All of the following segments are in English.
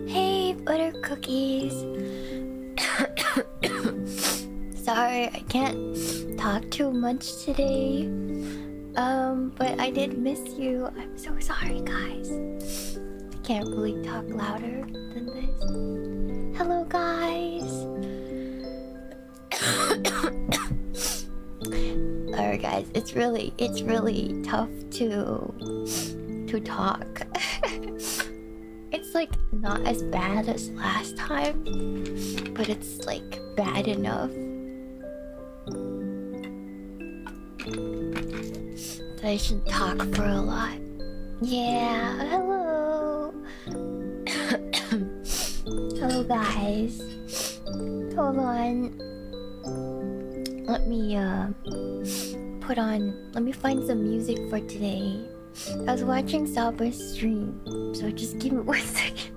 Hey, butter cookies. Sorry, I can't talk too much today. But I did miss you. I'm so sorry, guys. I can't really talk louder than this. Hello, guys. Alright, guys. It's really tough to talk. It's like not as bad as last time, but it's like bad enough that I shouldn't talk for a lot. Yeah, hello. Hello, guys. Hold on. Let me find some music for today. I was watching Saba's stream, so just give me 1 second.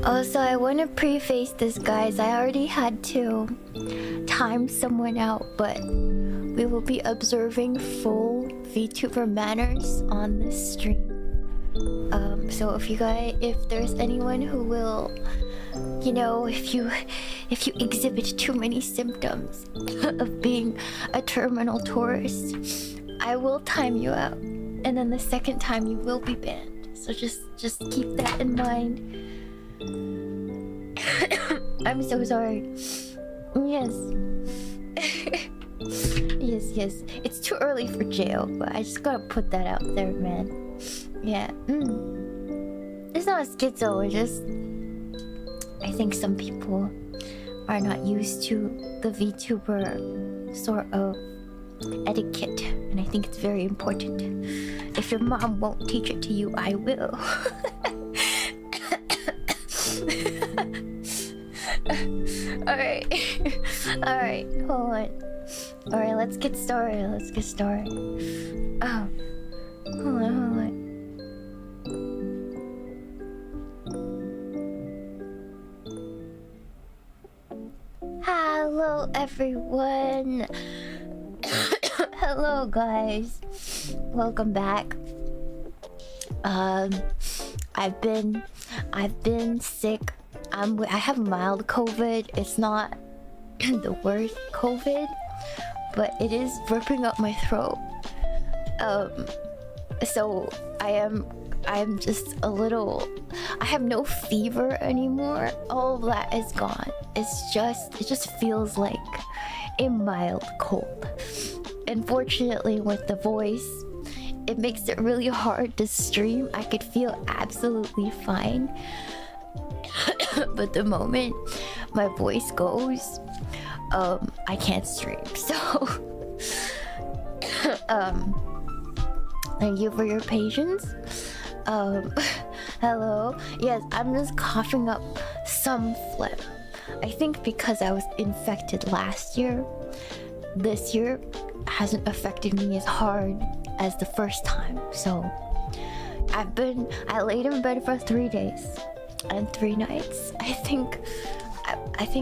Also, I want to preface this, guys. I already had to time someone out, but we will be observing full VTuber manners on this stream. So if there's anyone who will, if you exhibit too many symptoms of being a terminal tourist, I will time you out, and then the second time you will be banned. So just keep that in mind. I'm so sorry. Yes. yes. It's too early for jail, but I just gotta put that out there, man. Yeah. It's not schizo, it's just I think some people are not used to the VTuber sort of etiquette, and I think it's very important. If your mom won't teach it to you, I will. Alright, hold on. Alright, let's get started. Oh, hold on. Hello, everyone. Hello, guys. Welcome back. I've been sick. I have mild COVID. It's not the worst COVID, but it is ripping up my throat. So I am just a little. I have no fever anymore. All of that is gone. It just feels like a mild cold. Unfortunately, with the voice, it makes it really hard to stream. I could feel absolutely fine. But the moment my voice goes, I can't stream. So thank you for your patience. Hello. Yes, I'm just coughing up some phlegm. I think because I was infected last year, this year hasn't affected me as hard as the first time. So I laid in bed for 3 days and 3 nights. I think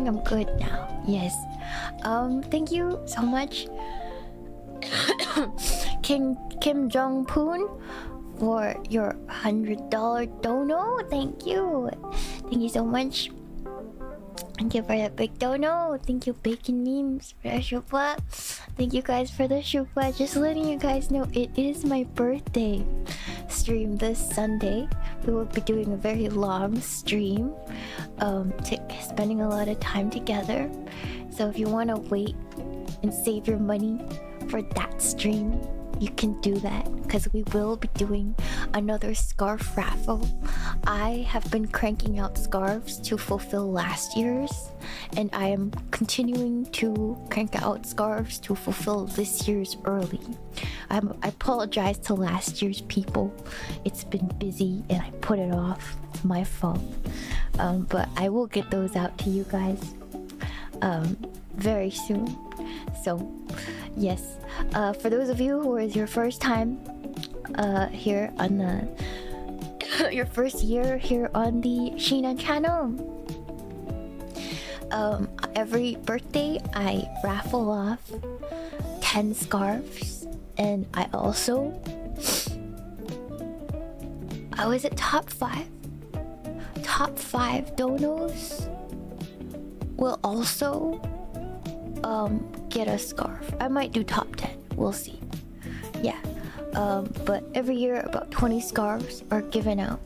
I'm good now. Yes. Thank you so much, Kim Jong Poon, for your $100 dono. Thank you so much. Thank you for that big dono. Thank you, Bacon Memes, for the shupa. Thank you guys for the shupa. Just letting you guys know, it is my birthday stream this Sunday. We will be doing a very long stream, spending a lot of time together. So if you want to wait and save your money for that stream, you can do that, because we will be doing another scarf raffle. I have been cranking out scarves to fulfill last year's, and I am continuing to crank out scarves to fulfill this year's early. I apologize to last year's people. It's been busy and I put it off. It's my fault. But I will get those out to you guys very soon. So yes, for those of you who is your first time here on the your first year here on the Shiina channel, every birthday I raffle off 10 scarves, and I also was it top 5 donos will also get a scarf. I might do top 10, we'll see. Yeah, but every year about 20 scarves are given out.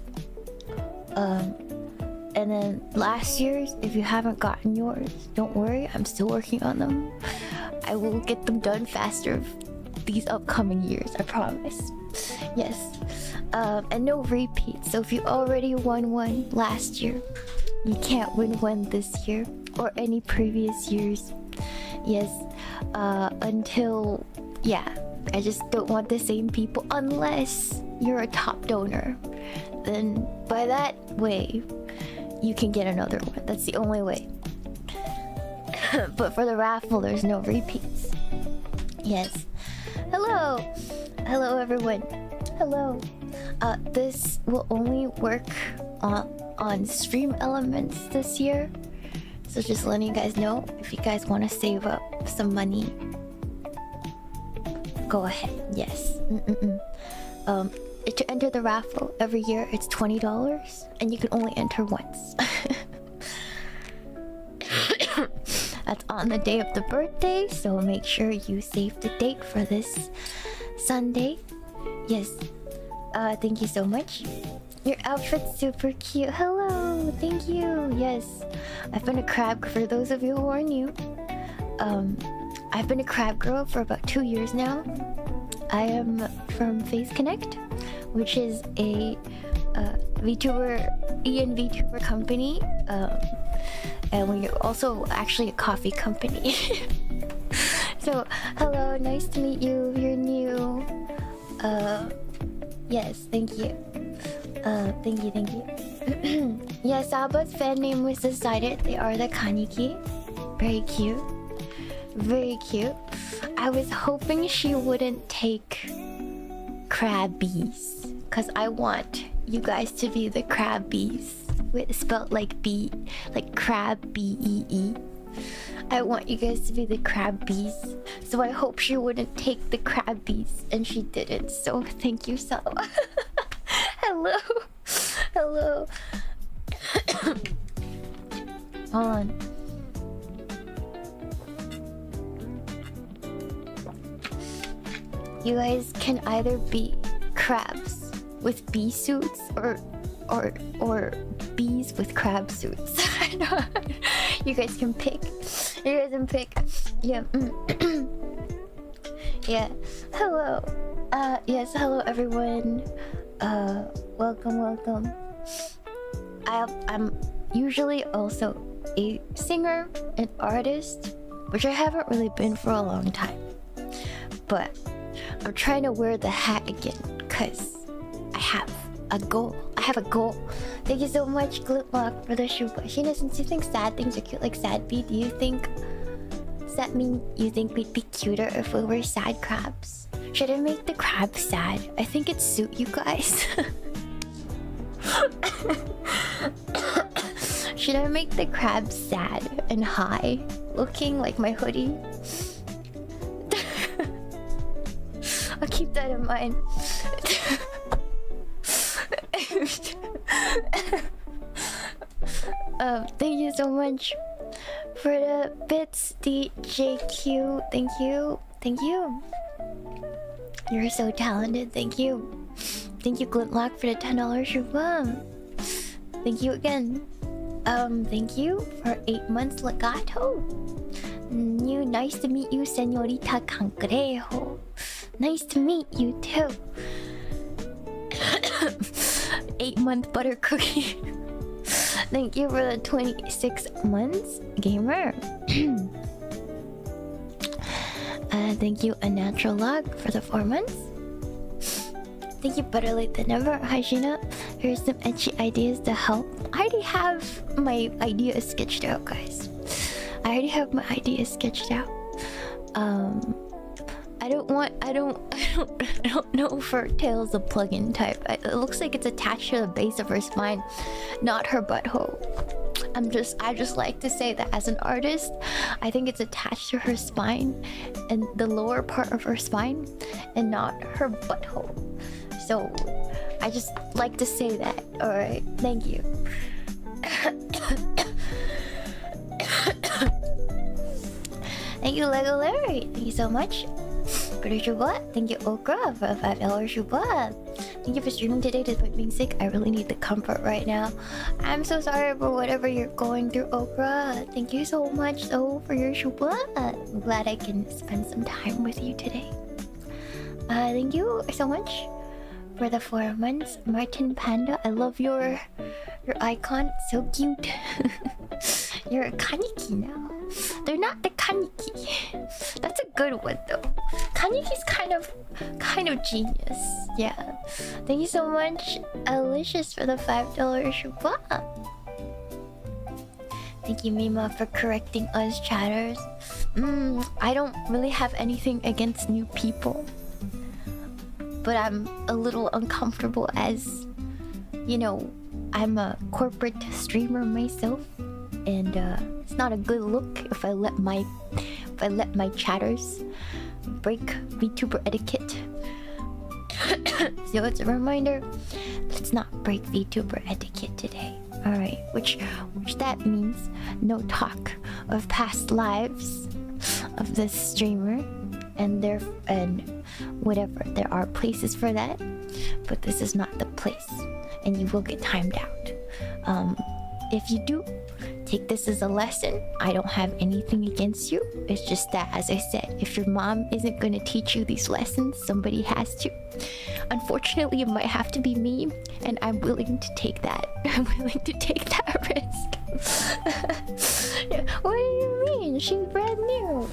And then last year's, if you haven't gotten yours, don't worry, I'm still working on them. I will get them done faster these upcoming years, I promise. Yes. And no repeats. So if you already won one last year, you can't win one this year or any previous years. Yes. Until, yeah, I just don't want the same people unless you're a top donor. Then by that way, you can get another one. That's the only way. But for the raffle, there's no repeats. Yes. Hello. Hello, everyone. Hello. This will only work on stream elements this year. So just letting you guys know, if you guys want to save up some money, go ahead. Yes. To enter the raffle every year, it's $20, and you can only enter once. That's on the day of the birthday, so make sure you save the date for this Sunday. Yes. Thank you so much. Your outfit's super cute. Hello. Thank you. Yes. I've been a crab, for those of you who are new. I've been a crab girl for about 2 years now. I am from Face Connect, which is a VTuber company. And we're also actually a coffee company. So, hello, nice to meet you if you're new. Yes, thank you. Thank you. Yeah, Saba's fan name was decided. They are the Kaniki. Very cute. Very cute. I was hoping she wouldn't take Crabbies, because I want you guys to be the Crabbies. Spelled like B, like crab, B-E-E. I want you guys to be the Crabbies. So I hope she wouldn't take the Crabbies, and she didn't. So thank you, Saba. Hello. Hello. Hold on. You guys can either be crabs with bee suits or bees with crab suits. You guys can pick. You guys can pick. Yeah. Yeah. Hello. Yes. Hello, everyone. Welcome. I'm usually also a singer, an artist, which I haven't really been for a long time. But I'm trying to wear the hat again, because I have a goal. I have a goal. Thank you so much, Glitlock, for the Shuba. Shiina, since you think sad things are cute like sad bee, do you think... Does that mean you think we'd be cuter if we were sad crabs? Should I make the crab sad? I think it'd suit you guys. Should I make the crab sad and high looking like my hoodie? I'll keep that in mind. Thank you so much for the bits, DJQ. Thank you. Thank you. You're so talented. Thank you. Thank you, Glintlock, for the $10 Shubham. Thank you again. Thank you for 8 months, Legato. Nice to meet you, Señorita Cangrejo. Nice to meet you too. 8-month butter cookie. Thank you for the 26 months, gamer. Thank you, A Natural Log, for the 4 months. Thank you, better late than never. Hi, Shiina. Here's some etchy ideas to help. I already have my idea sketched out, guys. I already have my idea sketched out. I don't know for Tails the plugin type. It looks like it's attached to the base of her spine, not her butthole. I just like to say that as an artist, I think it's attached to her spine and the lower part of her spine and not her butthole. So I just like to say that. Alright, thank you. Thank you, Lego Larry. Thank you so much. Pretty Shuba. Thank you, Okra, for a $5 Shuba. Thank you for streaming today despite being sick. I really need the comfort right now. I'm so sorry for whatever you're going through, Okra. Thank you so much, though, for your Shuba. I'm glad I can spend some time with you today. Thank you so much for the 4 months, Martin Panda. I love your icon. It's so cute. You're a kaniki now. They're not the kaniki. That's a good one though. Kaniki's kind of genius. Yeah. Thank you so much, Alicious, for the $5 Shuba. Thank you, Meemaw, for correcting us chatters. I don't really have anything against new people, but I'm a little uncomfortable as, you know, I'm a corporate streamer myself, and it's not a good look if I let my chatters break VTuber etiquette. So it's a reminder, let's not break VTuber etiquette today. Alright, which that means no talk of past lives of this streamer and whatever. There are places for that, but this is not the place, and you will get timed out. If you do take this as a lesson, I don't have anything against you. It's just that, as I said, if your mom isn't going to teach you these lessons, somebody has to. Unfortunately, it might have to be me, and I'm willing to take that. I'm willing to take that risk. What do you mean? She's brand new.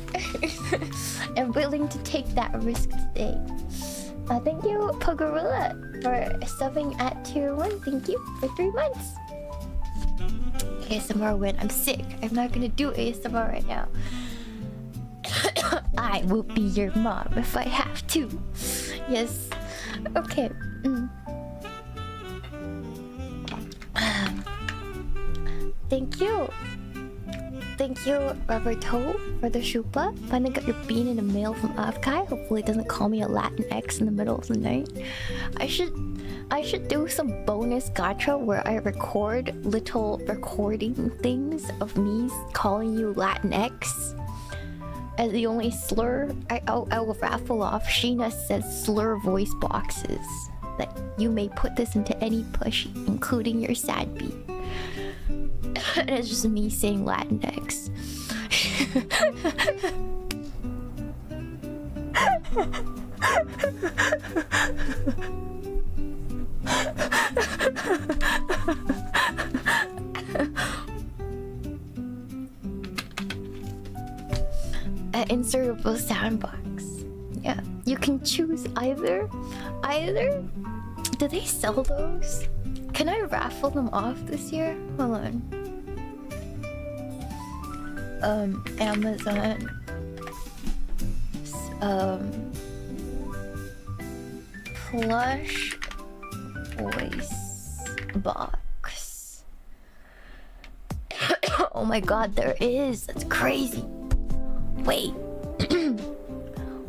I'm willing to take that risk today. Thank you, Pogorilla, for subbing at Tier 1. Thank you for 3 months. ASMR when I'm sick. I'm not gonna do ASMR right now. I will be your mom if I have to. Yes. Okay. Thank you. Thank you, Roberto, for the Shupa. Finally got your bean in the mail from Avkai. Hopefully it doesn't call me a Latin X in the middle of the night. I should do some bonus gacha where I record little recording things of me calling you Latin X as the only slur. I will raffle off Shiina says slur voice boxes that you may put this into any plushie, including your sad beat. And it's just me saying Latin X. An insertable soundbox. Yeah, you can choose either. Do they sell those? Can I raffle them off this year? Hold on. Amazon. Plush voice box. Oh my god, there is. That's crazy. Wait.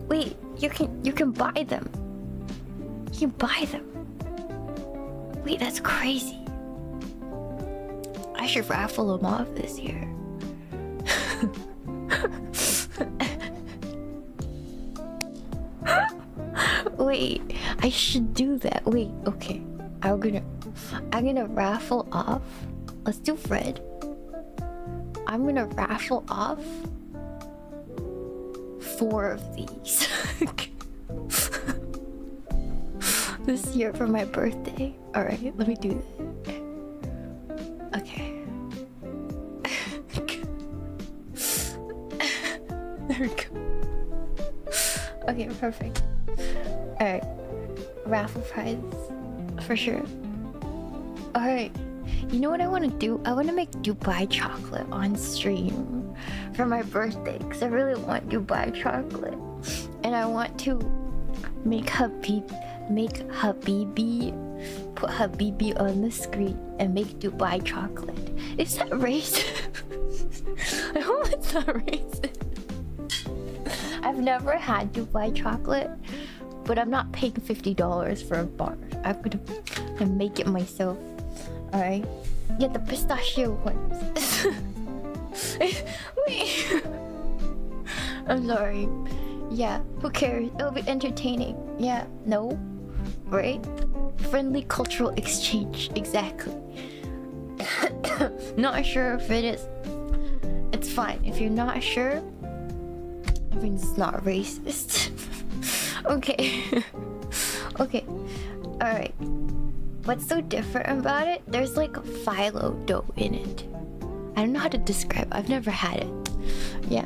Wait, you can buy them. You can buy them. Wait, that's crazy. I should raffle them off this year. Wait, I should do that. Wait, okay. I'm gonna raffle off. Let's do Fred. I'm gonna raffle off 4 of these this year for my birthday. All right, let me do that. Okay. There we go. Okay, perfect. All right, raffle prize for sure. All right, you know what I want to do? I want to make Dubai chocolate on stream for my birthday because I really want Dubai chocolate, and I want to make Habibi, put Habibi on the screen and make Dubai chocolate. Is that racist? I hope it's not racist. I've never had Dubai chocolate, but I'm not paying $50 for a bar. I'm gonna make it myself. Alright? Yeah, the pistachio ones. Wait. I'm sorry. Yeah, who cares? It'll be entertaining. Yeah, no? Right? Friendly cultural exchange. Exactly. Not sure if it is. It's fine. If you're not sure, I mean, it's not racist. Okay. Okay. Alright. What's so different about it? There's like phyllo dough in it. I don't know how to describe it. I've never had it. Yeah.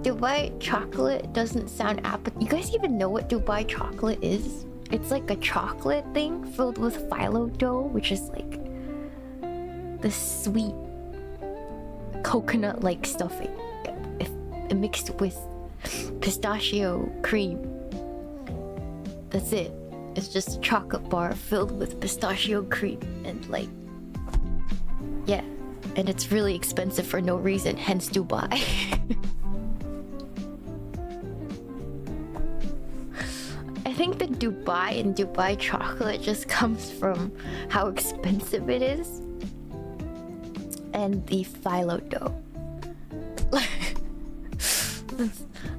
Dubai chocolate doesn't sound appetizing. You guys even know what Dubai chocolate is? It's like a chocolate thing filled with phyllo dough, which is like the sweet coconut-like stuffing mixed with pistachio cream. That's it. It's just a chocolate bar filled with pistachio cream and like, yeah. And it's really expensive for no reason, hence Dubai. I think the Dubai and Dubai chocolate just comes from how expensive it is and the phyllo dough.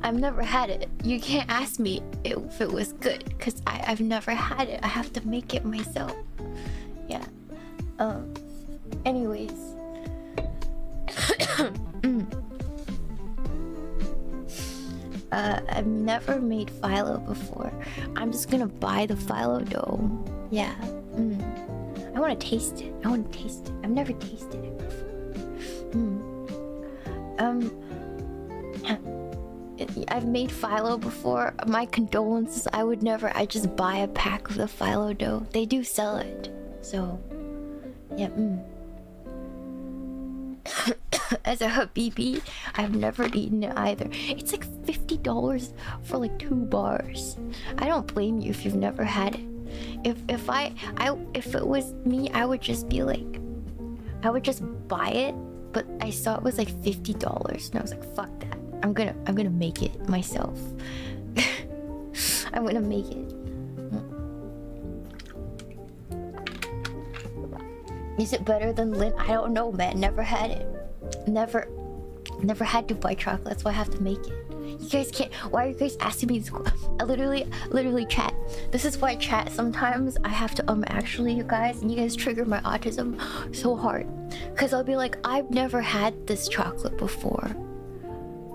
I've never had it. You can't ask me if it was good because I've never had it. I have to make it myself. Yeah. Anyways. I've never made phyllo before. I'm just gonna buy the phyllo dough. Yeah. I want to taste it. I've never tasted it before. I've made phyllo before. My condolences. I would never. I just buy a pack of the phyllo dough. They do sell it. So, yeah. As a Habibi, I've never eaten it either. It's like $50 for like 2 bars. I don't blame you if you've never had it. If it was me, I would just be like, I would just buy it. But I saw it was like $50, and I was like, fuck that. I'm gonna make it myself. I'm gonna make it. Is it better than Lint? I don't know, man. Never had it. Never had Dubai chocolate. That's why I have to make it. You guys can't. Why are you guys asking me this? I literally chat. This is why chat sometimes I have to actually, you guys, and you guys trigger my autism so hard. Cause I'll be like, I've never had this chocolate before,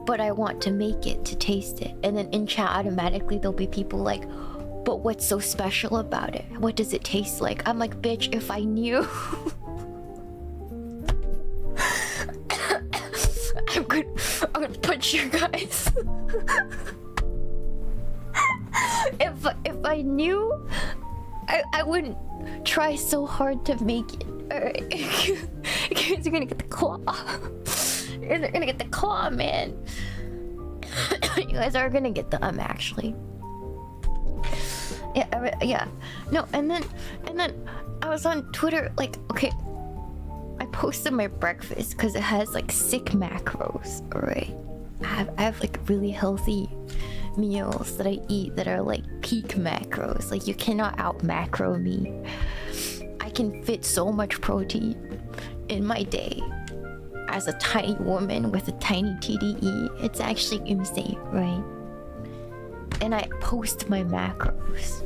but I want to make it to taste it. And then in chat automatically there'll be people like, but what's so special about it? What does it taste like? I'm like, bitch, if I knew. I'm gonna punch you guys. If I knew, I wouldn't try so hard to make it. Alright. You guys are gonna get the claw. You're gonna get the claw, man. You guys are gonna get the actually. Yeah. No, and then I was on Twitter, like, okay. I posted my breakfast because it has like sick macros, alright? I have like really healthy meals that I eat that are like peak macros. Like, you cannot out macro me. I can fit so much protein in my day as a tiny woman with a tiny TDE. It's actually insane, right? And I post my macros,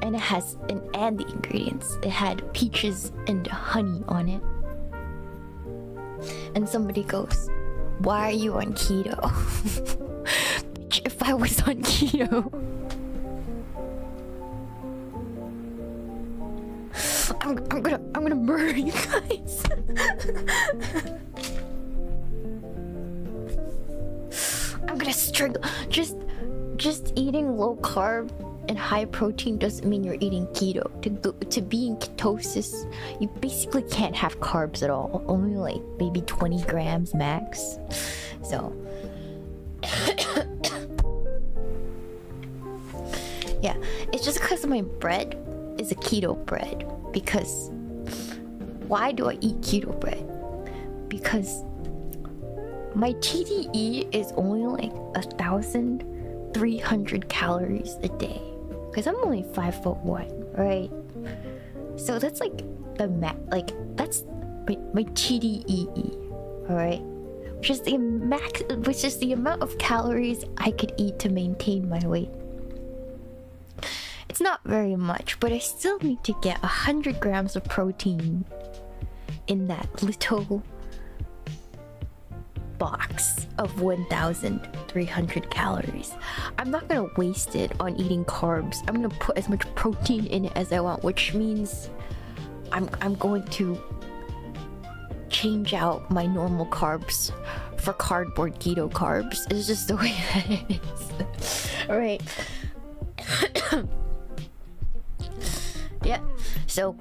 and it has and the ingredients. It had peaches and honey on it. And somebody goes, "Why are you on keto?" Bitch, if I was on keto, I'm gonna murder you guys. I'm gonna strangle. Just eating low carb and high protein doesn't mean you're eating keto. To be in ketosis, you basically can't have carbs at all. Only like maybe 20 grams max. So yeah, it's just because my bread is a keto bread. Because why do I eat keto bread? Because my TDE is only like 1,300 calories a day. Because I'm only 5'1", right? So that's like that's my TDEE, alright? Which is the amount of calories I could eat to maintain my weight. It's not very much, but I still need to get 100 grams of protein in that little box of 1,300 calories. I'm not gonna waste it on eating carbs. I'm gonna put as much protein in it as I want, which means I'm going to change out my normal carbs for cardboard keto carbs. It's just the way that it is. Alright. Yeah, so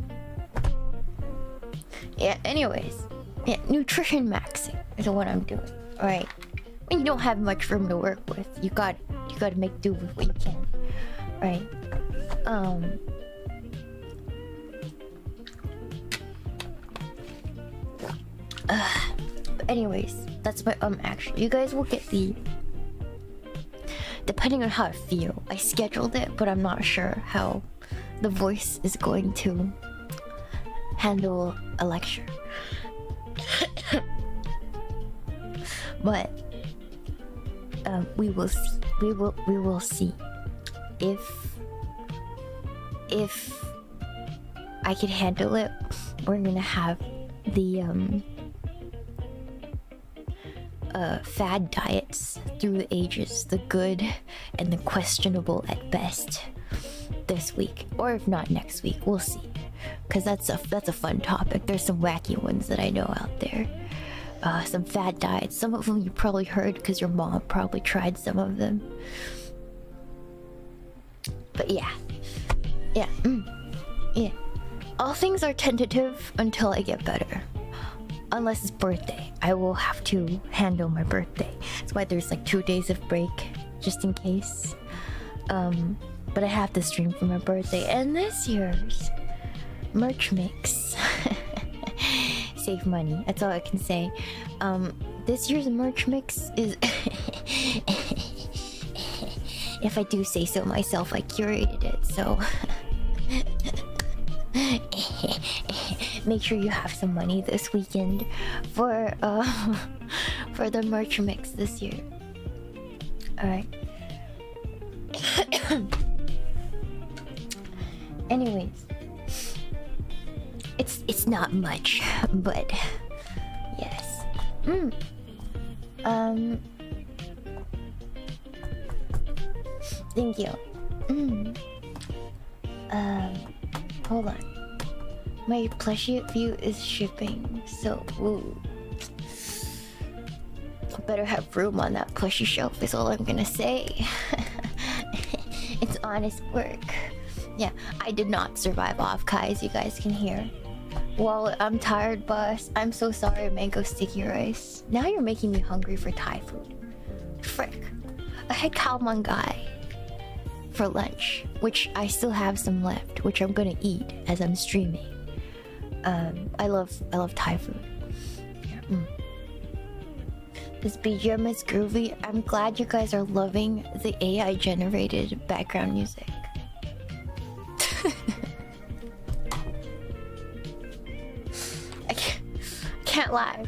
yeah, anyways, yeah, nutrition maxing is what I'm doing. Alright, when you don't have much room to work with, you gotta make do with what you can. Right? Anyways, that's my action. You guys will get the, depending on how I feel. I scheduled it, but I'm not sure how the voice is going to handle a lecture. But we will see. We will see if I can handle it. We're gonna have the fad diets through the ages, the good and the questionable at best, this week, or if not next week, we'll see. Because that's a fun topic. There's some wacky ones that I know out there. Some fad diets. Some of them you probably heard because your mom probably tried some of them. But yeah. All things are tentative until I get better. Unless it's birthday. I will have to handle my birthday. That's why there's like 2 days of break, just in case. But I have to stream for my birthday. And this year's merch mix. Save money. That's all I can say. This year's merch mix is... if I do say so myself, I curated it, so... Make sure you have some money this weekend for the merch mix this year. Alright. Anyways, it's not much, but yes. Thank you. Hold on. My plushie view is shipping, so ooh. I better have room on that plushie shelf is all I'm gonna say. It's honest work. Yeah, I I did not survive off Kai, as you guys can hear. Well, I'm tired, boss. I'm so sorry, mango sticky rice. Now you're making me hungry for Thai food. Frick. I had Kalman guy for lunch, which I still have some left, which I'm gonna eat as I'm streaming. I love Thai food. Yeah. This BGM is groovy. I'm glad you guys are loving the AI generated background music. Can't lie.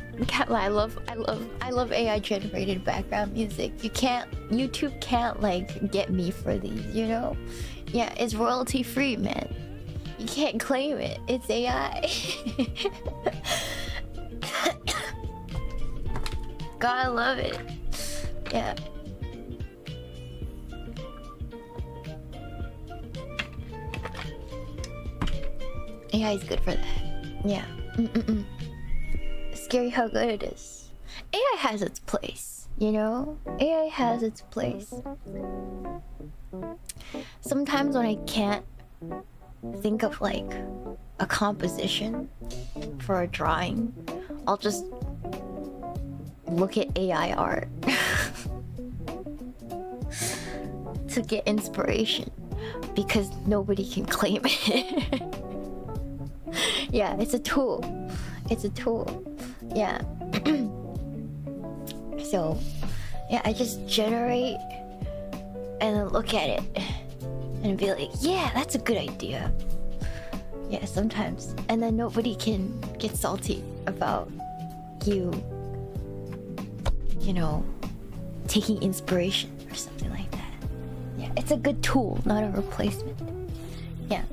I love AI generated background music. YouTube can't like get me for these, you know? Yeah, it's royalty free, man. You can't claim it. It's AI. Gotta love it. Yeah. AI is good for that. Yeah. Scary how good it is. AI has its place, you know? AI has its place. Sometimes when I can't think of like a composition for a drawing, I'll just look at AI art to get inspiration because nobody can claim it. Yeah, it's a tool. It's a tool. Yeah. So, yeah, I just generate and then look at it and be like, yeah, that's a good idea. Yeah, sometimes. And then nobody can get salty about you know, taking inspiration or something like that. Yeah, it's a good tool, not a replacement. Yeah.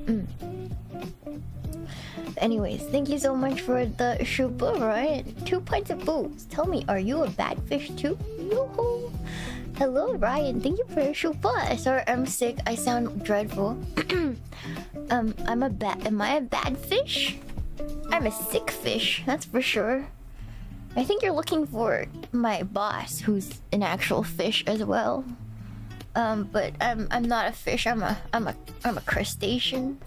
Anyways, thank you so much for the shupa, right? 2 pints of booze. Tell me, are you a bad fish too? Yoo-hoo. Hello, Ryan. Thank you for your shupa. Sorry, I'm sick. I sound dreadful. Am I a bad fish? I'm a sick fish, that's for sure. I think you're looking for my boss, who's an actual fish as well. But I'm not a fish. I'm a crustacean.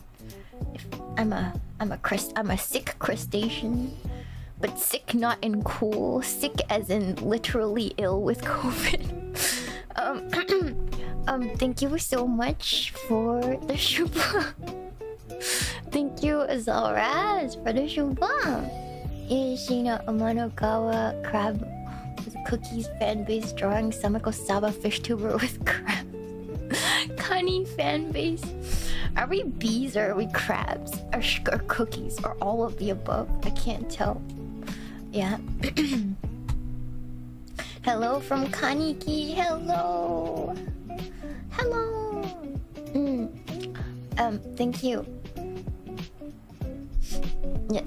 I'm a sick crustacean, but sick not in cool. Sick as in literally ill with COVID. Thank you so much for the shuba. Thank you, Zalraz, for the shuba. Shiina Amanogawa crab with cookies fan base drawing Sameko Saba fish tuber with crab. Kani fan base. Are we bees or are we crabs? Or cookies? Or all of the above? I can't tell. Yeah. Hello from Kaniki. Hello. Hello. Thank you. Yeah.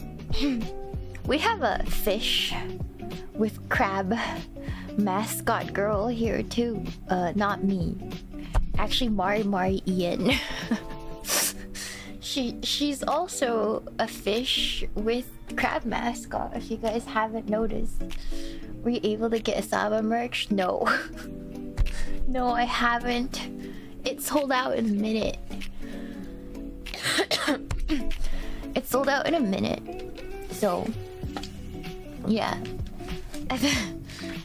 We have a fish with crab mascot girl here too. Not me. Actually, Mari Ian. She's also a fish with crab mascot. If you guys haven't noticed, were you able to get a Saba merch? No. No, I haven't. It sold out in a minute. It sold out in a minute. So, yeah. I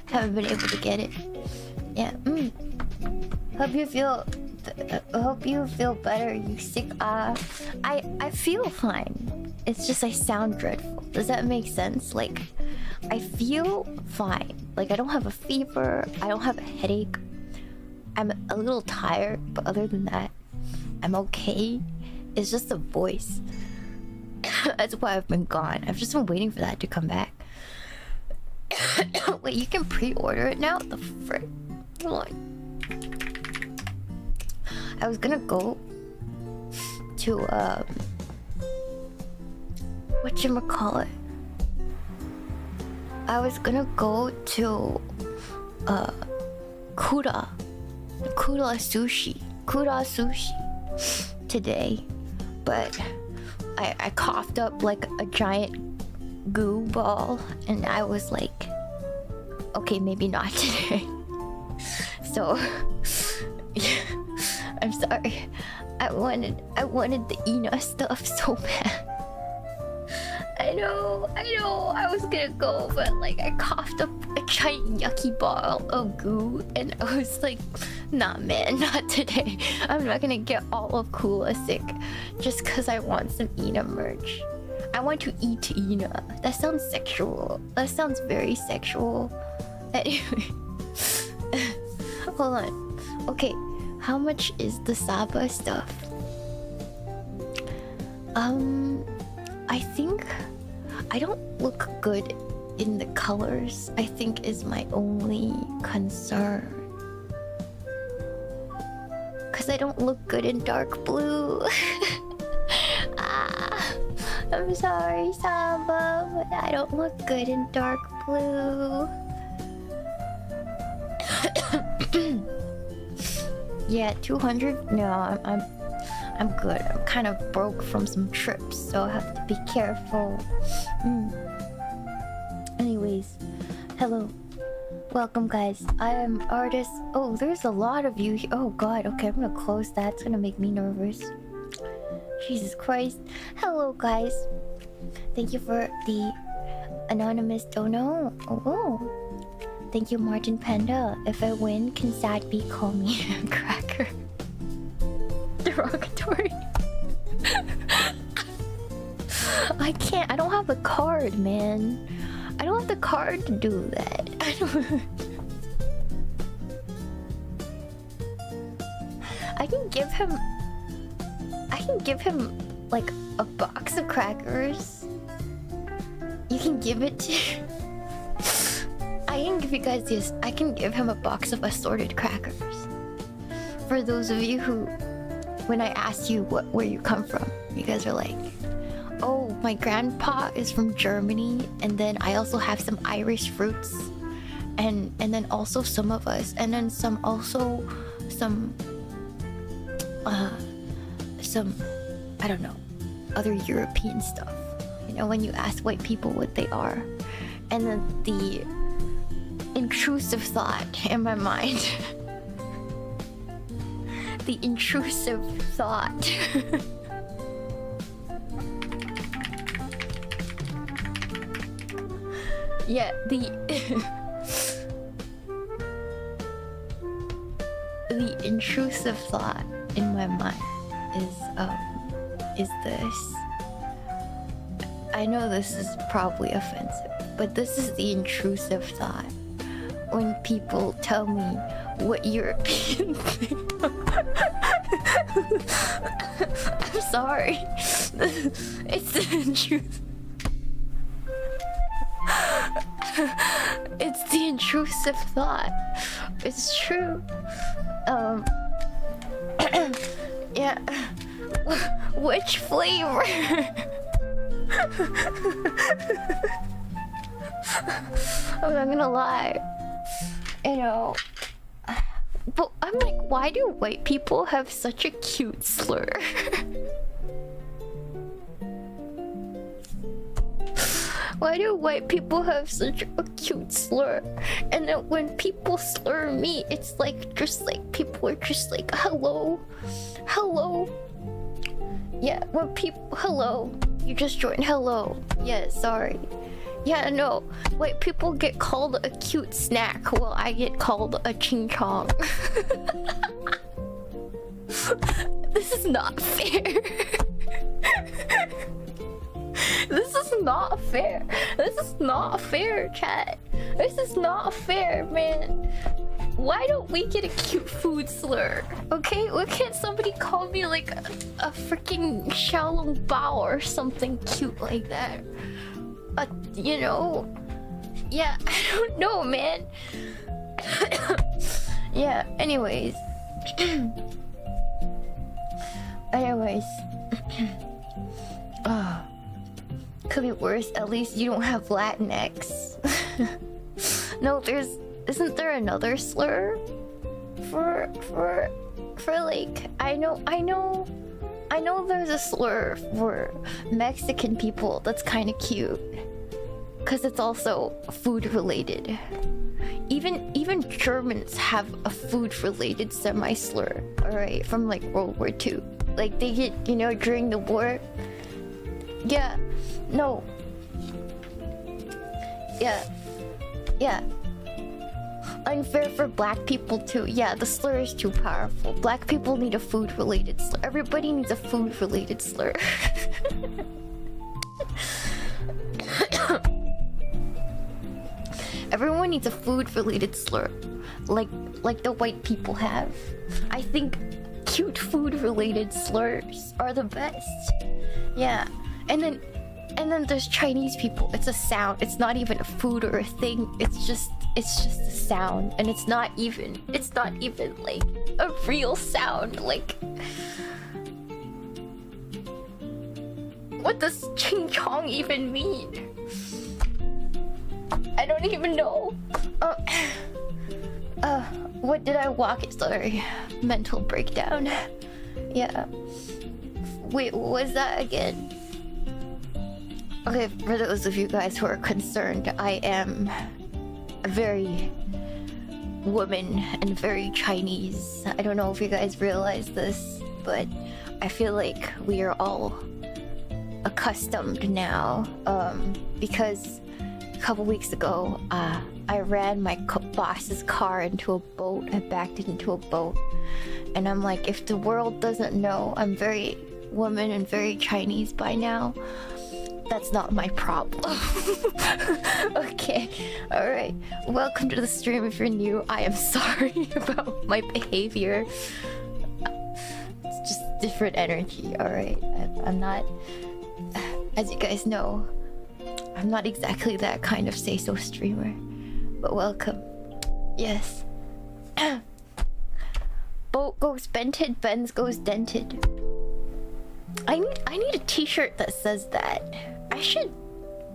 haven't been able to get it. Yeah. Hope you feel better. You sick? I feel fine. It's just I sound dreadful. Does that make sense? Like, I feel fine. Like, I don't have a fever. I don't have a headache. I'm a little tired, but other than that, I'm okay. It's just the voice. That's why I've been gone. I've just been waiting for that to come back. Wait, you can pre-order it now? What the frick? I was gonna go to whatchamacallit? I was gonna go to Kura sushi today, but I coughed up like a giant goo ball and I was like, okay, maybe not today. So I'm sorry. I wanted the Ina stuff so bad. I know. I was gonna go, but like I coughed up a giant yucky ball of goo, and I was like, nah, man, not today. I'm not gonna get all of Kula sick just because I want some Ina merch. I want to eat Ina. That sounds sexual. That sounds very sexual. Anyway, hold on. Okay, how much is the Saba stuff? I think I don't look good in the colors, I think is my only concern. Cause I don't look good in dark blue. I'm sorry, Saba, but I don't look good in dark blue. Yeah, 200? No, I'm good. I'm kind of broke from some trips, so I have to be careful. Anyways, hello. Welcome, guys. I am artist. Oh, there's a lot of you. Oh god, okay, I'm gonna close that. It's gonna make me nervous. Jesus Christ. Hello, guys. Thank you for the anonymous dono. Oh. Thank you, Martin Panda. If I win, can Sad B call me a cracker? Derogatory. I can't. I don't have the card, man. I don't have the card to do that. I don't. I can give him like a box of crackers. You can give it to. I can give you guys this. I can give him a box of assorted crackers. For those of you who, when I asked you where you come from, you guys are like, oh, my grandpa is from Germany, and then I also have some Irish fruits, and then also some of us, and then some I don't know, other European stuff. You know, when you ask white people what they are, and then the intrusive thought in my mind. The intrusive thought. Yeah, the intrusive thought in my mind is this. I know this is probably offensive, but this is the intrusive thought when people tell me what European thing. I'm sorry. It's the truth. It's the intrusive thought. It's true. Yeah. Which flavor? I'm not gonna lie. You know. But I'm like, why do white people have such a cute slur? Why do white people have such a cute slur? And then when people slur me, it's like, just like, people are just like, hello? Hello? Yeah, when people, hello? You just joined, hello? Yeah, sorry. Yeah, no. White people get called a cute snack while I get called a ching chong. This is not fair. This is not fair. This is not fair, chat. This is not fair, man. Why don't we get a cute food slur? Okay, why can't somebody call me like a freaking Xiaolong Bao or something cute like that? You know? Yeah, I don't know, man. Yeah, anyways. Could be worse. At least you don't have Latinx. No, isn't there another slur for like I know there's a slur for Mexican people that's kind of cute, cause it's also food related. Even Germans have a food related semi slur, all right, from like World War II. like they get, you know, during the war. Yeah, no. Yeah. Unfair for black people too. Yeah, the slur is too powerful. Black people need a food-related slur. Everybody needs a food-related slur. Everyone needs a food-related slur, like the white people have. I think cute food-related slurs are the best. Yeah, and then there's Chinese people. It's a sound. It's not even a food or a thing. It's just a sound, and it's not even like a real sound. Like, what does ching chong even mean? I don't even know. What did I walk? Sorry, mental breakdown. Yeah. Wait, what was that again? Okay, for those of you guys who are concerned, I am very woman and very Chinese. I don't know if you guys realize this, but I feel like we are all accustomed now, because a couple weeks ago, I ran my boss's car into a boat. I backed it into a boat, and I'm like, if the world doesn't know I'm very woman and very Chinese by now, that's not my problem. Okay, alright. Welcome to the stream if you're new. I am sorry about my behavior. It's just different energy, alright? I'm not... As you guys know, I'm not exactly that kind of say-so streamer. But welcome. Yes. Boat goes bented, Benz goes dented. I need a t-shirt that says that. I should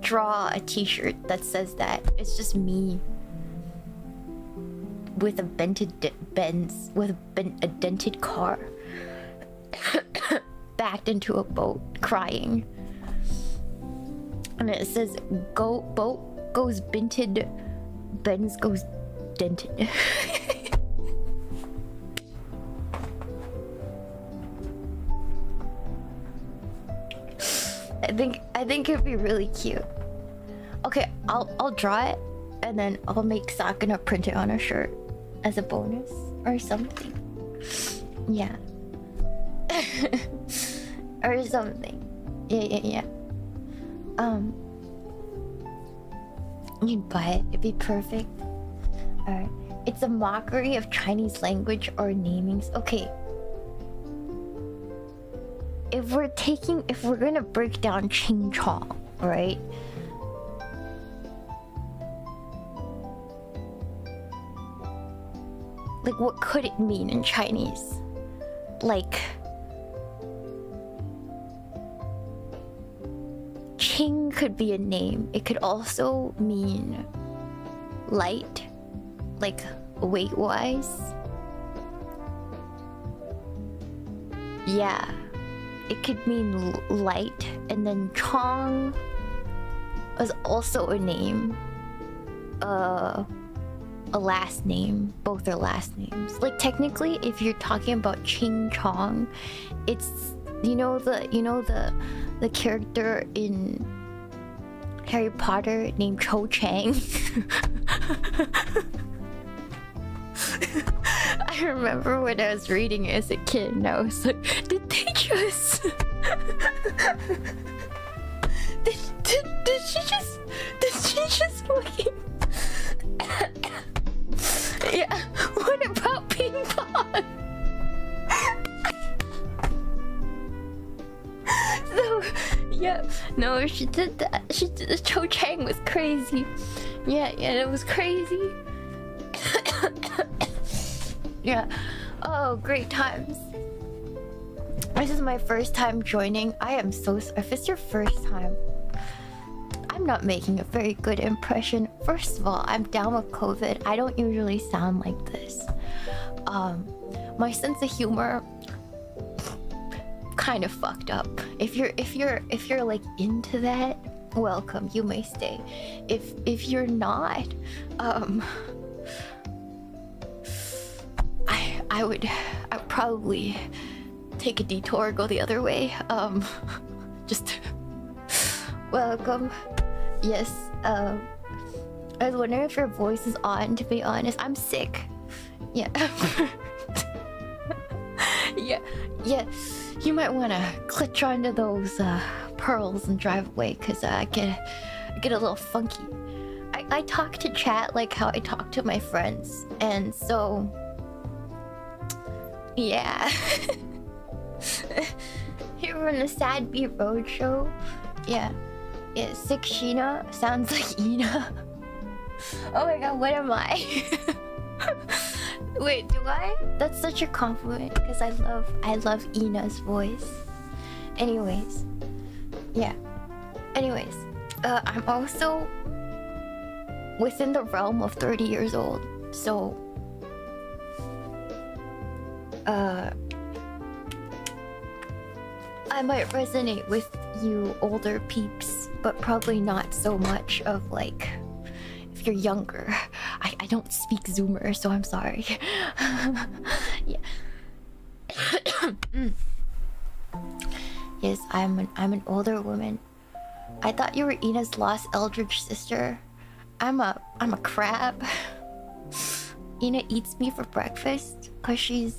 draw a t-shirt that says that. It's just me with a bented Benz, with a dented car, backed into a boat, crying, and it says boat goes bented, Benz goes dented. I think it'd be really cute. Okay, I'll draw it, and then I'll make Sakuna print it on a shirt as a bonus or something. Yeah. Or something. Yeah. You'd buy it. It'd be perfect. Alright. It's a mockery of Chinese language or namings. Okay. If we're gonna break down Ching Chong, right? Like, what could it mean in Chinese? Like, Ching could be a name. It could also mean light, like weight-wise. Yeah. It could mean light, and then Chong was also a name. A last name. Both are last names. Like, technically, if you're talking about Ching Chong, it's the character in Harry Potter named Cho Chang. I remember when I was reading it as a kid, and I was like, did they just... did she just fucking... Yeah, what about ping pong? So, yeah, no, she did that. Cho Chang was crazy. Yeah, it was crazy. Yeah. Oh, great times. This is my first time joining. I am so sorry. If it's your first time, I'm not making a very good impression. First of all, I'm down with COVID. I don't usually sound like this. My sense of humor kind of fucked up. If you're like into that, welcome. You may stay. If you're not, I would probably take a detour, go the other way. Just welcome. Yes. I was wondering if your voice is on. To be honest, I'm sick. Yeah. Yeah. You might want to clutch onto those pearls and drive away, cause I get a little funky. I talk to chat like how I talk to my friends, and so yeah. Here from the Sad Beat Roadshow. Yeah, sick Shiina sounds like Ina. Oh my god, what am I? Wait, do I? That's such a compliment because I love Ina's voice. Anyways, yeah. Anyways, I'm also within the realm of 30 years old, so I might resonate with you older peeps, but probably not so much of like if you're younger. I don't speak Zoomer, so I'm sorry. Yeah. Yes, I'm an older woman. I thought you were Ina's lost eldritch sister. I'm a crab. Ina eats me for breakfast cause she's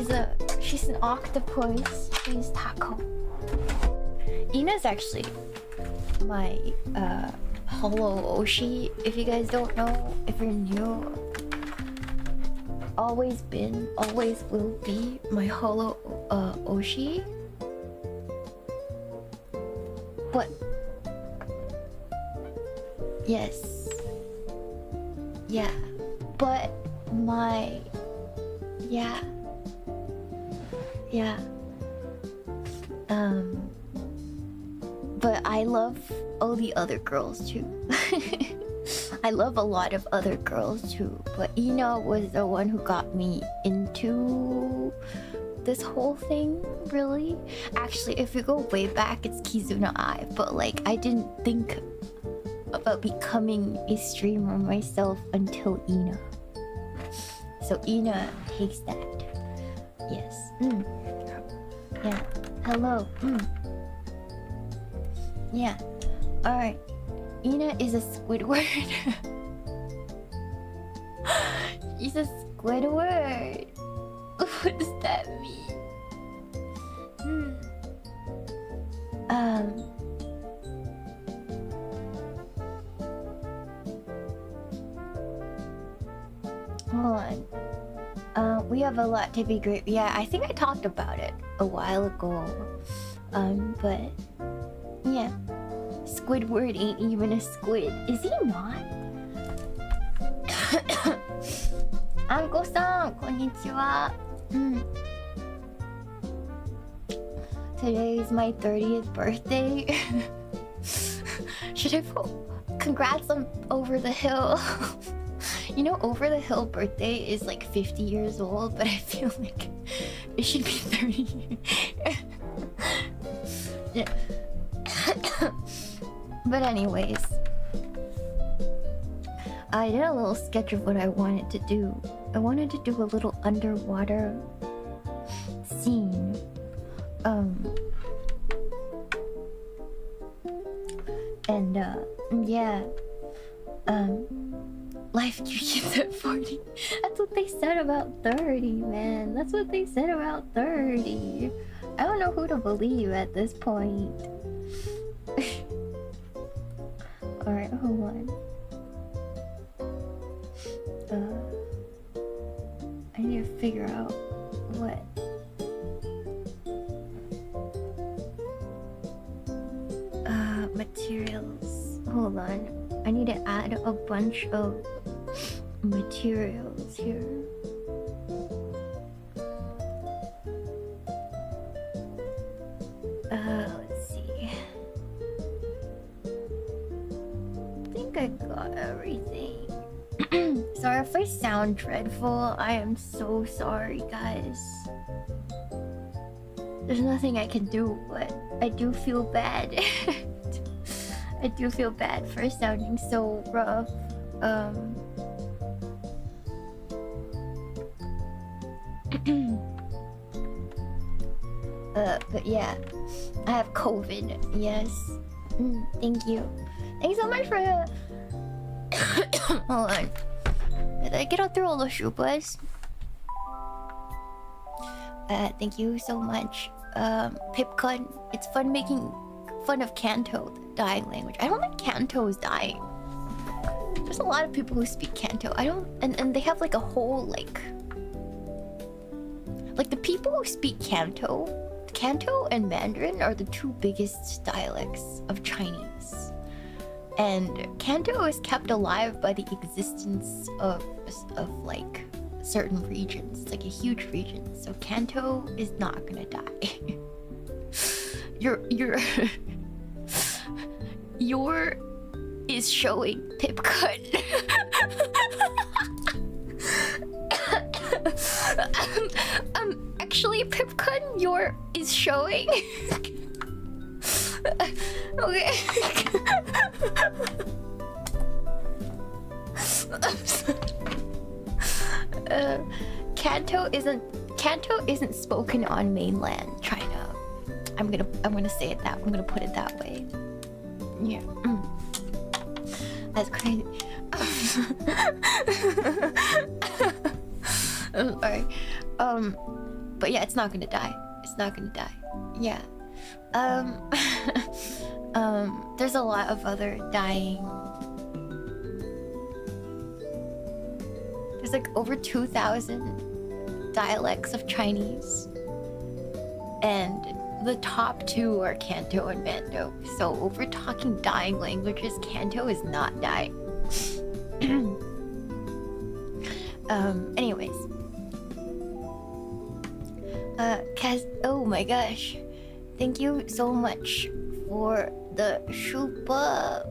an octopus. She's taco. Ina's actually my hollow Oshi, if you guys don't know, if you're new. Always been, always will be my hollow Oshi. But yes. Yeah. But my yeah. But I love all the other girls too. I love a lot of other girls too, but Ina was the one who got me into this whole thing, really. Actually, if you go way back, it's Kizuna Ai, but like I didn't think about becoming a streamer myself until Ina. So Ina takes that. Yes. Yeah. Hello. Yeah. Alright. Ina is a Squidward. She's a Squidward. What does that mean? Hold on. We have a lot to be great. Yeah, I think I talked about it a while ago. But yeah. Squidward ain't even a squid. Is he not? Anko-san, konnichiwa. Today is my 30th birthday. Should I put congrats on Over the Hill? You know, Over the Hill birthday is like 50 years old, but I feel like it should be 30. Yeah. But anyways, I did a little sketch of what I wanted to do. I wanted to do a little underwater scene. Yeah. Life changes at 40. That's what they said about 30, man. That's what they said about 30. I don't know who to believe at this point. Alright, hold on. I need to figure out what. Materials. Hold on. I need to add a bunch of materials here. Let's see. I think I got everything. Sorry if I sound dreadful. I am so sorry, guys. There's nothing I can do, but I do feel bad. I do feel bad for sounding so rough. But yeah, I have COVID. Yes. Thank you. Thanks so much for the. Hold on. Did I get out through all the shupas? Thank you so much. Pipcon. It's fun making fun of Kanto, the dying language. I don't think Kanto is dying. There's a lot of people who speak Kanto. I don't, and they have like a whole like the people who speak Kanto and Mandarin are the two biggest dialects of Chinese. And Kanto is kept alive by the existence of like certain regions. It's like a huge region. So Kanto is not gonna die. your is showing Pipcut. Actually, Pipcut, your is showing. Okay. Kanto isn't spoken on mainland China. I'm gonna say it that. I'm gonna put it that way. Yeah. That's crazy. I'm sorry. But yeah, it's not gonna die. It's not gonna die. Yeah. There's a lot of other dying. There's like over 2,000 dialects of Chinese. And the top two are Kanto and Mando. So if we're talking dying languages, Kanto is not dying. Anyways. Kaz, oh my gosh. Thank you so much for the Shupa.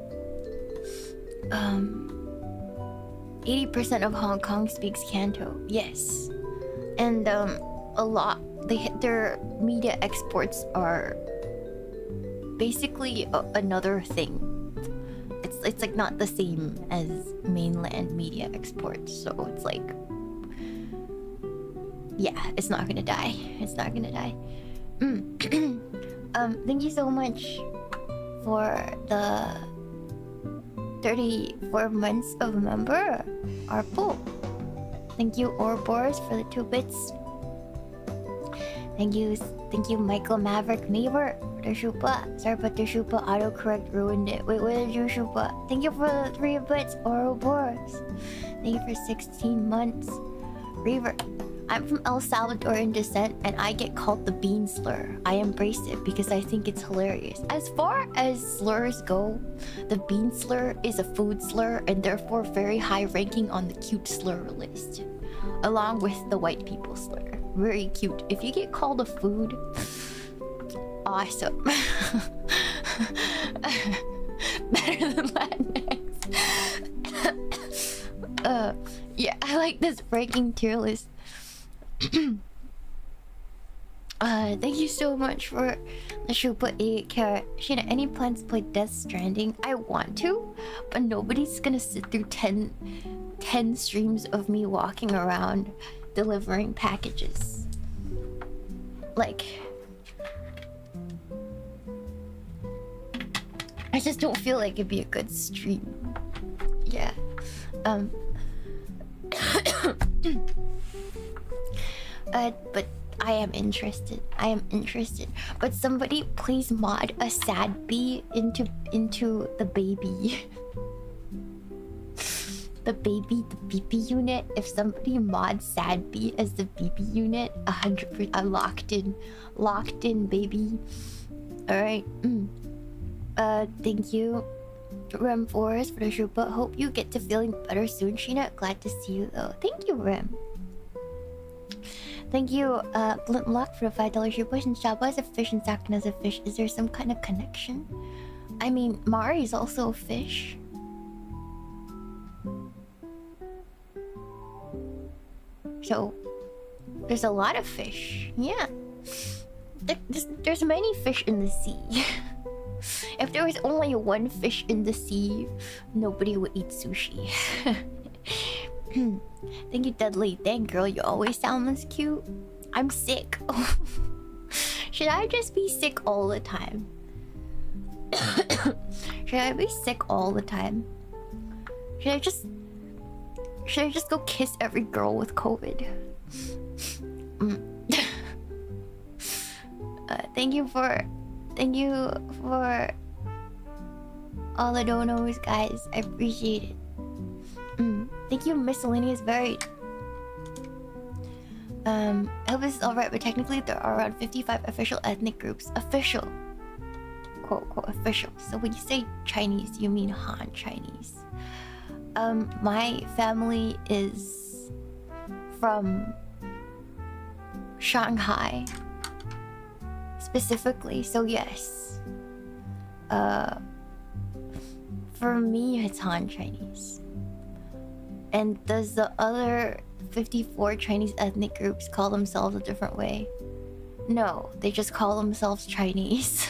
80% of Hong Kong speaks Kanto. Yes. And a lot their media exports are basically another thing. It's like not the same as mainland media exports. So it's like, yeah, it's not gonna die. It's not gonna die. Thank you so much for the 34 months of member Arpo. Thank you Ouroboros for the 2 bits. Thank you Michael Maverick Maver for the Shupa. Sorry but the Shupa autocorrect ruined it. Wait, where did you Shupa? Thank you for the 3 bits Ouroboros. Thank you for 16 months. Reaver. I'm from El Salvador in descent and I get called the bean slur. I embrace it because I think it's hilarious. As far as slurs go, the bean slur is a food slur and therefore very high ranking on the cute slur list. Along with the white people slur. Very cute. If you get called a food, awesome. Better than Latinx. Yeah, I like this ranking tier list. Thank you so much for the Shupa 8 carat. Shiina, any plans to play Death Stranding? I want to, but nobody's gonna sit through 10 streams of me walking around delivering packages. Like, I just don't feel like it'd be a good stream. Yeah. But I am interested. But somebody please mod a sad bee into the baby. The BB unit. If somebody mods sad bee as the BB unit, 100%. I'm locked in, baby. All right. Thank you, Rem Forest, for the Shupa. Hope you get to feeling better soon, Shiina. Glad to see you though. Thank you, Rem. Thank you, Blintlock, for the $5 Shupa. And Saba is a fish and Sakuna is a fish. Is there some kind of connection? I mean, Mari is also a fish. So, there's a lot of fish. Yeah. There's many fish in the sea. If there was only one fish in the sea, nobody would eat sushi. Thank you, Dudley. Dang, girl, you always sound this cute. I'm sick. Should I just be sick all the time? Should I be sick all the time? Should I just go kiss every girl with COVID? Thank you for all the donos, guys. I appreciate it. Thank you, Miscellaneous Varied. I hope this is alright, but technically there are around 55 official ethnic groups. Official. Quote, quote, official. So when you say Chinese, you mean Han Chinese. My family is from Shanghai. Specifically, so yes. For me, it's Han Chinese. And does the other 54 Chinese ethnic groups call themselves a different way? No, they just call themselves Chinese.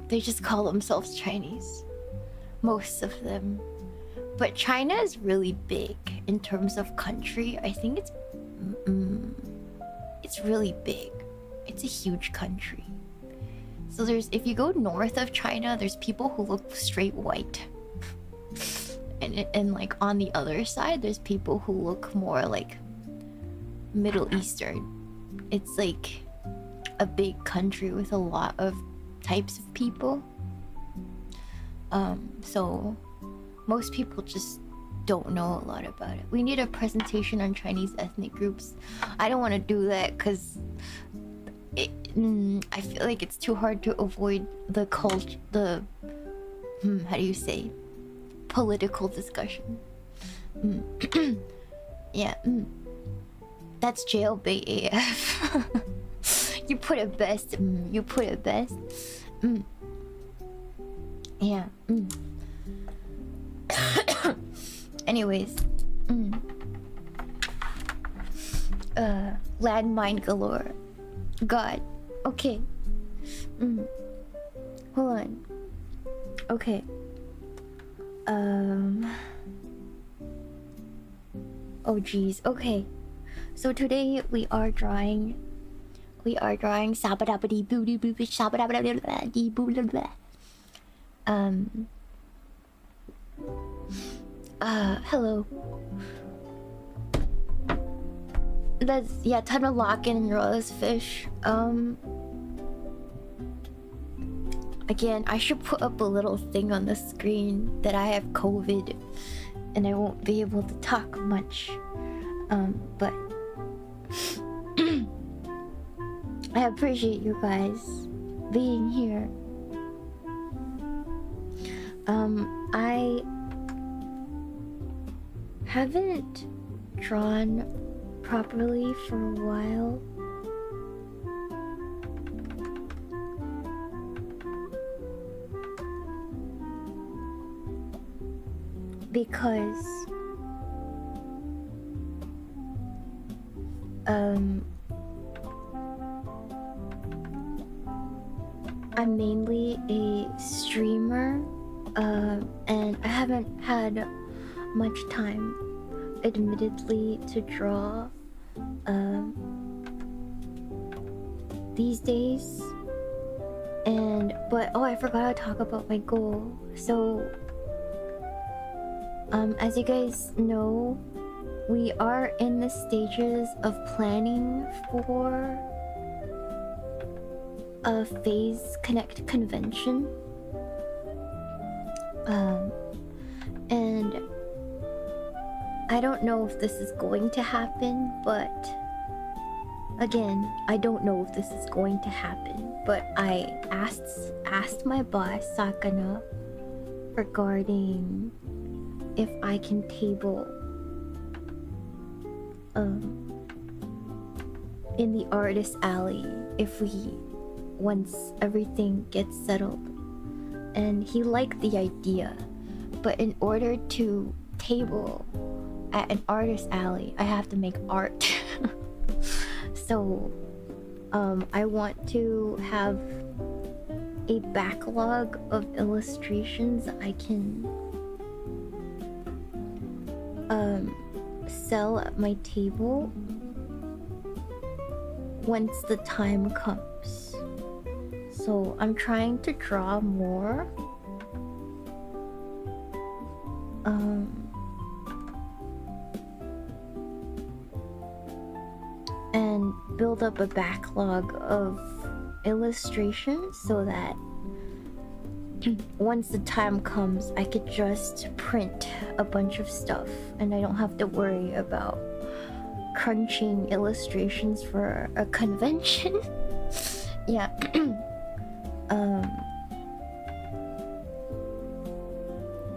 They just call themselves Chinese. Most of them. But China is really big in terms of country. I think it's really big. It's a huge country. So if you go north of China, there's people who look straight white. And like on the other side, there's people who look more like Middle Eastern. It's like a big country with a lot of types of people. So most people just don't know a lot about it. We need a presentation on Chinese ethnic groups. I don't want to do that because I feel like it's too hard to avoid the how do you say, political discussion. Yeah. That's jailbait AF. You put it best. You put it best. Yeah. Anyways. Landmine galore. God. Okay. Hold on. Okay. Oh geez. Okay. So today we are drawing Saba dabba boo doo boo Saba dabba dee boo blah blah. Hello. That's time to lock in and draw this fish. Again, I should put up a little thing on the screen that I have COVID and I won't be able to talk much. But I appreciate you guys being here. I haven't drawn properly for a while. Because I'm mainly a streamer, and I haven't had much time, admittedly, to draw these days. But I forgot to talk about my goal. So as you guys know, we are in the stages of planning for a Phase Connect convention. And I don't know if this is going to happen, but again, I don't know if this is going to happen. But I asked my boss, Sakana, regarding if I can table in the artist alley once everything gets settled. And he liked the idea, but in order to table at an artist alley, I have to make art. So I want to have a backlog of illustrations I can sell at my table once the time comes. So I'm trying to draw more. And build up a backlog of illustrations so that once the time comes, I could just print a bunch of stuff and I don't have to worry about crunching illustrations for a convention. Yeah.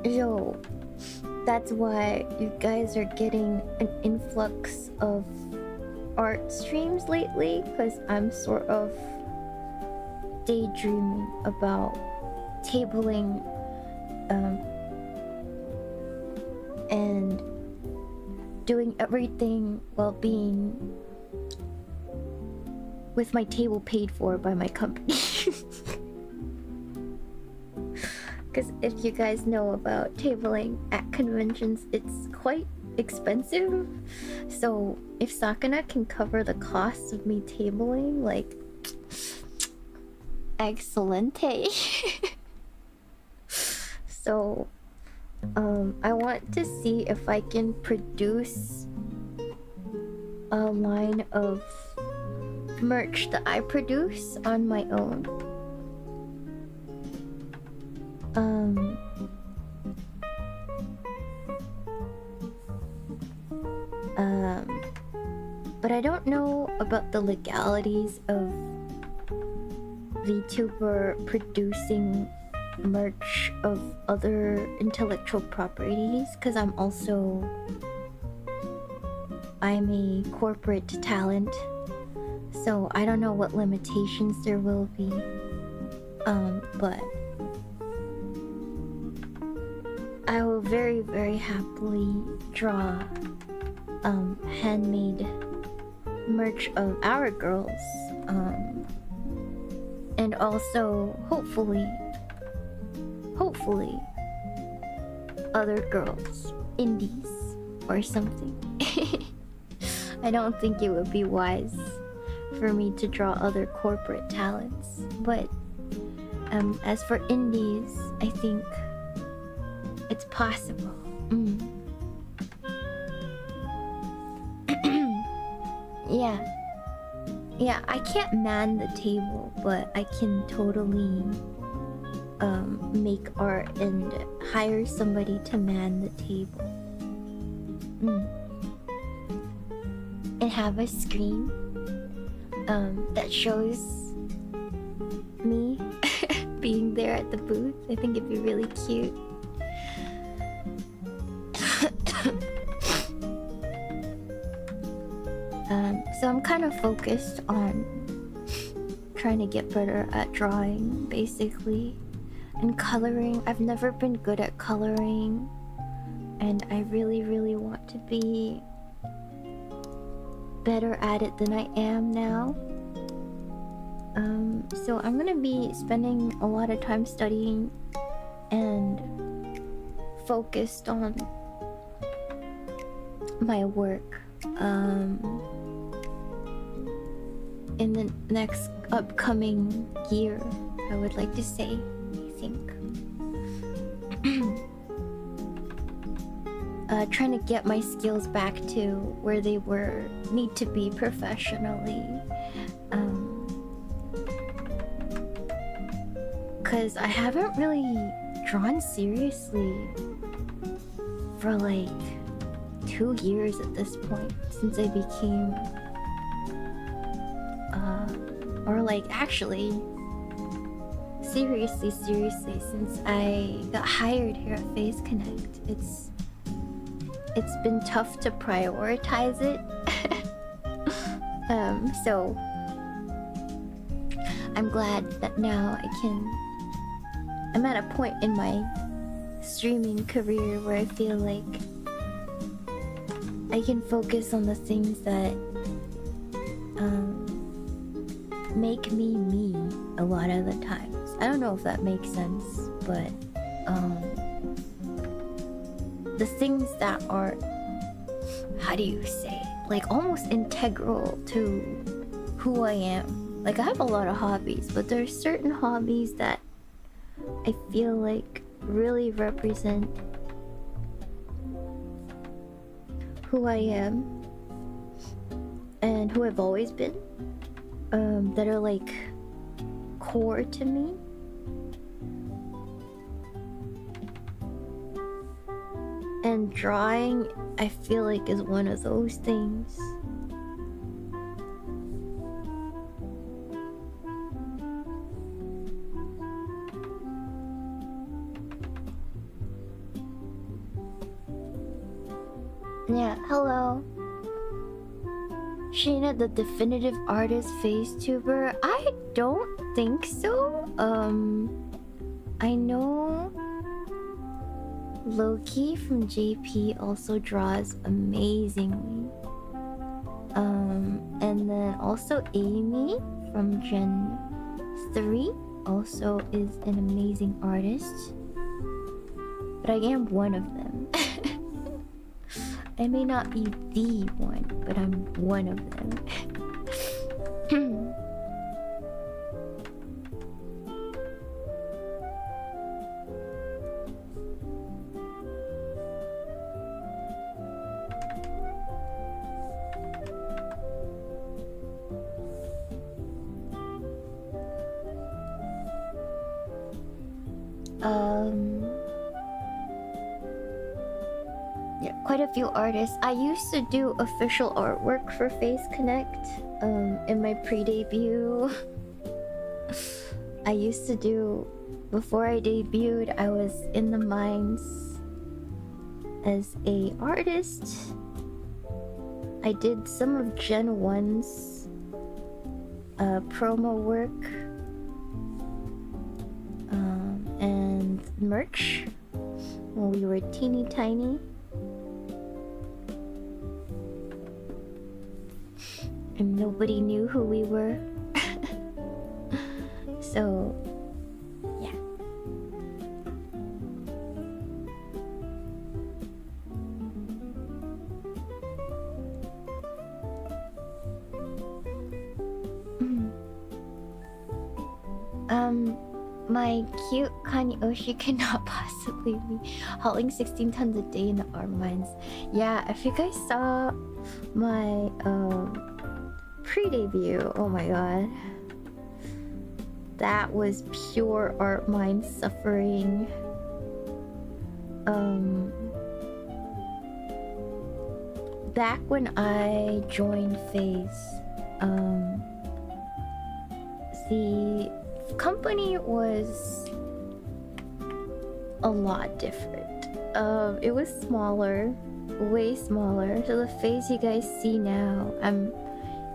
So that's why you guys are getting an influx of art streams lately, because I'm sort of daydreaming about tabling and doing everything while being with my table paid for by my company. Because if you guys know about tabling at conventions, it's quite expensive. So if Sakana can cover the cost of me tabling, like, excelente. So I want to see if I can produce a line of merch that I produce on my own. But I don't know about the legalities of VTuber producing merch of other intellectual properties, because I'm a corporate talent, so I don't know what limitations there will be. But I will very, very happily draw handmade merch of our girls, and also hopefully other girls, indies or something. I don't think it would be wise for me to draw other corporate talents, but as for indies, I think it's possible. Yeah, I can't man the table, but I can totally make art and hire somebody to man the table. And have a screen that shows me being there at the booth. I think it'd be really cute. So I'm kind of focused on trying to get better at drawing, basically, and coloring. I've never been good at coloring, and I really, really want to be better at it than I am now. So I'm gonna be spending a lot of time studying and focused on my work in the next upcoming year, I would like to say, I think. Trying to get my skills back to where they need to be professionally. Cause I haven't really drawn seriously for like 2 years at this point, since I became or like actually seriously since I got hired here at Phase Connect. It's been tough to prioritize it. So I'm glad that now I'm at a point in my streaming career where I feel like I can focus on the things that make me me a lot of the times. I don't know if that makes sense, but the things that are, how do you say, like almost integral to who I am. Like, I have a lot of hobbies, but there's certain hobbies that I feel like really represent who I am and who I've always been, that are like core to me. And drawing, I feel like, is one of those things. Yeah, hello. Shiina, the definitive artist facetuber? I don't think so. I know Loki from JP also draws amazingly. And then also Amy from Gen 3 also is an amazing artist. But I am one of them. I may not be the one, but I'm one of them. Yeah, quite a few artists. I used to do official artwork for Face Connect in my pre-debut. I used to do, before I debuted, I was in the mines as a artist. I did some of Gen 1's promo work and merch when we were teeny tiny. And nobody knew who we were. So, yeah. My cute Kanyoshi cannot possibly be hauling 16 tons a day in the art mines. Yeah, if you guys saw my pre-debut, oh my god, that was pure art mine suffering. Back when I joined FaZe, the company was a lot different. It was smaller, way smaller. So the FaZe you guys see now, I'm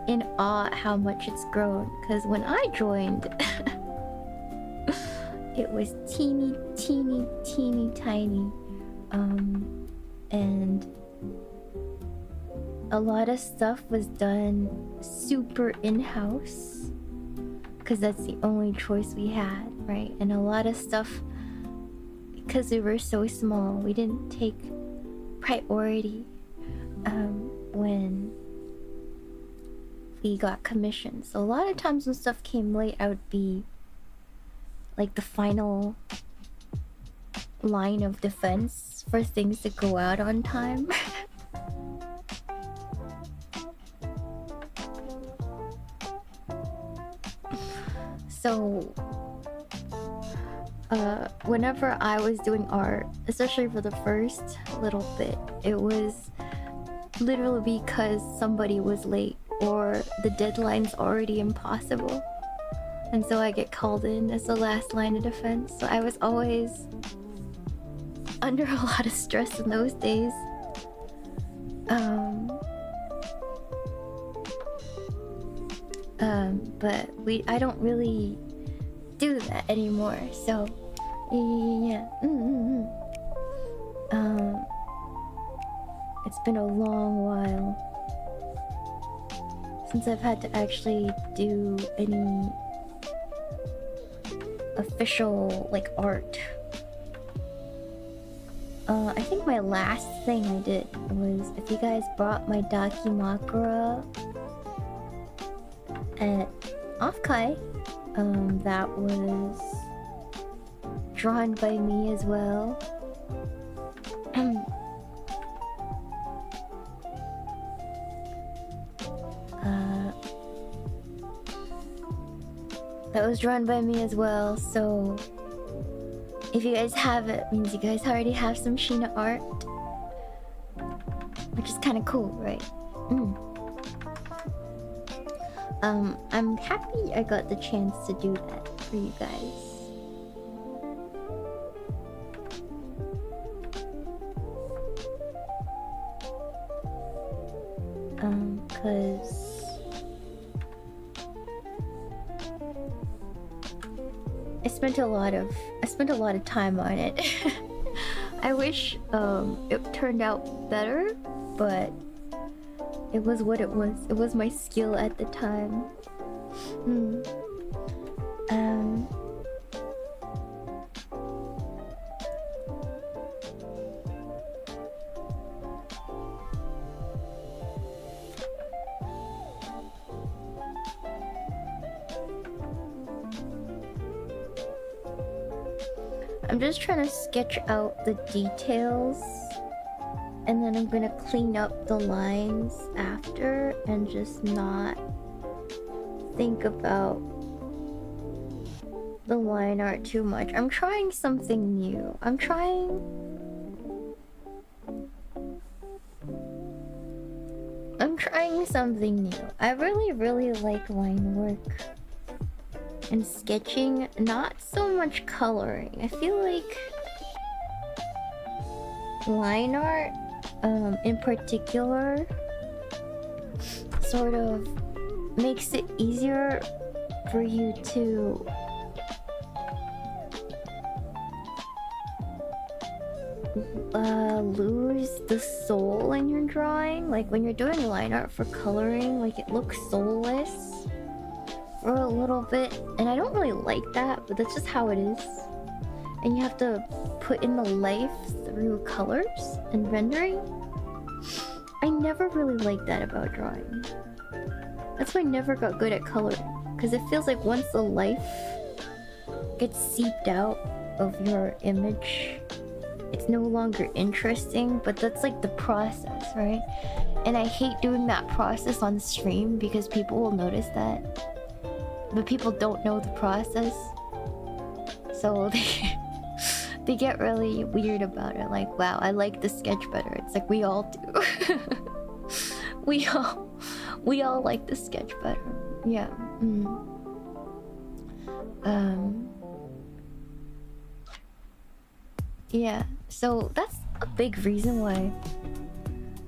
in awe at how much it's grown. Because when I joined, it was teeny tiny. And a lot of stuff was done super in-house. Because that's the only choice we had, right? And a lot of stuff, because we were so small, we didn't take priority when we got commissioned. So a lot of times when stuff came late, I would be like the final line of defense for things to go out on time. So whenever I was doing art, especially for the first little bit, it was literally because somebody was late or the deadline's already impossible. And so I get called in as the last line of defense. So I was always under a lot of stress in those days. But I don't really do that anymore. So yeah. It's been a long while since I've had to actually do any official like art. I think my last thing I did was, if you guys brought my Dakimakura at Offkai. That was drawn by me as well. That was drawn by me as well, so if you guys have it, means you guys already have some Shiina art. Which is kind of cool, right? I'm happy I got the chance to do that for you guys. Cause I spent a lot of time on it. I wish it turned out better, but it was what it was. It was my skill at the time. I'm just trying to sketch out the details, and then I'm gonna clean up the lines after and just not think about the line art too much. I'm trying something new. I'm trying something new. I really like line work and sketching, not so much coloring. I feel like line art in particular sort of makes it easier for you to lose the soul in your drawing. Like when you're doing line art for coloring, like it looks soulless for a little bit, and I don't really like that, but that's just how it is. And you have to put in the life through colors and rendering. I never really liked that about drawing. That's why I never got good at coloring, because it feels like once the life gets seeped out of your image, it's no longer interesting. But that's like the process, right? And I hate doing that process on stream because people will notice that. But people don't know the process, so they get really weird about it. Like, wow, I like the sketch better. It's like we all do. we all like the sketch better. Yeah. Yeah. So that's a big reason why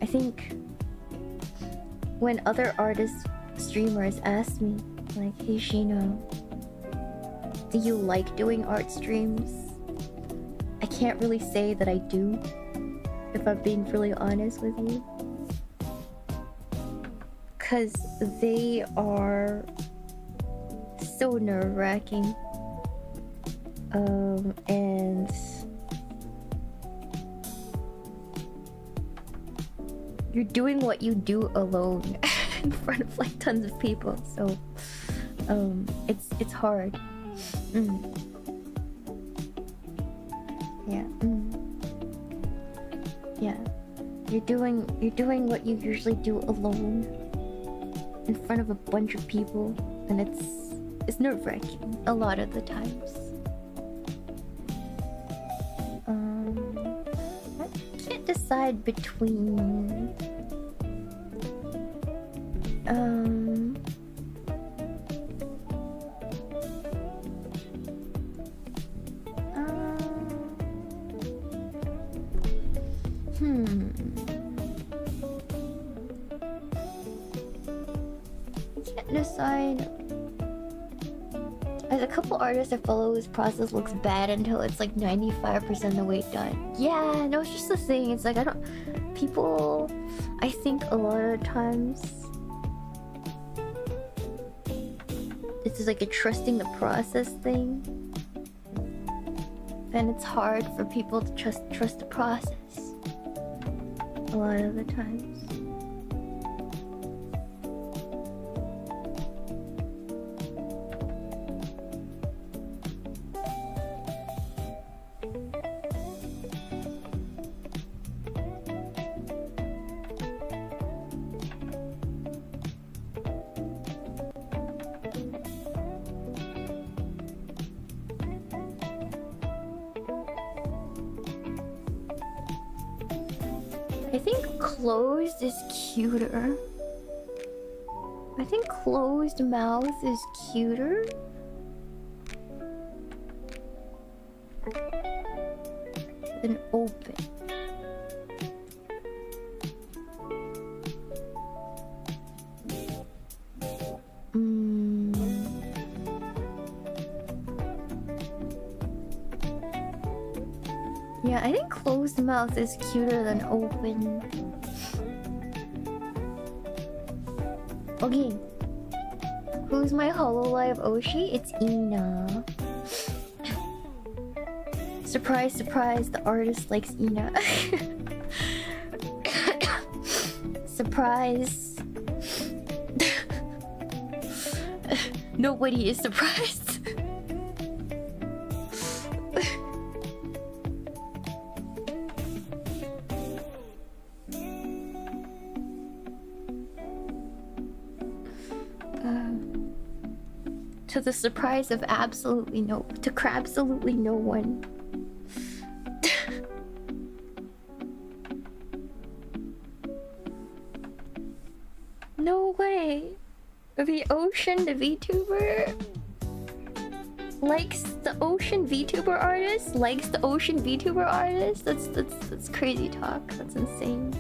I think when other artists, streamers ask me, like, hey Shiina, do you like doing art streams? I can't really say that I do, if I'm being really honest with you, because they are so nerve-wracking, and you're doing what you do alone in front of like tons of people, so it's hard. Yeah. Yeah. You're doing what you usually do alone in front of a bunch of people, and it's nerve-wracking a lot of the times. I can't decide between decide. There's a couple artists I follow whose process looks bad until it's like 95% the way done. Yeah, no, it's just the thing. It's like people, I think a lot of times it's just like a trusting the process thing, and it's hard for people to trust the process a lot of the times. I think closed is cuter. I think closed mouth is cuter than open. Yeah, I think closed mouth is cuter than open. Okay. Who's my Hololive Oshi? It's Ina. Surprise, surprise, the artist likes Ina. Surprise. Nobody is surprised. To the surprise of absolutely no, to crabsolutely no one. No way. The Ocean, the VTuber, likes the Ocean VTuber artist, likes the Ocean VTuber artist. That's crazy talk. That's insane.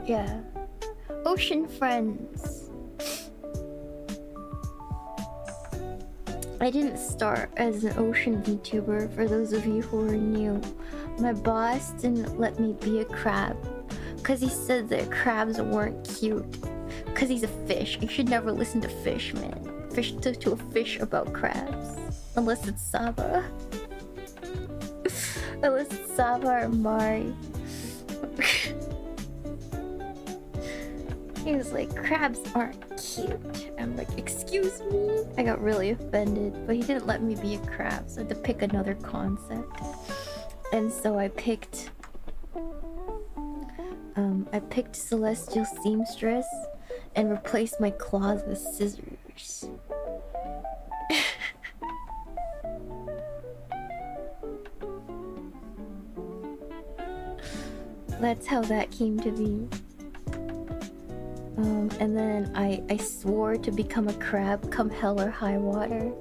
Yeah. Ocean friends. I didn't start as an Ocean VTuber, for those of you who are new. My boss didn't let me be a crab because he said that crabs weren't cute. Because he's a fish. You should never listen to fish, man. Fish to a fish about crabs. Unless it's Saba. Unless it's Saba or Mari. He was like, crabs aren't cute. I'm like, excuse me? I got really offended, but he didn't let me be a crab, so I had to pick another concept. And so I picked Celestial Seamstress and replaced my claws with scissors. That's how that came to be. And then I swore to become a crab come hell or high water.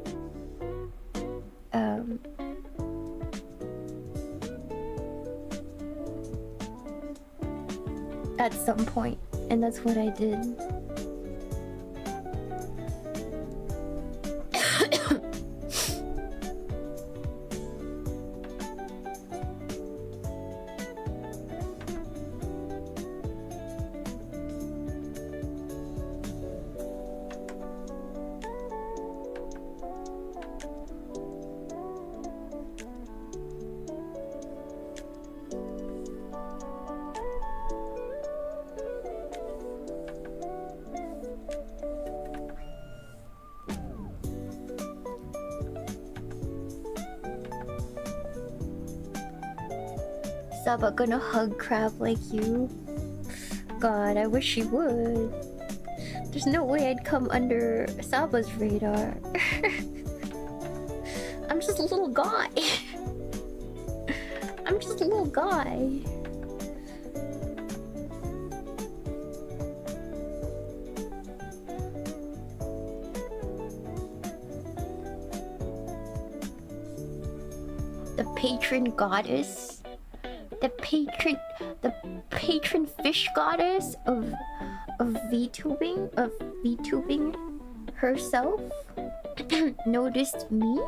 At some point, and that's what I did. Saba gonna hug crab like you? God, I wish he would. There's no way I'd come under Saba's radar. I'm just a little guy. I'm just a little guy. The patron goddess. The patron fish goddess of VTubing herself noticed me.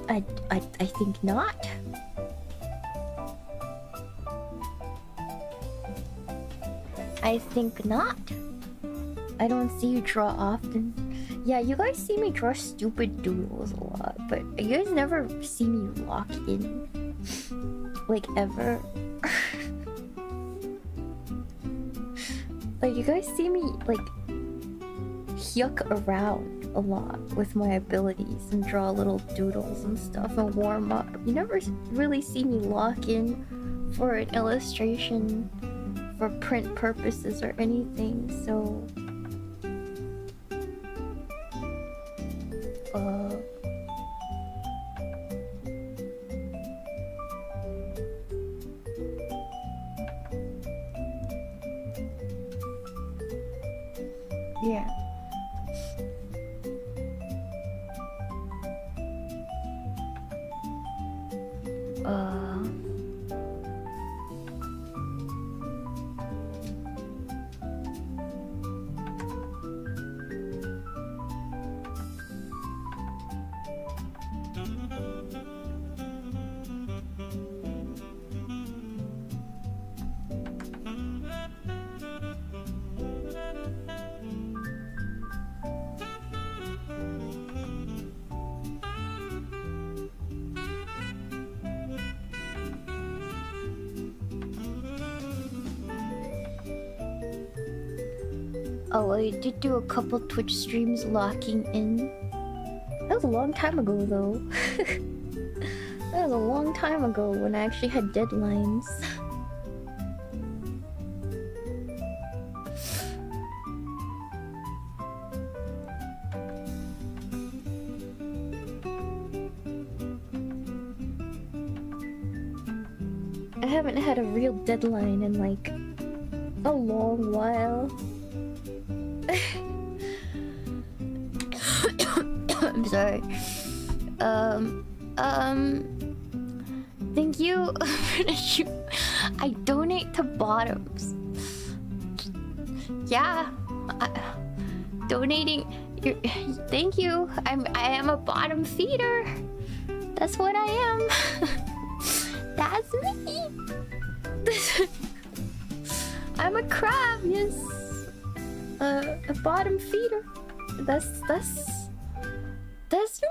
I think not. I think not. I don't see you draw often. Yeah, you guys see me draw stupid doodles a lot, but you guys never see me lock in. Like, ever. Like, you guys see me, like, yuck around a lot with my abilities and draw little doodles and stuff and warm up. You never really see me lock in for an illustration for print purposes or anything, so... Yeah. Oh, I did do a couple Twitch streams locking in. That was a long time ago, though. That was a long time ago when I actually had deadlines. I haven't had a real deadline in like a long while. I'm sorry. Thank you. I donate to bottoms. Yeah, donating. Thank you. I am a bottom feeder. That's what I am. That's me. I'm a crab. Yes. A bottom feeder. That's me.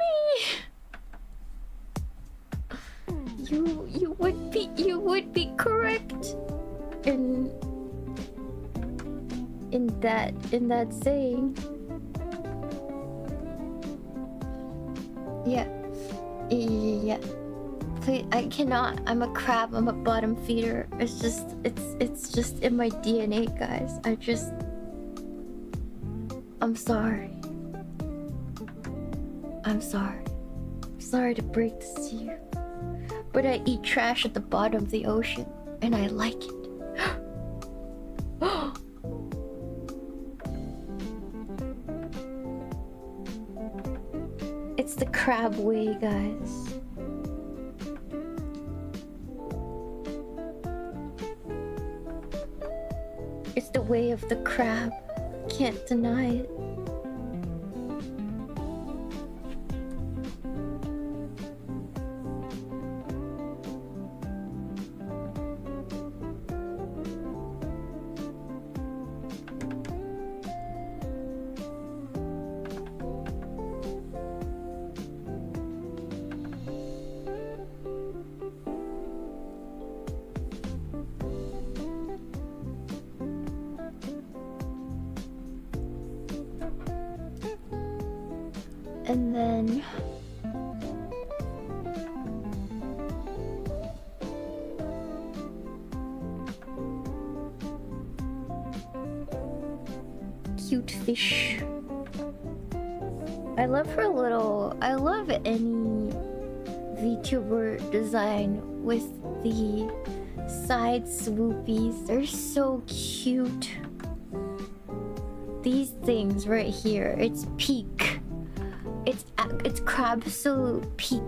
You would be correct in that saying. Yeah. Yeah. Please, I cannot. I'm a crab. I'm a bottom feeder. It's just in my DNA, guys. I'm sorry. I'm sorry. Sorry to break this to you. But I eat trash at the bottom of the ocean, and I like it. It's the crab way, guys. It's the way of the crab. Can't deny it. And then cute fish. I love her little. I love any VTuber design with the side swoopies. They're so cute. These things right here. It's peak. It's crab-absolute peak.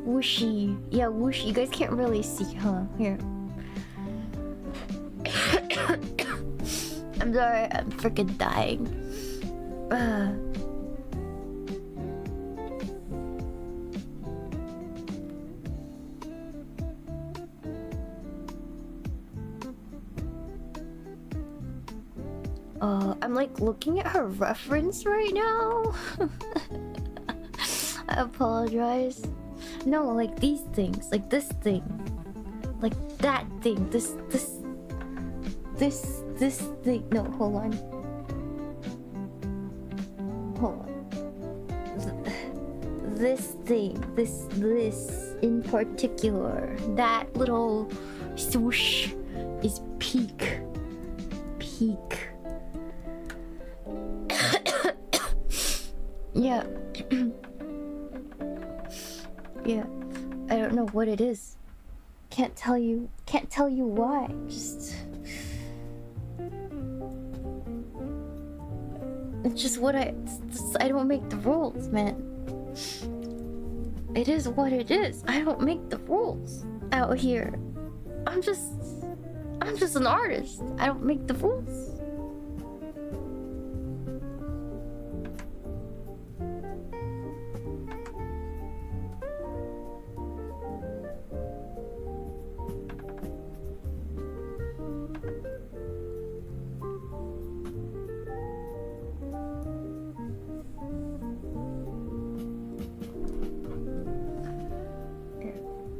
Whooshy. Yeah, whooshy. You guys can't really see, huh? Here. I'm sorry, I'm freaking dying. I'm like looking at her reference right now. I apologize. No, like these things, like this thing, like that thing, this thing. No, hold on. This thing, this in particular, that little swoosh is peak. Yeah. Yeah. I don't know what it is. Can't tell you why. Just it's just what I don't make the rules, man. It is what it is. I don't make the rules out here. I'm just an artist. I don't make the rules.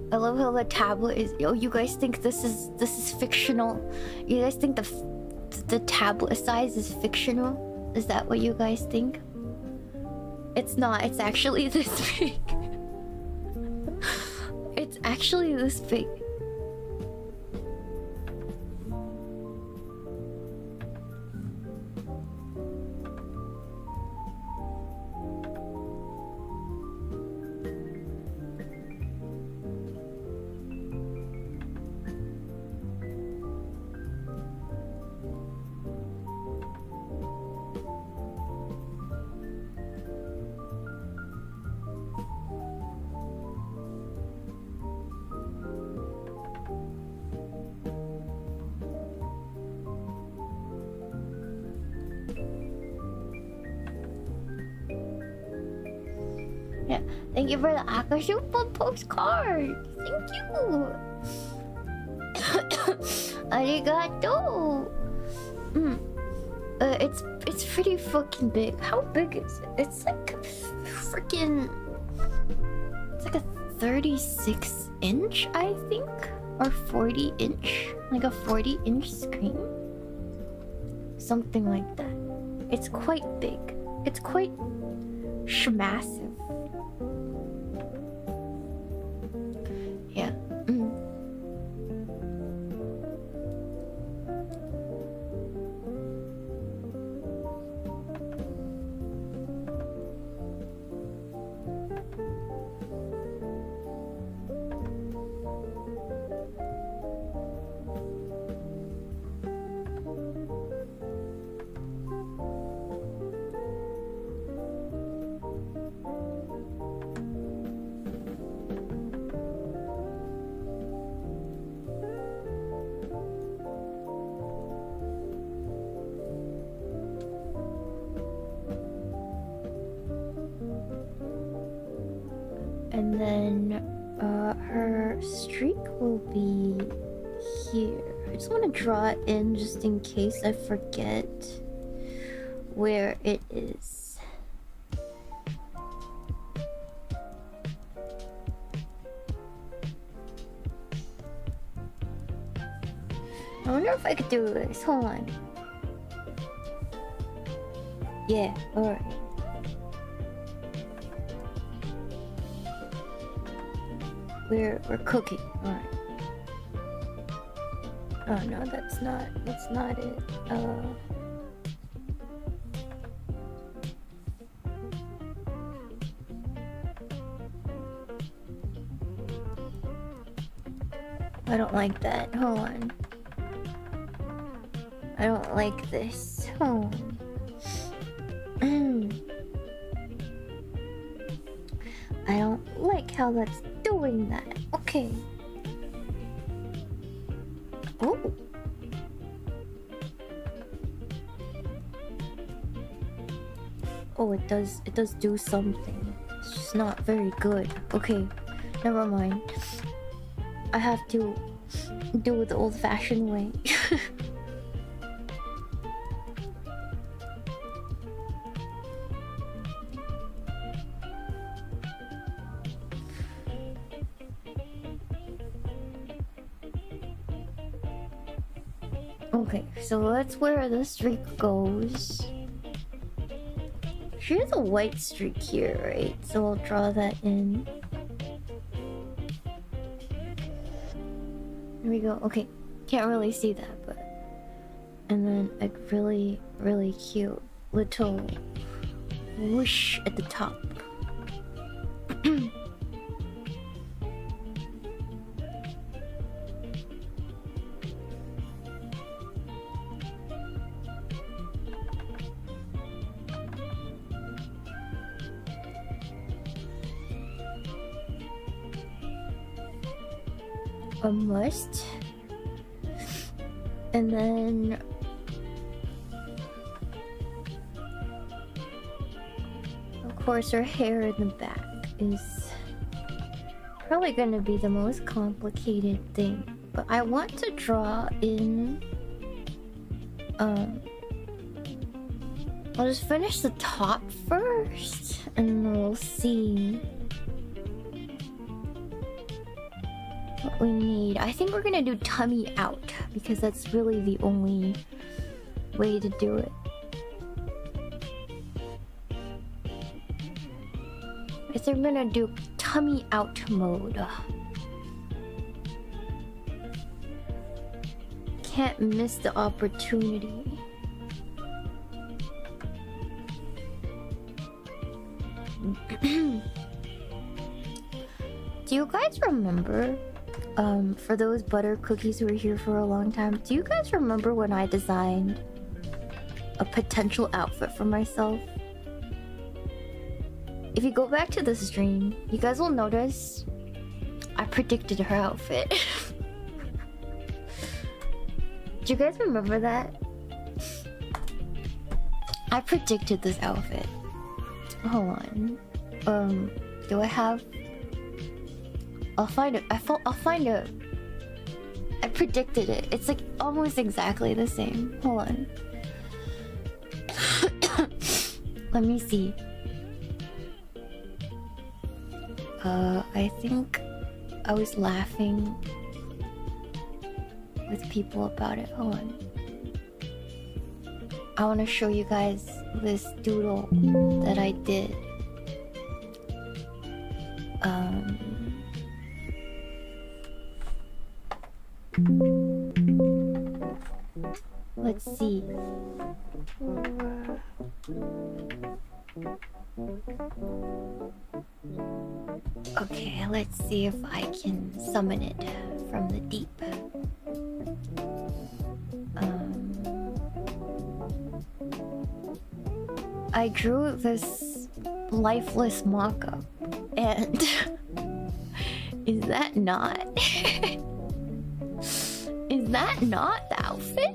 I love how the tablet is. Oh, you guys think this is fictional? You guys think the tablet size is fictional? Is that what you guys think? It's not. It's actually this big. It's actually this big. Yeah, thank you for the Akashupa postcard. Thank you. Arigato. It's pretty fucking big. How big is it? It's like freaking. It's like a 36-inch, I think, or 40-inch, like a 40-inch screen, something like that. It's quite big. It's quite massive. Yeah. And then her streak will be here. I just want to draw it in just in case I forget where it is. I wonder if I could do this. Hold on. Yeah, alright. We're cooking. Alright. Oh no, that's not it. I don't like that. Hold on. I don't like this. Hold on. I don't like how that's doing that. Okay. Oh. Oh, it does do something. It's just not very good. Okay, never mind. I have to do it the old-fashioned way. Okay, so that's where the streak goes. She has a white streak here, right? So I'll draw that in. There we go. Okay, can't really see that, but... And then a really, really cute little whoosh at the top. A must. And then of course her hair in the back is probably gonna be the most complicated thing, but I want to draw in I'll just finish the top first and we'll see what we need. I think we're gonna do tummy out because that's really the only way to do it. I think we're gonna do tummy out mode. Can't miss the opportunity. Do you guys remember, for those butter cookies who were here for a long time, do you guys remember when I designed a potential outfit for myself? If you go back to the stream, you guys will notice I predicted her outfit. Do you guys remember that? I predicted this outfit. Hold on. Do I have... I'll find it. I'll find it. I predicted it. It's like almost exactly the same. Hold on. Let me see. I think I was laughing with people about it. Hold on. I want to show you guys this doodle that I did. Let's see. Okay, let's see if I can summon it from the deep. I drew this lifeless mock-up, and is that not? Is that not the outfit?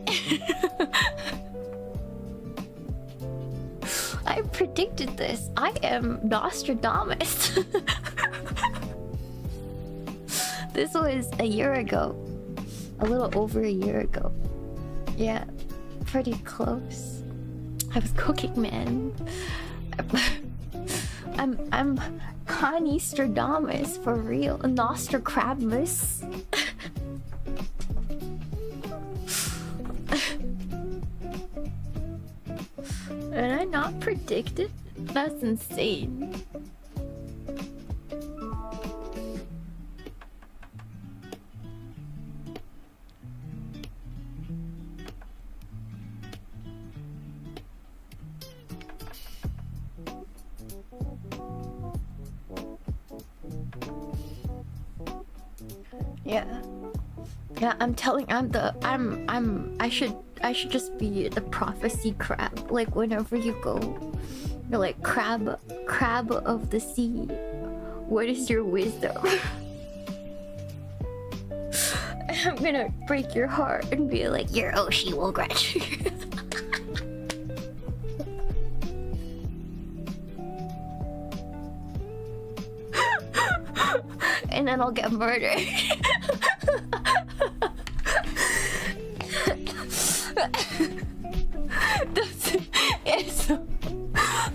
I predicted this. I am Nostradamus. This was a year ago. A little over a year ago. Yeah, pretty close. I was cooking, man. I'm Nostradamus for real. Nostradamus. And I not predicted? That's insane. Yeah, I'm telling I should just be the prophecy crab. Like whenever you go, you're like crab of the sea. What is your wisdom? I'm gonna break your heart and be like, your Oshi will grant you. and then I'll get murdered.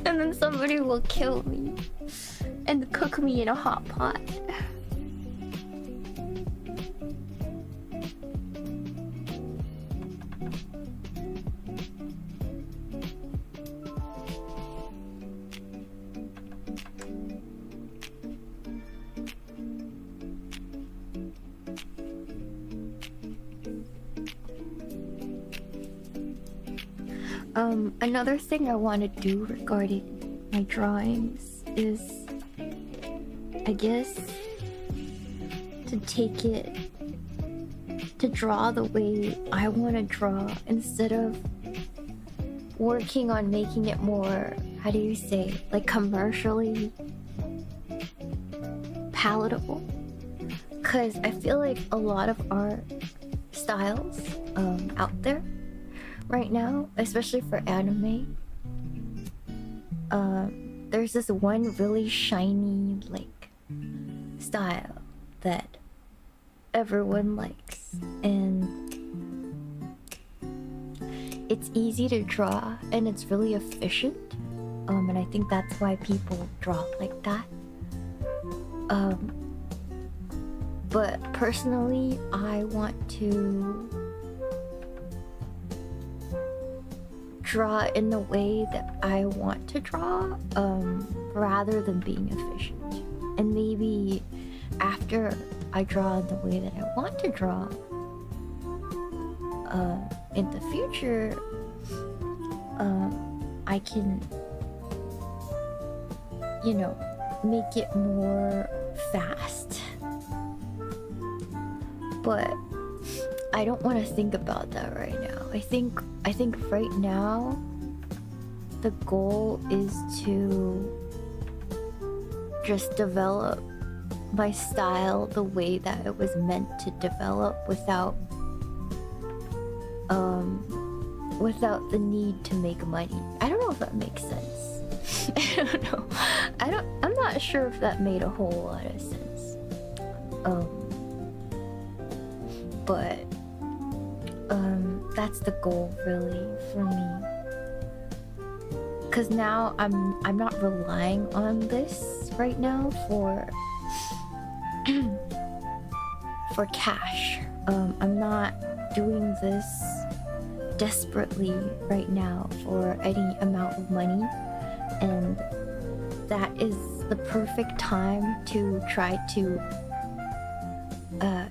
And then somebody will kill me and cook me in a hot pot. Another thing I want to do regarding my drawings is, I guess, to take it to draw the way I want to draw instead of working on making it more, how do you say, like commercially palatable. Because I feel like a lot of art styles out there right now, especially for anime, there's this one really shiny like style that everyone likes, and it's easy to draw and it's really efficient, and I think that's why people draw like that. But personally, I want to draw in the way that I want to draw, rather than being efficient. And maybe after I draw in the way that I want to draw, in the future, I can, you know, make it more fast. But I don't want to think about that right now. I think right now the goal is to just develop my style the way that it was meant to develop without the need to make money. I don't know if that makes sense. I don't know. I'm not sure if that made a whole lot of sense. But that's the goal really for me. Cause now I'm not relying on this right now for cash. I'm not doing this desperately right now for any amount of money, and that is the perfect time to try to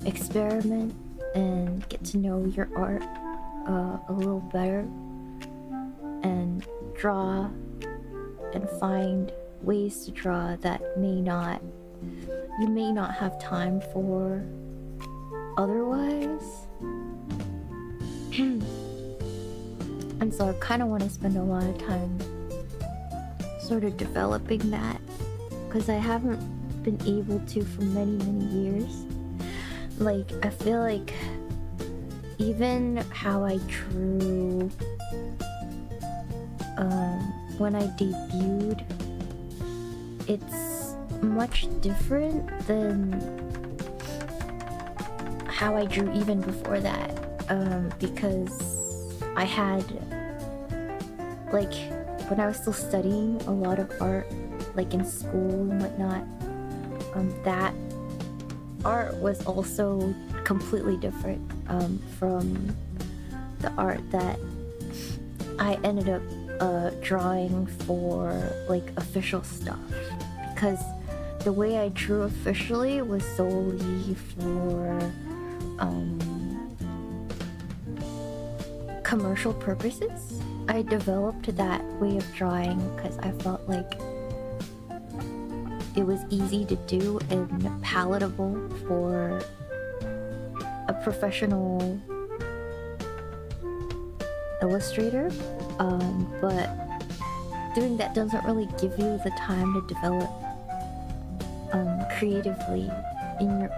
experiment and get to know your art a little better, and draw and find ways to draw that you may not have time for otherwise. And so I kind of want to spend a lot of time sort of developing that, because I haven't been able to for many years. Like, I feel like even how I drew when I debuted, it's much different than how I drew even before that, because I had, like, when I was still studying a lot of art, like in school and whatnot, that art was also completely different from the art that I ended up drawing for like official stuff, because the way I drew officially was solely for commercial purposes. I developed that way of drawing because I felt like it was easy to do and palatable for a professional illustrator, but doing that doesn't really give you the time to develop creatively in your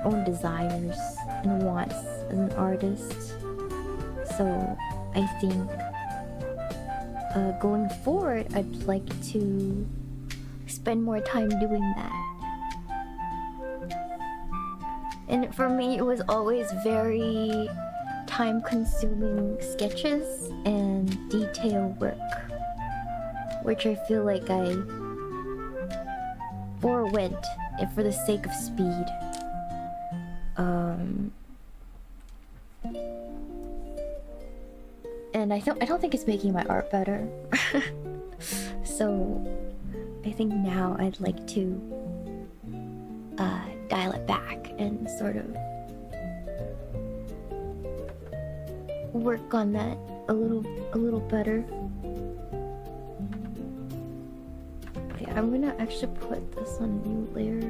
own desires and wants as an artist. So I think going forward, I'd like to spend more time doing that. And for me, it was always very time-consuming sketches and detail work, which I feel like I forewent for the sake of speed. And I don't think it's making my art better. So I think now I'd like to dial it back and sort of work on that a little better. Okay, I'm gonna actually put this on a new layer.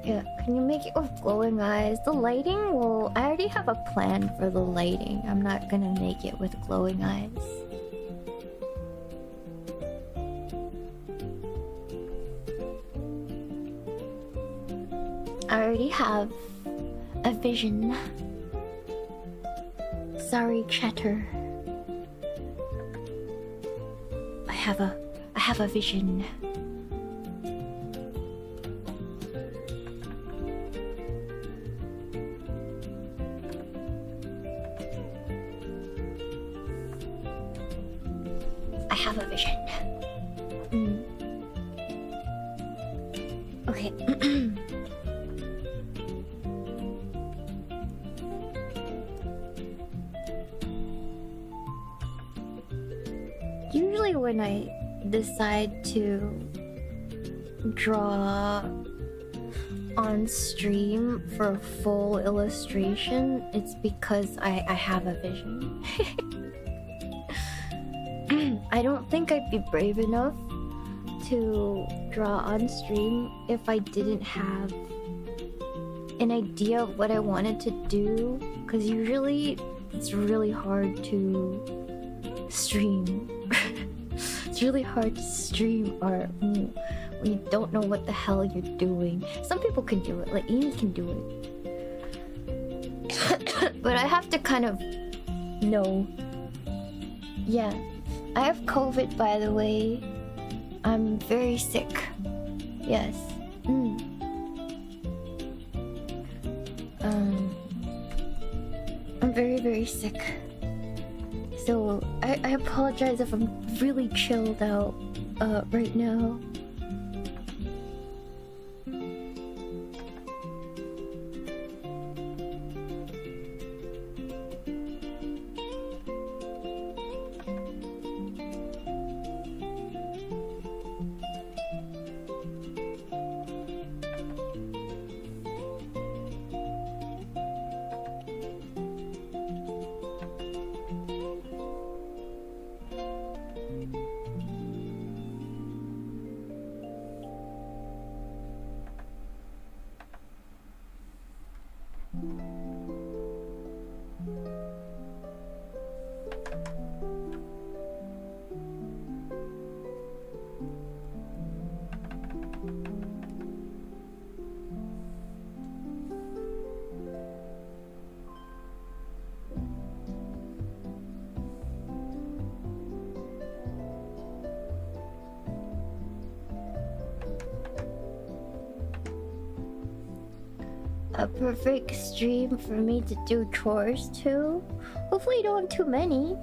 Yeah, can you make it with glowing eyes? The lighting will... I already have a plan for the lighting. I'm not gonna make it with glowing eyes. I already have a vision. Sorry, chatter. I have a vision. I have a vision. Okay. Usually when I decide to draw on stream for a full illustration, it's because I have a vision. I don't think I'd be brave enough to draw on stream if I didn't have an idea of what I wanted to do, because usually it's really hard to stream. It's really hard to stream art when you don't know what the hell you're doing. Some people can do it, like Amy can do it. But I have to kind of know. Yeah. I have COVID, by the way. I'm very sick. Yes. I'm very, very sick. So I apologize if I'm really chilled out right now. A perfect stream for me to do chores too. Hopefully you don't have too many.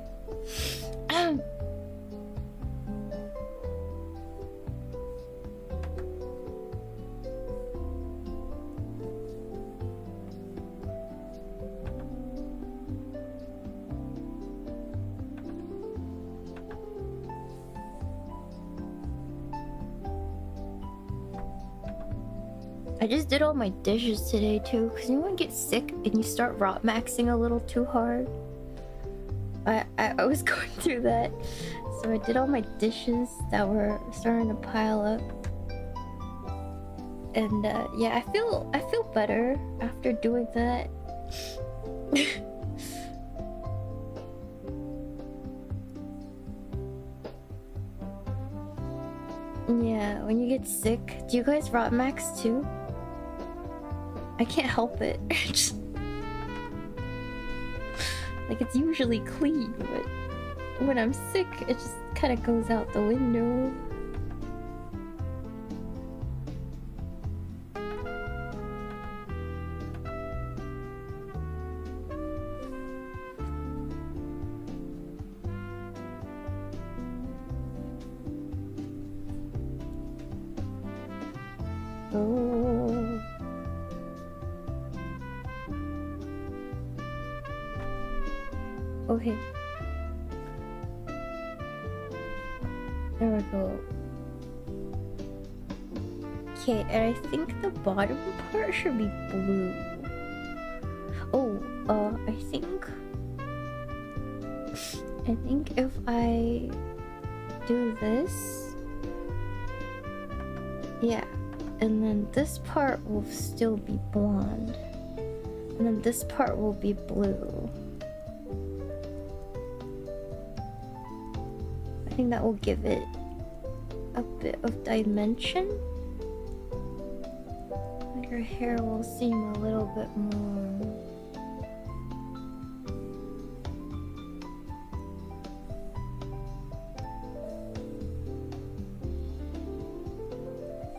I just did all my dishes today too, because you want to get sick and you start rot maxing a little too hard. I was going through that. So I did all my dishes that were starting to pile up. And yeah, I feel better after doing that. Yeah, when you get sick, do you guys rot max too? I can't help it. Like, it's usually clean, but when I'm sick, it just kind of goes out the window. Oh. Okay. There we go. Okay, and I think the bottom part should be blue. Oh, I think if I do this, yeah, and then this part will still be blonde, and then this part will be blue. I think that will give it a bit of dimension. Your hair will seem a little bit more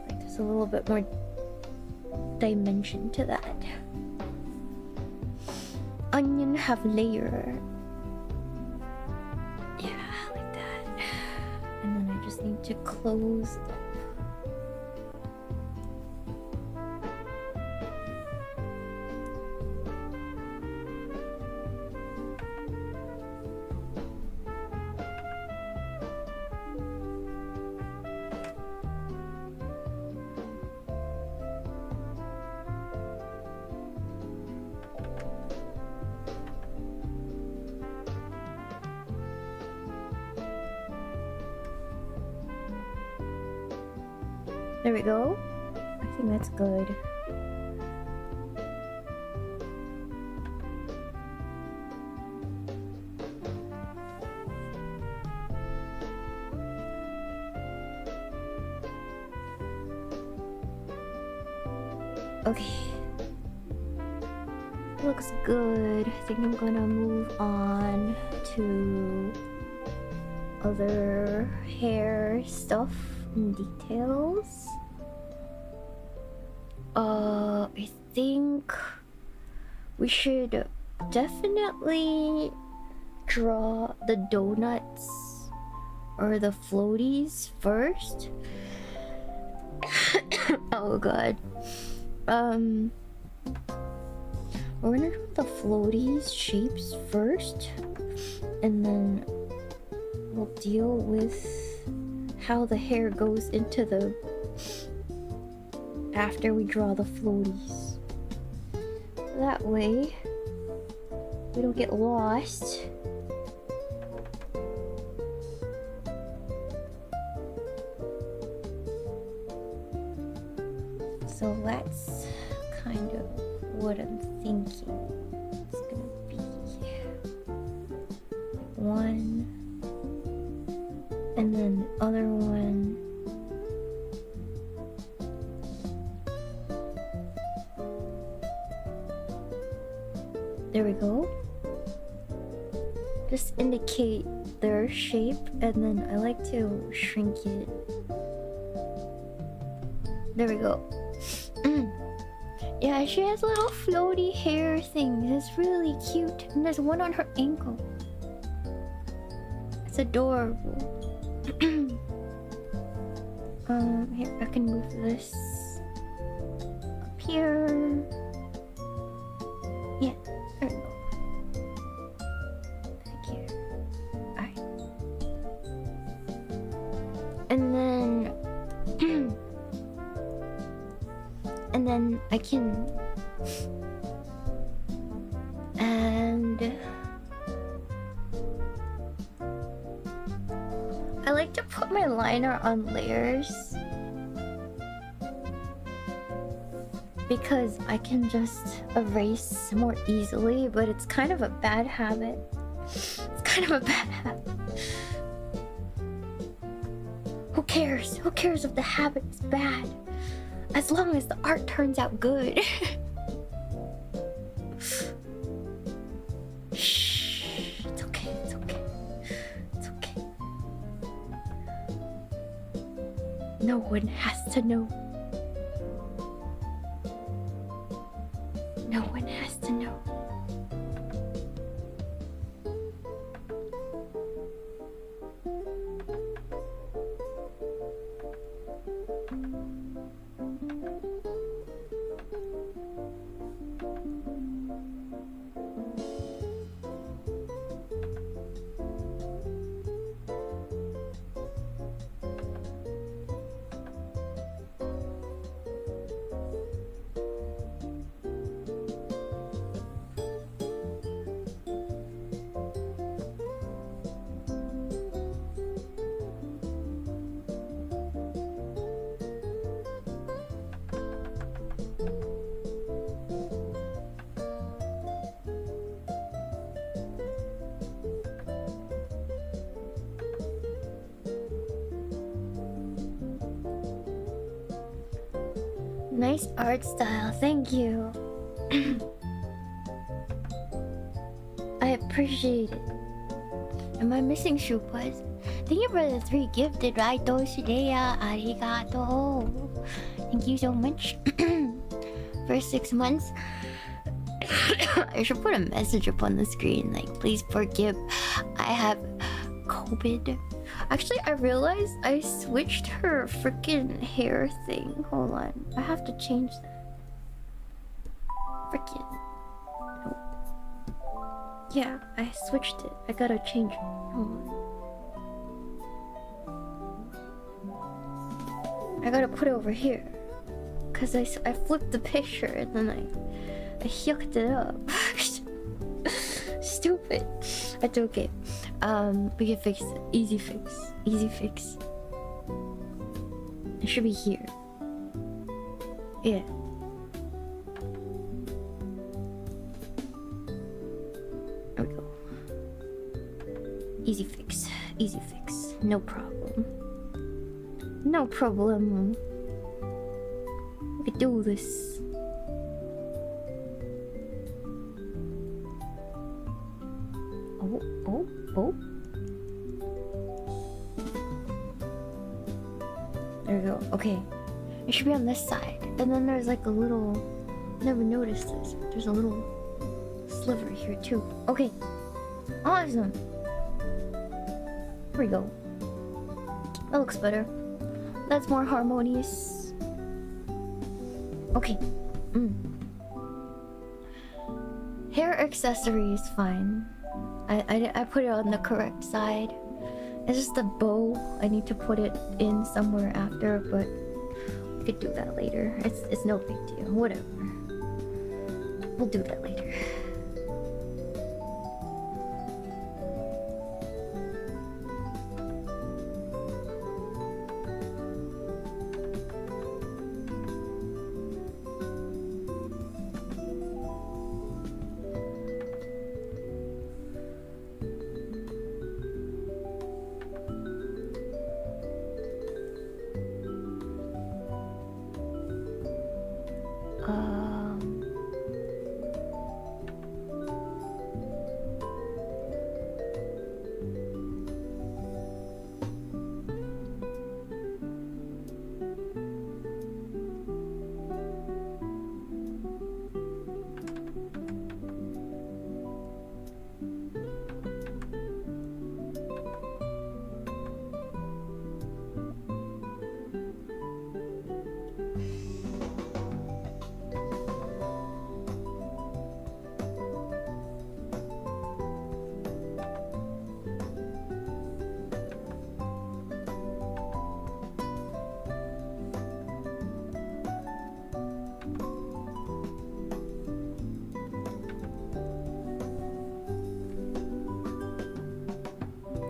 like there's a little bit more dimension to that. Onion have layer. Just need to close up. There we go. I think that's good. Okay. Looks good. I think I'm gonna move on to other hair stuff and details. I think we should definitely draw the donuts or the floaties first. Oh god. We're gonna do the floaties shapes first, and then we'll deal with how the hair goes into the after we draw the floaties. That way we don't get lost. So that's kind of what I'm thinking. It's gonna be one, and then other one. There we go. Just indicate their shape, and then I like to shrink it. There we go. Yeah, she has little floaty hair things. It's really cute. And there's one on her ankle. It's adorable. Here, I can move this up here. Yeah, there we go. Back here. Alright. And then and then I can to put my liner on layers because I can just erase more easily, but it's kind of a bad habit. It's kind of a bad habit. Who cares? Who cares if the habit is bad? As long as the art turns out good. Shh. It's okay, it's okay. It's okay. No one has to know. No one has to know. Nice art style, thank you. I appreciate it. Am I missing shupas? Thank you for the 3 gifted, right? Toshideya, arigato. Thank you so much. For 6 months. I should put a message up on the screen, like, please forgive. I have COVID. Actually, I realized I switched her freaking hair thing. Hold on. I have to change that. Freaking. No. Yeah, I switched it. I gotta change it. Hold on. I gotta put it over here. Because I flipped the picture and then I yucked it up. Stupid. It's okay. We can fix it. Easy fix. Easy fix. It should be here. Yeah. There we go. Easy fix. Easy fix. No problem. No problem. We can do this. Oh. There we go. Okay. It should be on this side. And then there's like a little... Never noticed this. There's a little sliver here too. Okay. Awesome. Here we go. That looks better. That's more harmonious. Okay. Hair accessory is fine. I put it on the correct side. It's just the bow. I need to put it in somewhere after, but we could do that later. It's no big deal. Whatever. We'll do that later.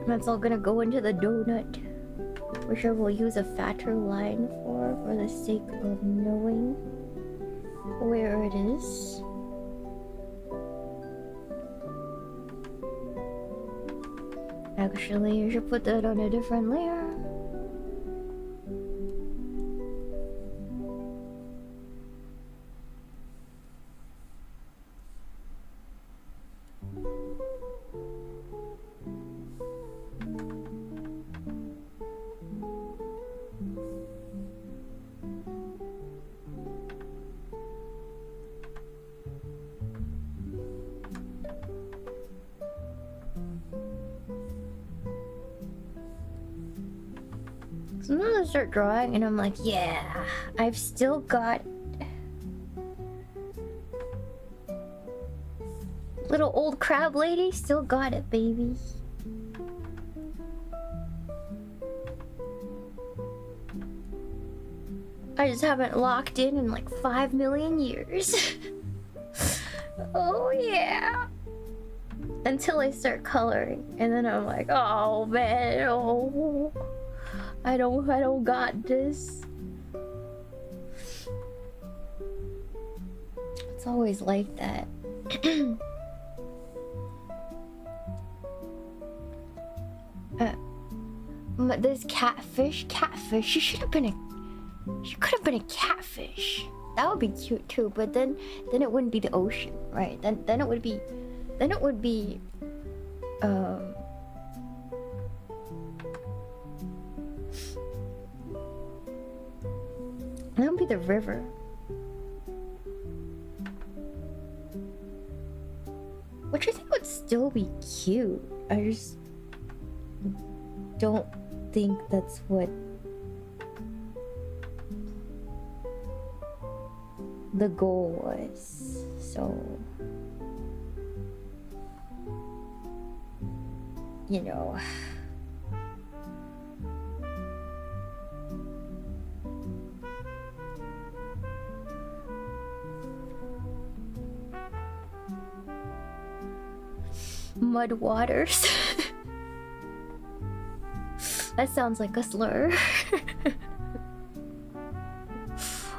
That's all gonna go into the donut. which I will use a fatter line for the sake of knowing where it is. Actually, you should put that on a different layer. Sometimes I start drawing and I'm like, yeah, I've still got little old crab lady, still got it, baby. I just haven't locked in like 5 million years. Oh yeah. Until I start coloring, and then I'm like, oh man, oh. I don't got this. It's always like that. This catfish, you should have been you could have been a catfish. That would be cute too, but then it wouldn't be the ocean, right? Then it would be that would be the river. Which I think would still be cute. I just don't think that's what the goal was. So, you know. Mud waters. That sounds like a slur.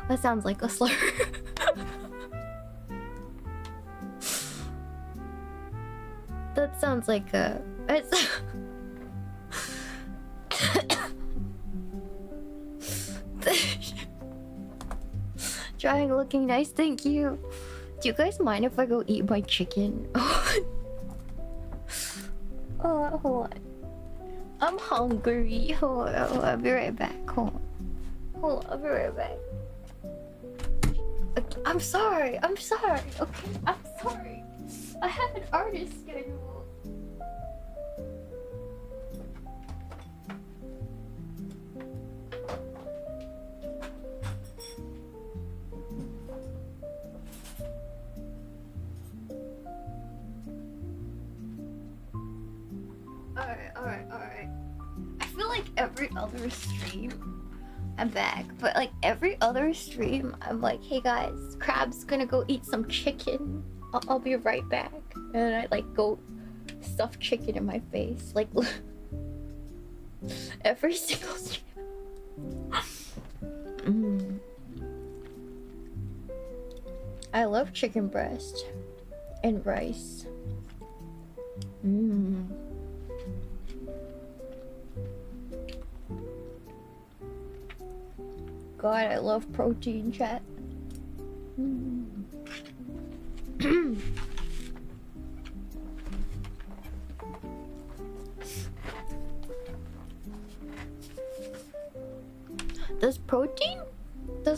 That sounds like a slur. That sounds like a... Trying looking nice, thank you. Do you guys mind if I go eat my chicken? Oh, hold on. I'm hungry. Hold on, I'll be right back. Hold on, I'll be right back. Okay, I'm sorry. Okay, I'm sorry. I have an artist schedule. Alright. I feel like every other stream, I'm back, but like every other stream, I'm like, hey guys, Crab's gonna go eat some chicken. I'll be right back. And then I like go stuff chicken in my face. Like, every single stream. I love chicken breast and rice. God, I love protein, chat. Does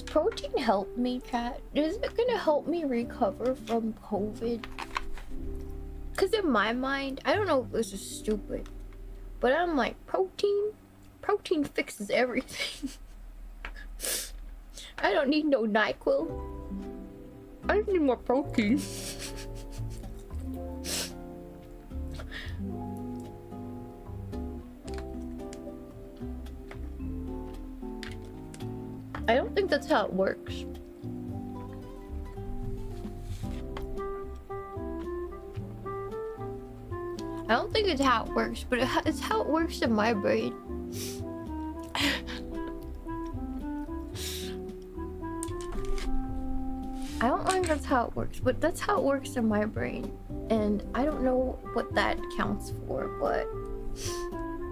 protein help me, chat? Is it gonna help me recover from COVID? Cause in my mind, I don't know if this is stupid, but I'm like, protein fixes everything. I don't need no NyQuil. I just need more protein. I don't think that's how it works. I don't think it's how it works, but it's how it works in my brain. how it works, but that's how it works in my brain. And I don't know what that counts for, but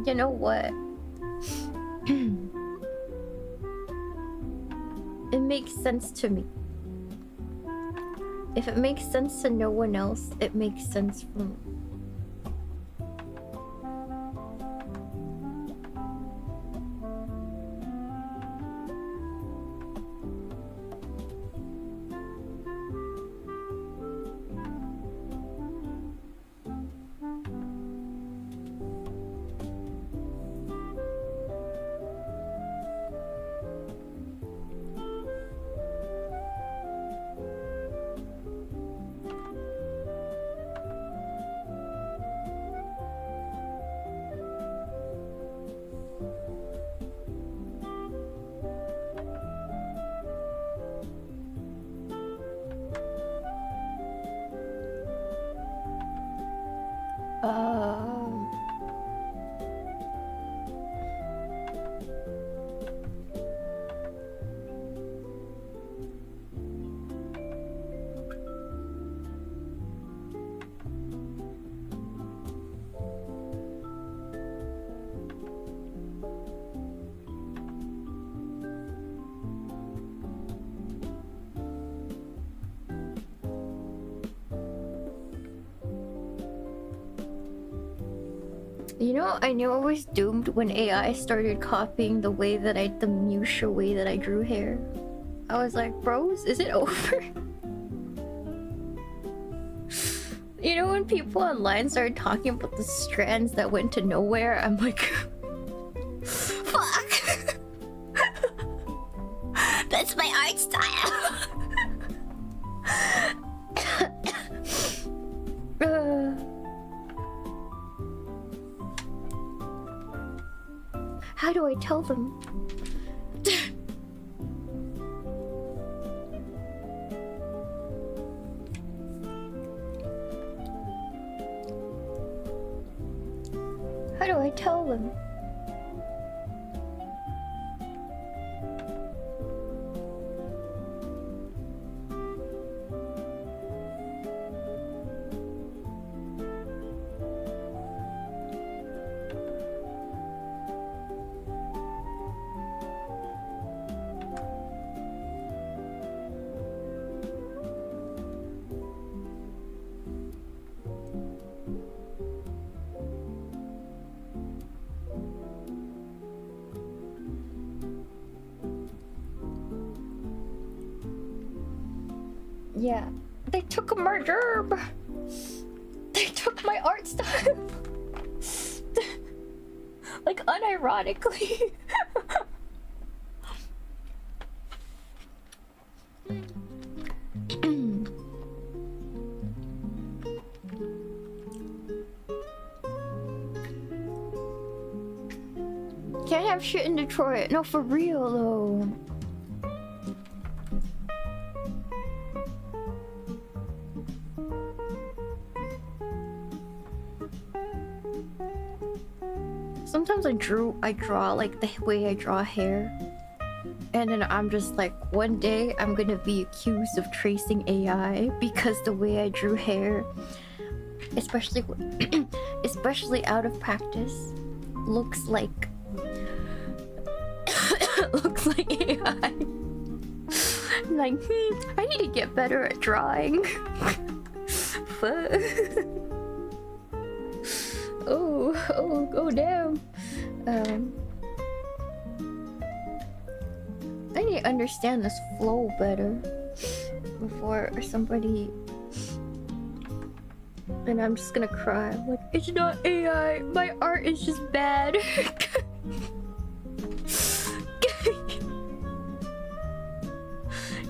you know what? It makes sense to me. If it makes sense to no one else, it makes sense for me. Um, you know, I knew I was doomed when AI started copying the minutia way that I drew hair. I was like, bros, is it over? You know, when people online started talking about the strands that went to nowhere, I'm like, fuck! That's my art style! How do I tell them? How do I tell them? Yeah, they took my gerb. They took my art style. Like, unironically. Can't have shit in Detroit. No, for real though. Sometimes I draw like the way I draw hair, and then I'm just like, one day I'm gonna be accused of tracing AI because the way I drew hair, especially especially out of practice, looks like looks like AI. I'm like, I need to get better at drawing. Fuck. Oh damn. I need to understand this flow better before somebody, and I'm just gonna cry. I'm like, it's not AI, my art is just bad.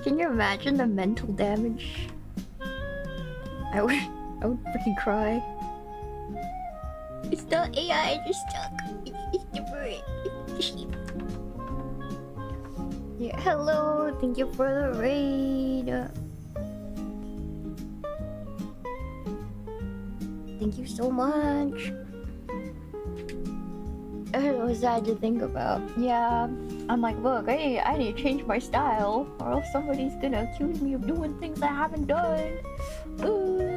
Can you imagine the mental damage? I would freaking cry. It's not AI, I just stuck. It's different. It's sheep. Yeah, hello. Thank you for the raid. Thank you so much. It was sad to think about. Yeah. I'm like, look, I need to change my style, or else somebody's gonna accuse me of doing things I haven't done. Ooh.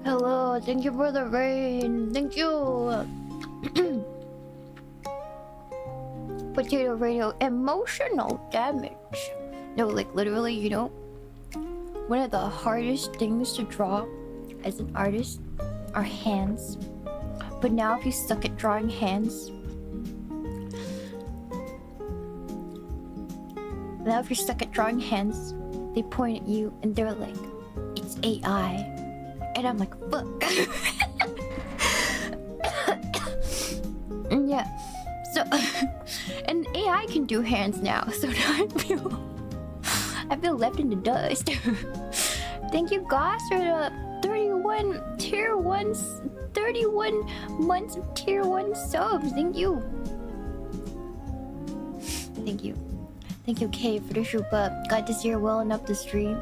Hello, thank you for the rain. Thank you. Potato radio, emotional damage. No, like literally, you know, one of the hardest things to draw as an artist are hands. But now if you suck at drawing hands, they point at you and they're like, it's AI. And I'm like, fuck. Yeah. So, and AI can do hands now. So now I feel left in the dust. Thank you, Goss, for the 31 tier 1s, 31 months of tier 1 subs. Thank you. Thank you. Thank you, Kay, for the shoot up. Glad to see you're well enough to stream.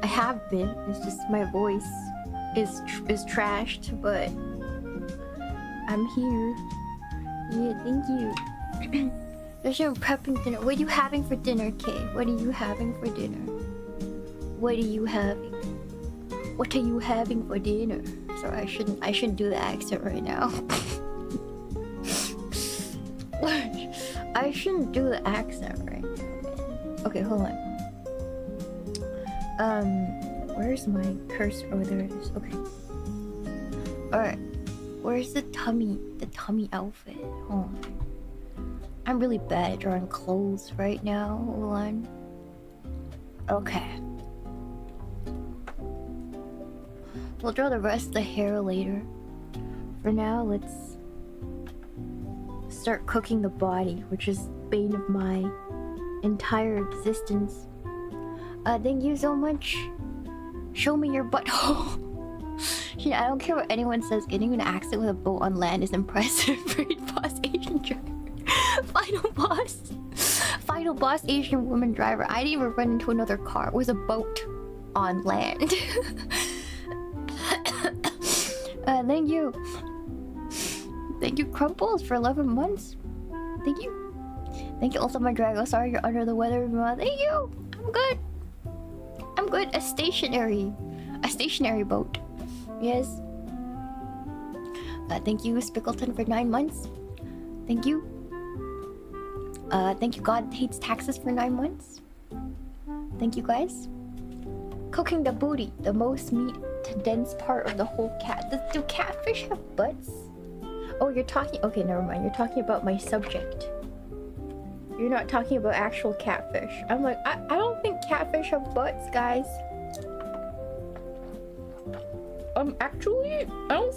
I have been. It's just my voice is trashed, but I'm here. Yeah, thank you. There's no prepping dinner. What are you having for dinner, Kay? What are you having for dinner? What are you having? What are you having for dinner? Sorry, I shouldn't do the accent right now. I shouldn't do the accent right now. Okay, hold on. Where's my cursor? Oh, there it is. Okay. Alright. Where's the tummy outfit? Hold on. I'm really bad at drawing clothes right now. Hold on. Okay. We'll draw the rest of the hair later. For now, let's start cooking the body, which is bane of my entire existence. Thank you so much. Show me your butthole. Yeah, I don't care what anyone says. Getting an accent with a boat on land is impressive. Raid boss Asian driver. Final boss Asian woman driver. I didn't even run into another car. It was a boat on land. Thank you. Thank you, Crumples, for 11 months. Thank you. Thank you also, my Drago. Sorry you're under the weather. Thank you. I'm good. I'm good. A stationary boat. Yes. Thank you, Spickleton, for 9 months. Thank you. Thank you, God Hates Taxes, for 9 months. Thank you, guys. Cooking the booty, the most meat to dense part of the whole cat. Do catfish have butts? Oh, you're talking. Okay, never mind. You're talking about my subject. You're not talking about actual catfish. I'm like, I don't think catfish have butts, guys. Actually, I don't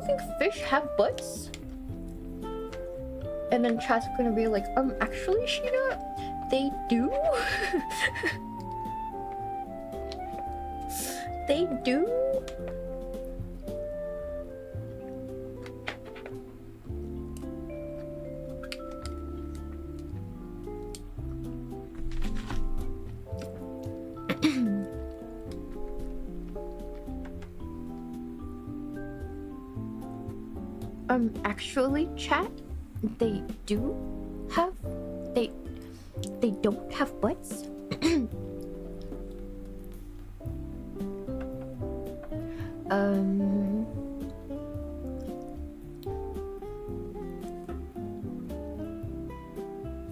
think fish have butts. And then chat's gonna be like, actually, Shiina, they do. They do. Actually, chat, they do have, they don't have butts.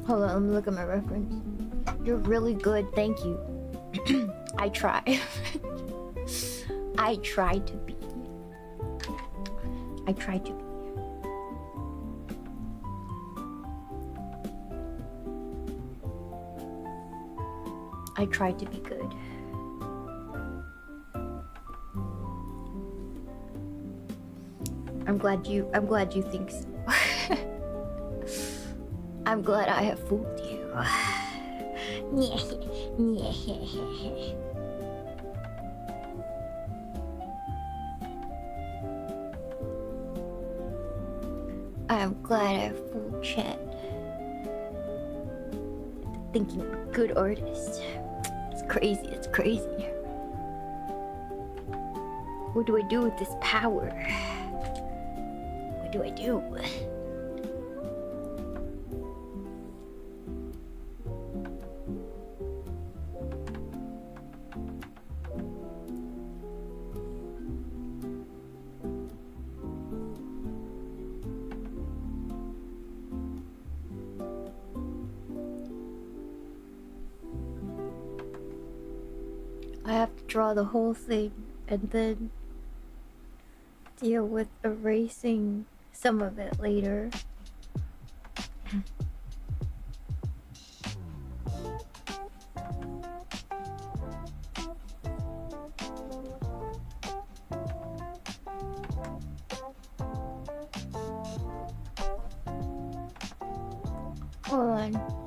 Hold on, let me look at my reference. You're really good, thank you. I try. I try to be. I try to be. I try to be good. I'm glad you think so. I'm glad I have fooled you. I'm glad I fooled chat. Thinking good artist. It's crazy, it's crazy. What do I do with this power? What do I do? I have to draw the whole thing and then deal with erasing some of it later. Hold on.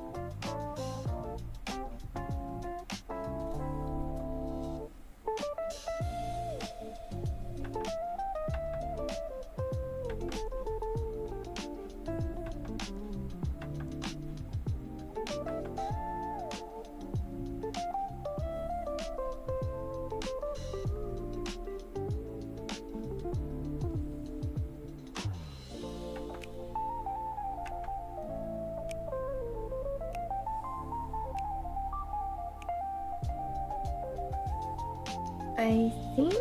I think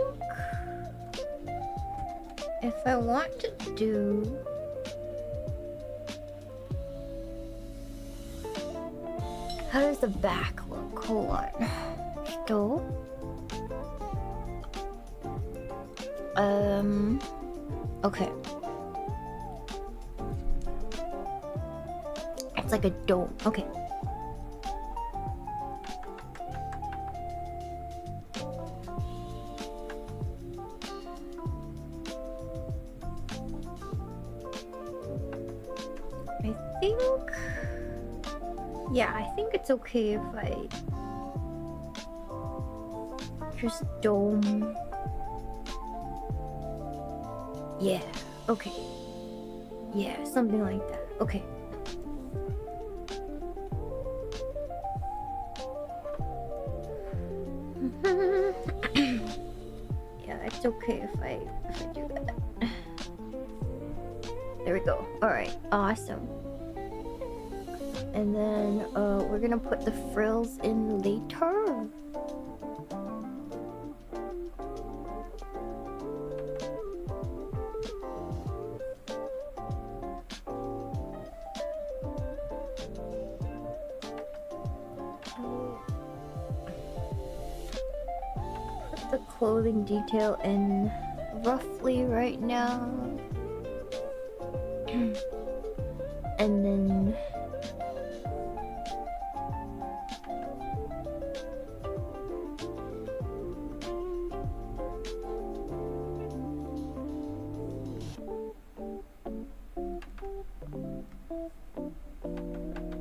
if I want to do how does the back look? Hold on. Still. Okay. It's like a dome. Okay. Yeah, I think it's okay if I just dome. Yeah, okay. Yeah, something like that. Okay. Yeah, it's okay if I do that. There we go. Alright, awesome. And then we're gonna put the frills in later. Put the clothing detail in roughly right now. And then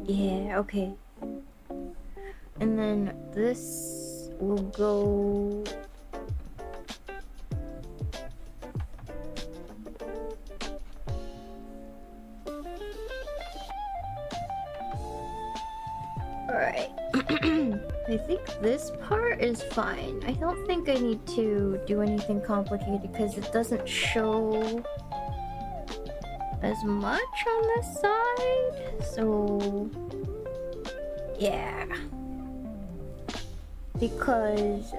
yeah, okay. And then this will go alright. I think this part is fine. I don't think I need to do anything complicated because it doesn't show as much on this side. So yeah. Because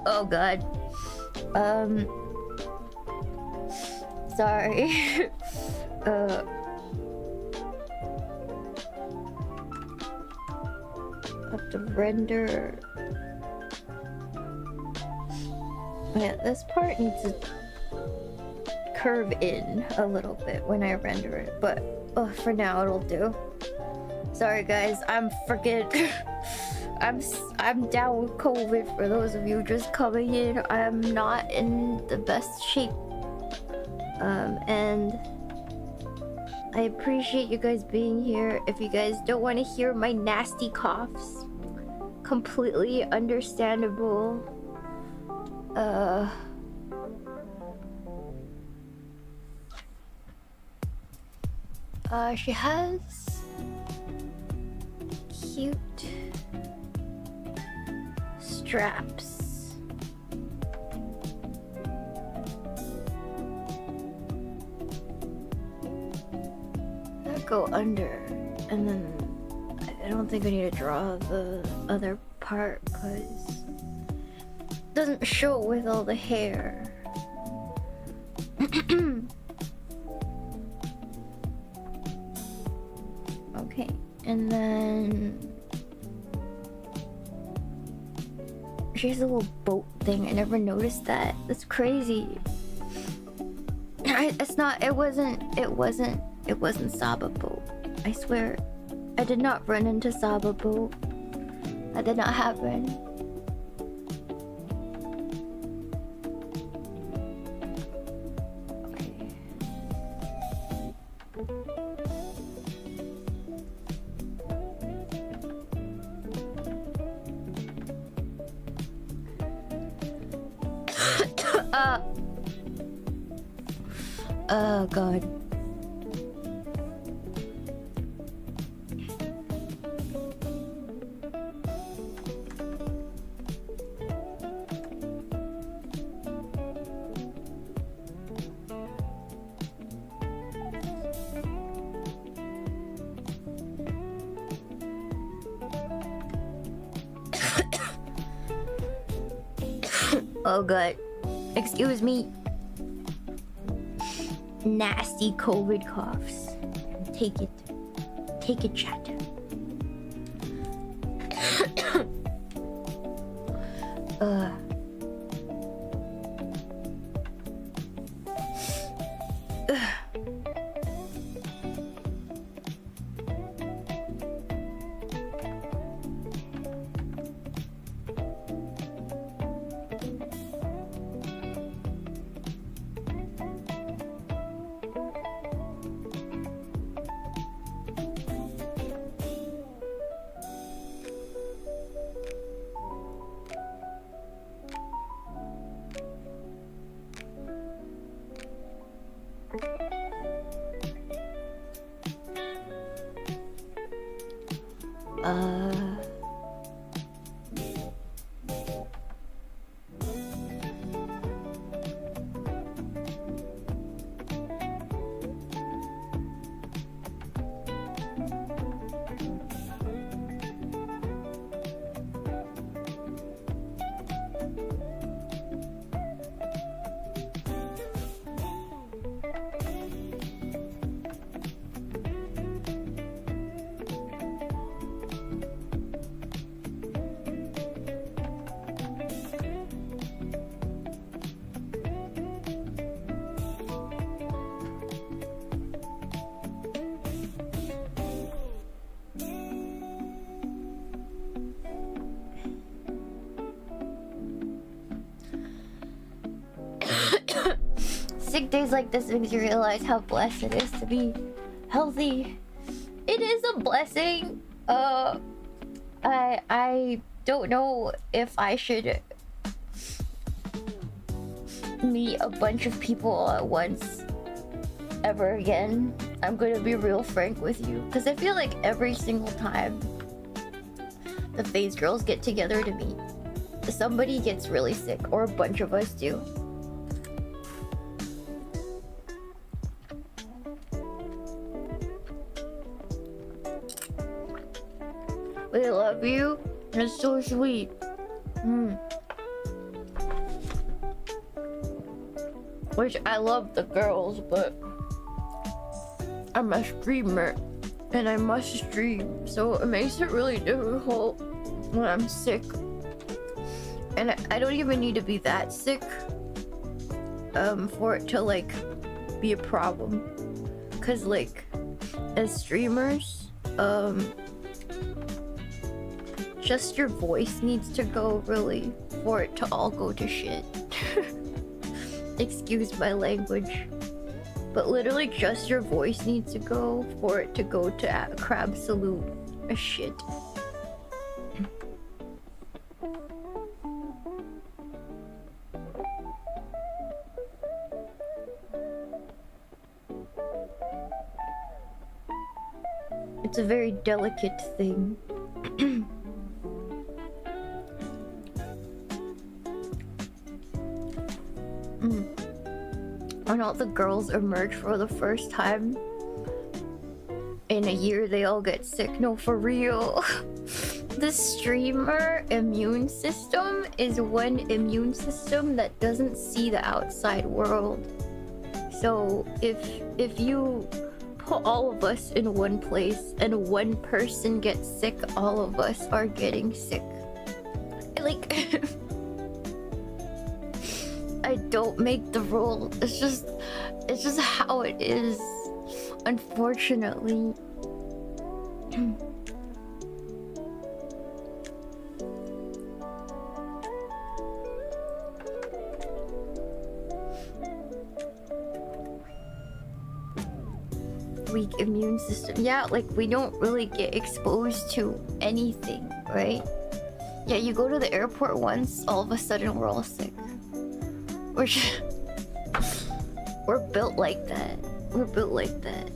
oh god. Sorry. Have to render. Yeah, this part needs to curve in a little bit when I render it, but for now it'll do. Sorry guys, I'm freaking I'm down with COVID for those of you just coming in. I'm not in the best shape. And I appreciate you guys being here. If you guys don't want to hear my nasty coughs, completely understandable. She has cute straps. That go under, and then I don't think I need to draw the other part because it doesn't show with all the hair. Okay, and then she has a little boat thing. I never noticed that. That's crazy. It's not. It wasn't Saba boat. I swear, I did not run into Saba boat. That did not happen. Oh god. Oh god. Excuse me. Nasty COVID coughs. Take it. Take it, chat. Sick days like this makes you realize how blessed it is to be healthy. It is a blessing. I don't know if I should meet a bunch of people at once ever again. I'm gonna be real frank with you, because I feel like every single time the phase girls get together to meet, somebody gets really sick, or a bunch of us do. We love you. It's so sweet. Which I love the girls, but I'm a streamer and I must stream, so it makes it really difficult when I'm sick. And I don't even need to be that sick for it to like be a problem. Cause like as streamers, just your voice needs to go really for it to all go to shit. Excuse my language. But literally just your voice needs to go for it to go to crabsalute a shit. It's a very delicate thing. When all the girls emerge for the first time in a year, they all get sick. No, for real. The streamer immune system is one immune system that doesn't see the outside world. So if you put all of us in one place and one person gets sick, all of us are getting sick. Like I don't make the rule. It's just how it is, unfortunately. Weak immune system. Yeah, like we don't really get exposed to anything, right? Yeah, you go to the airport once, all of a sudden we're all sick. We're built like that. We're built like that.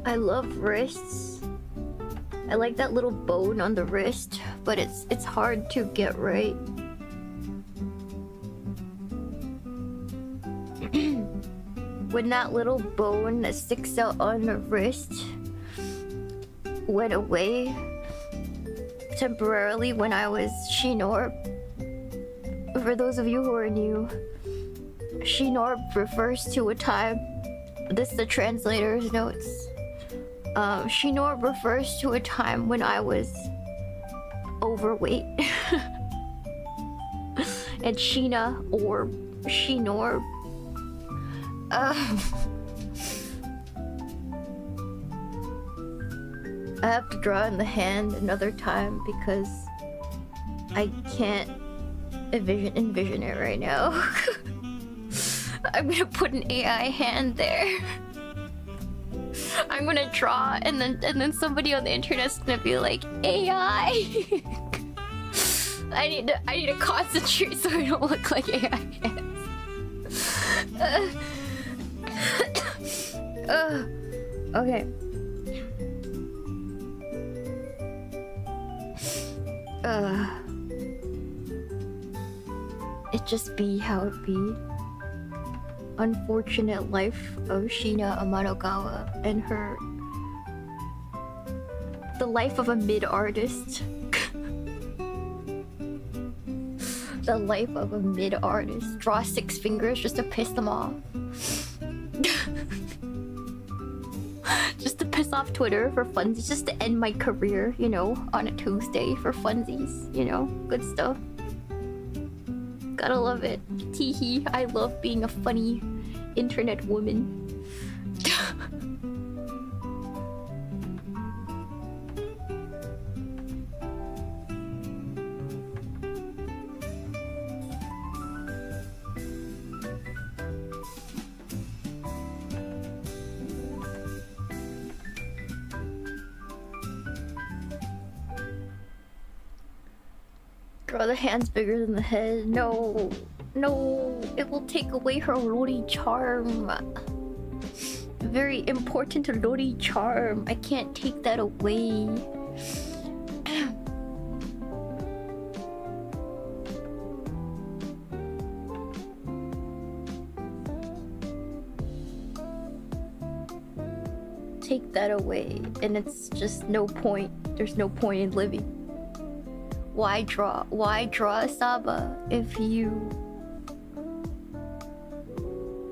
I love wrists. I like that little bone on the wrist, but it's hard to get right. When that little bone that sticks out on the wrist went away temporarily when I was Shinorb. For those of you who are new, Shinorb refers to a time. This is the translator's notes. Shinorb refers to a time when I was overweight. And Shiina or Shinorb. I have to draw in the hand another time because I can't envision it right now. I'm gonna put an AI hand there. I'm gonna draw and then somebody on the internet's gonna be like, AI. I need to concentrate so I don't look like AI hands. Okay. It just be how it be. Unfortunate life of Shiina Amanogawa and the life of a mid-artist. The life of a mid-artist. Draw 6 fingers just to piss them off. Just to piss off Twitter for funsies. Just to end my career, you know, on a Tuesday for funsies, you know? Good stuff. Gotta love it. Teehee, I love being a funny internet woman. Girl, the hand's bigger than the head. No, no, it will take away her Lori charm. Very important Lori charm. I can't take that away. that away, and it's just no point. There's no point in living. Why draw? Why draw Saba if you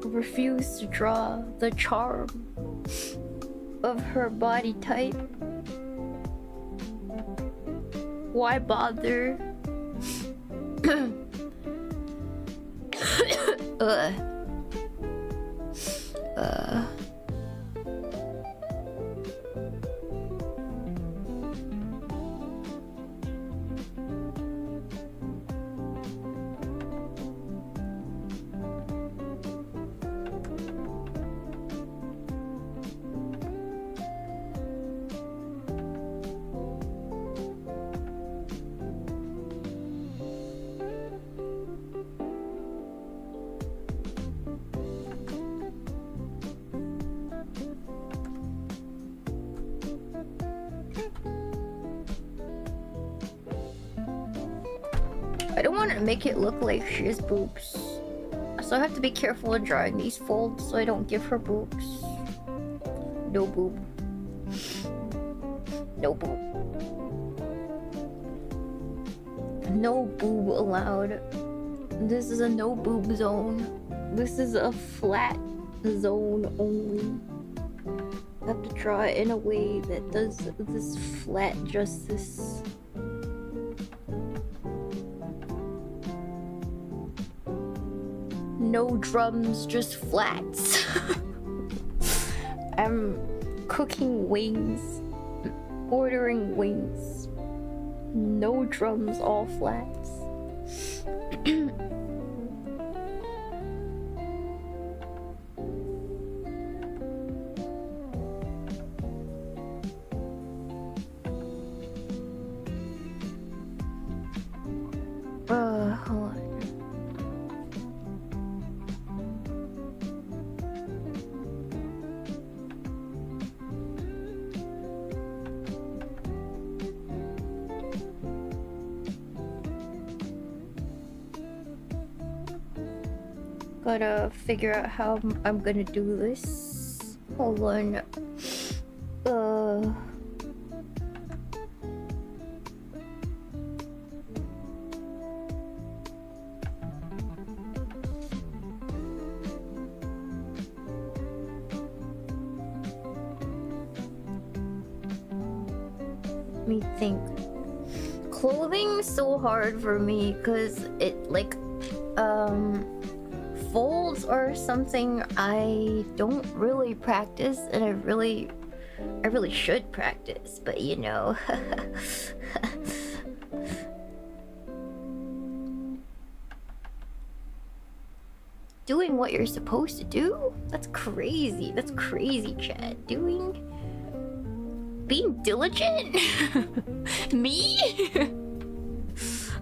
refuse to draw the charm of her body type? Why bother? I don't want to make it look like she has boobs, so I have to be careful in drawing these folds so I don't give her boobs. No boob. No boob. No boob allowed. This is a no boob zone. This is a flat zone only. I have to draw it in a way that does this flat justice. No drums, just flats. I'm cooking wings, ordering wings. No drums, all flats. Hold on. Gotta figure out how I'm gonna do this. Hold on. Let me think. Clothing's so hard for me because it folds are something I don't really practice, and I really should practice, but you know. Doing what you're supposed to do? That's crazy. That's crazy, Chad. Being diligent? Me?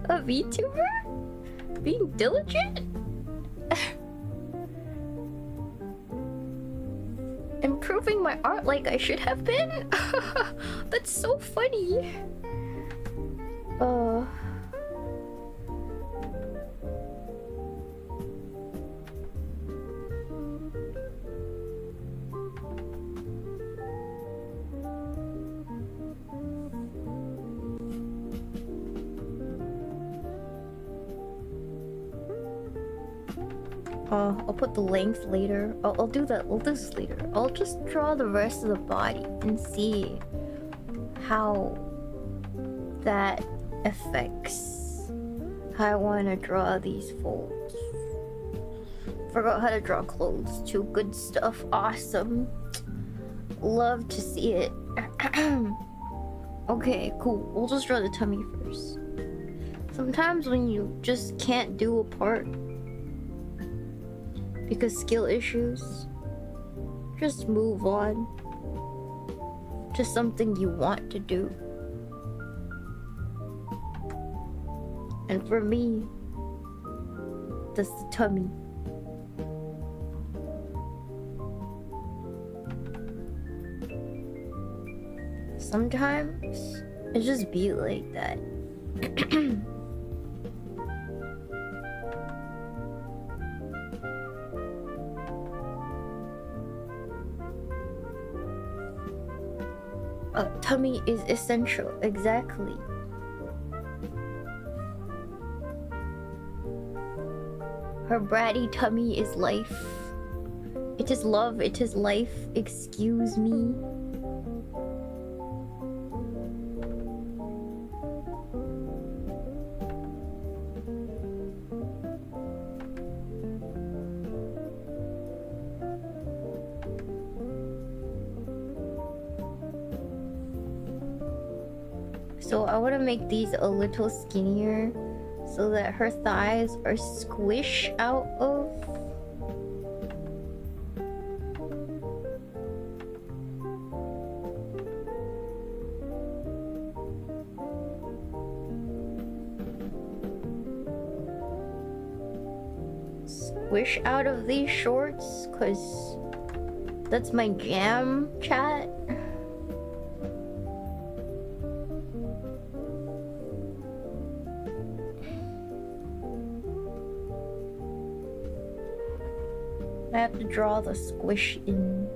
A VTuber? Being diligent? Improving my art like I should have been? That's so funny. I'll put the length later. I'll do that. I'll do this later. I'll just draw the rest of the body and see how that affects how I want to draw these folds. Forgot how to draw clothes too. Good stuff. Awesome. Love to see it. Okay, cool. We'll just draw the tummy first. Sometimes when you just can't do a part because skill issues, just move on to something you want to do. And for me, that's the tummy. Sometimes it just be like that. Tummy is essential, exactly. Her bratty tummy is life. It is love, it is life, excuse me. So I want to make these a little skinnier so that her thighs are squished out of. Squish out of these shorts, cause that's my jam, chat. I have to draw the squish in.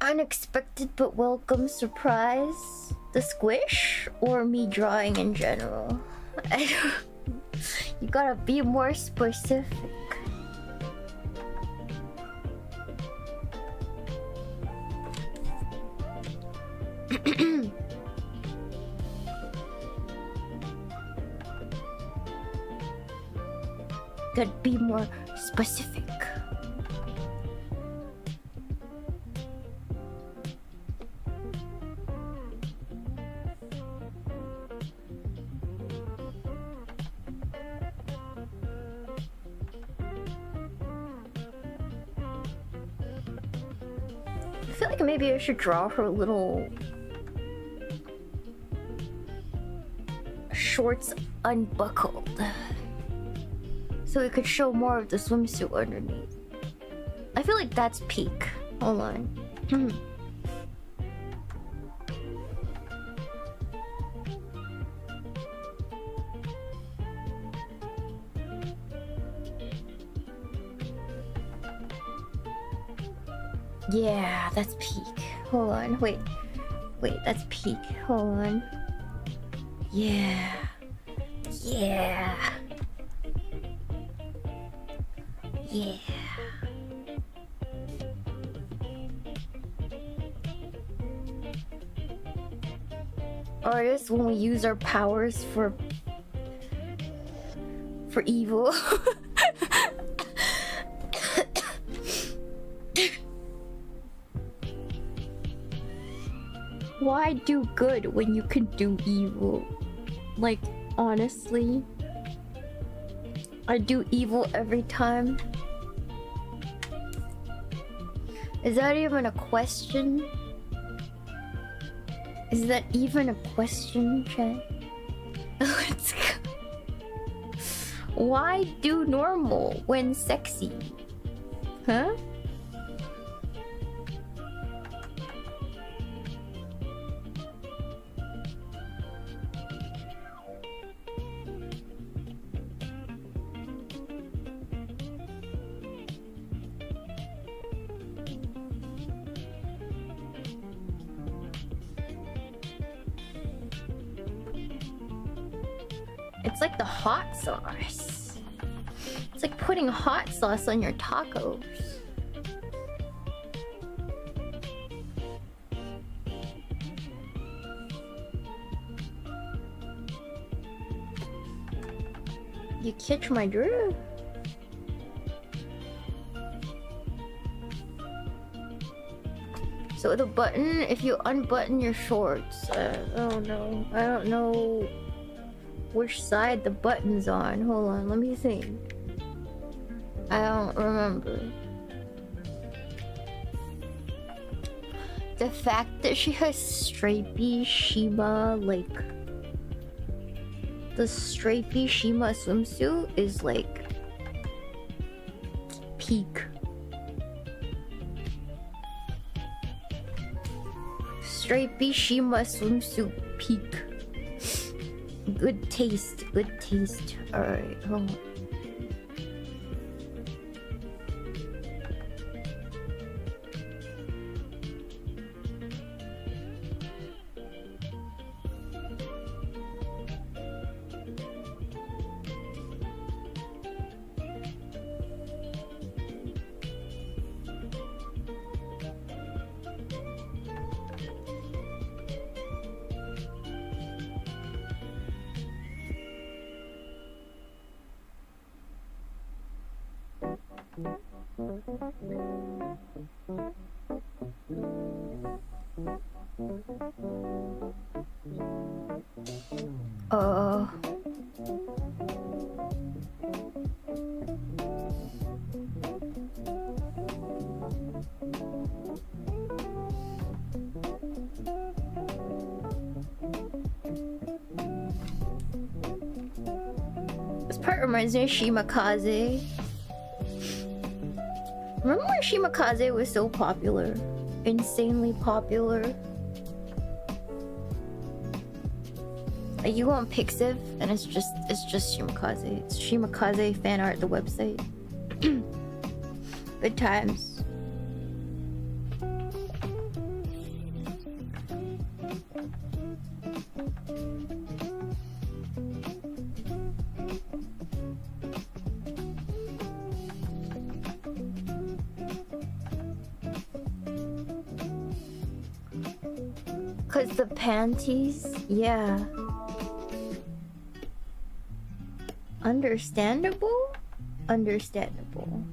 Unexpected but welcome surprise. The squish or me drawing in general? I don't... You gotta be more specific. Gotta be more specific. I feel like maybe I should draw her little shorts unbuckled, so we could show more of the swimsuit underneath. I feel like that's peak. Hold on. Yeah, that's peak. Hold on, wait, that's peak. Hold on. Yeah. Yeah. Yeah. Artists, when we use our powers for evil. Why do good when you can do evil? Like, honestly, I do evil every time. Is that even a question? Is that even a question, chat? Let's go. Why do normal when sexy? Huh? It's like the hot sauce. It's like putting hot sauce on your tacos. You catch my drift? So the button, if you unbutton your shorts, I don't know which side the button's on. Hold on, let me think. I don't remember. The fact that she has stripy Shima, like the stripy Shima swimsuit is like peak. Stripy Shima swimsuit peak. Good taste, good taste. Alright, hold on. This part reminds me of Shimakaze. Remember when Shimakaze was so popular? Insanely popular. Like you go on Pixiv and it's just Shimakaze. It's Shimakaze fan art, the website. Good times. Cause the panties, yeah. Understandable? Understandable.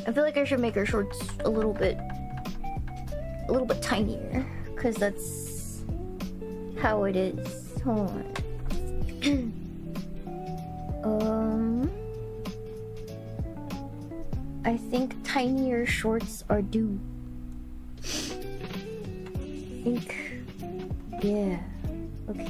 I feel like I should make her shorts a little bit tinier, cause that's how it is. Hold on. I think tinier shorts are due. I think, yeah. Okay.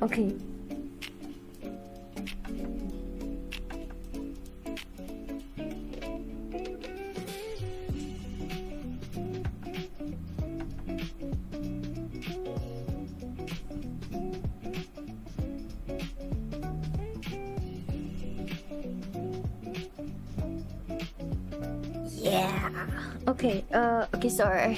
Okay. Yeah. Okay, okay, sorry.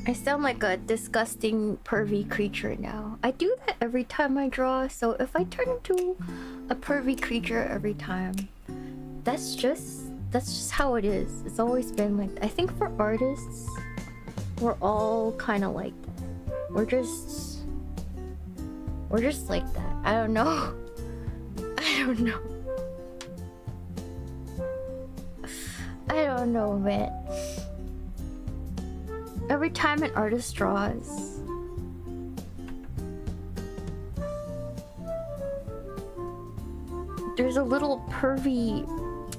I sound like a disgusting, pervy creature now. I do that every time I draw, so if I turn into a pervy creature every time, that's just how it is. It's always been like that. I think for artists, we're all kind of like that. We're just like that. I don't know. I don't know. I don't know, man. Every time an artist draws, there's a little pervy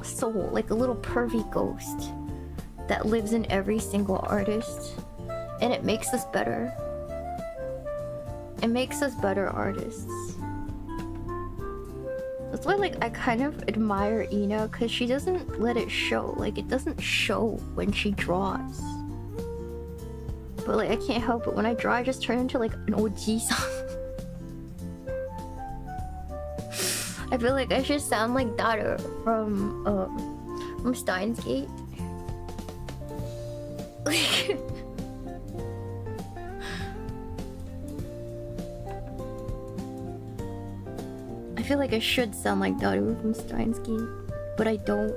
soul, like a little pervy ghost that lives in every single artist, and it makes us better. It makes us better artists. That's why, like, I kind of admire Ina, because she doesn't let it show. Like, it doesn't show when she draws. But like, I can't help it. When I draw, I just turn into like an OG-san. I feel like I should sound like Daru from Steins Gate. I feel like I should sound like Daru from Steins Gate, but I don't.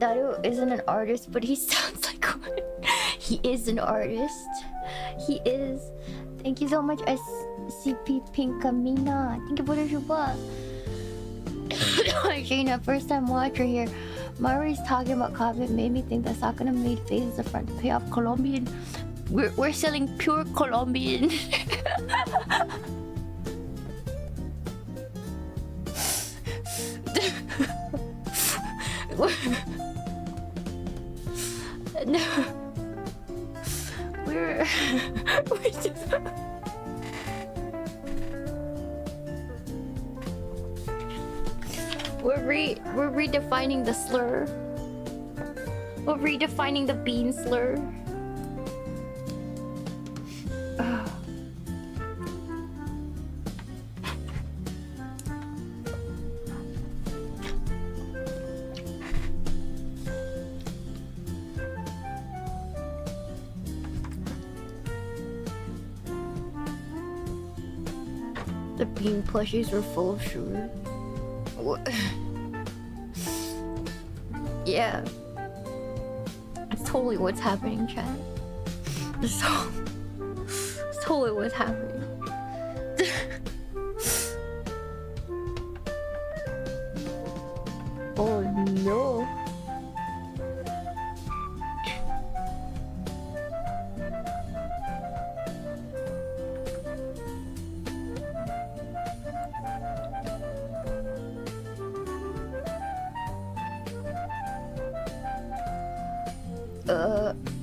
Daru isn't an artist, but he sounds like one. He is an artist. He is. Thank you so much, SCP Pinkamina. Thank you for the super. Shiina, first time watcher here. Murray's talking about coffee made me think that Sakana made faces in front to pay off Colombian. We're selling pure Colombian. No. We're just... We're redefining the slur. We're redefining the bean slur. The bean plushies were full of sugar. What? Yeah. It's totally what's happening, chat. It's totally what's happening. Oh no.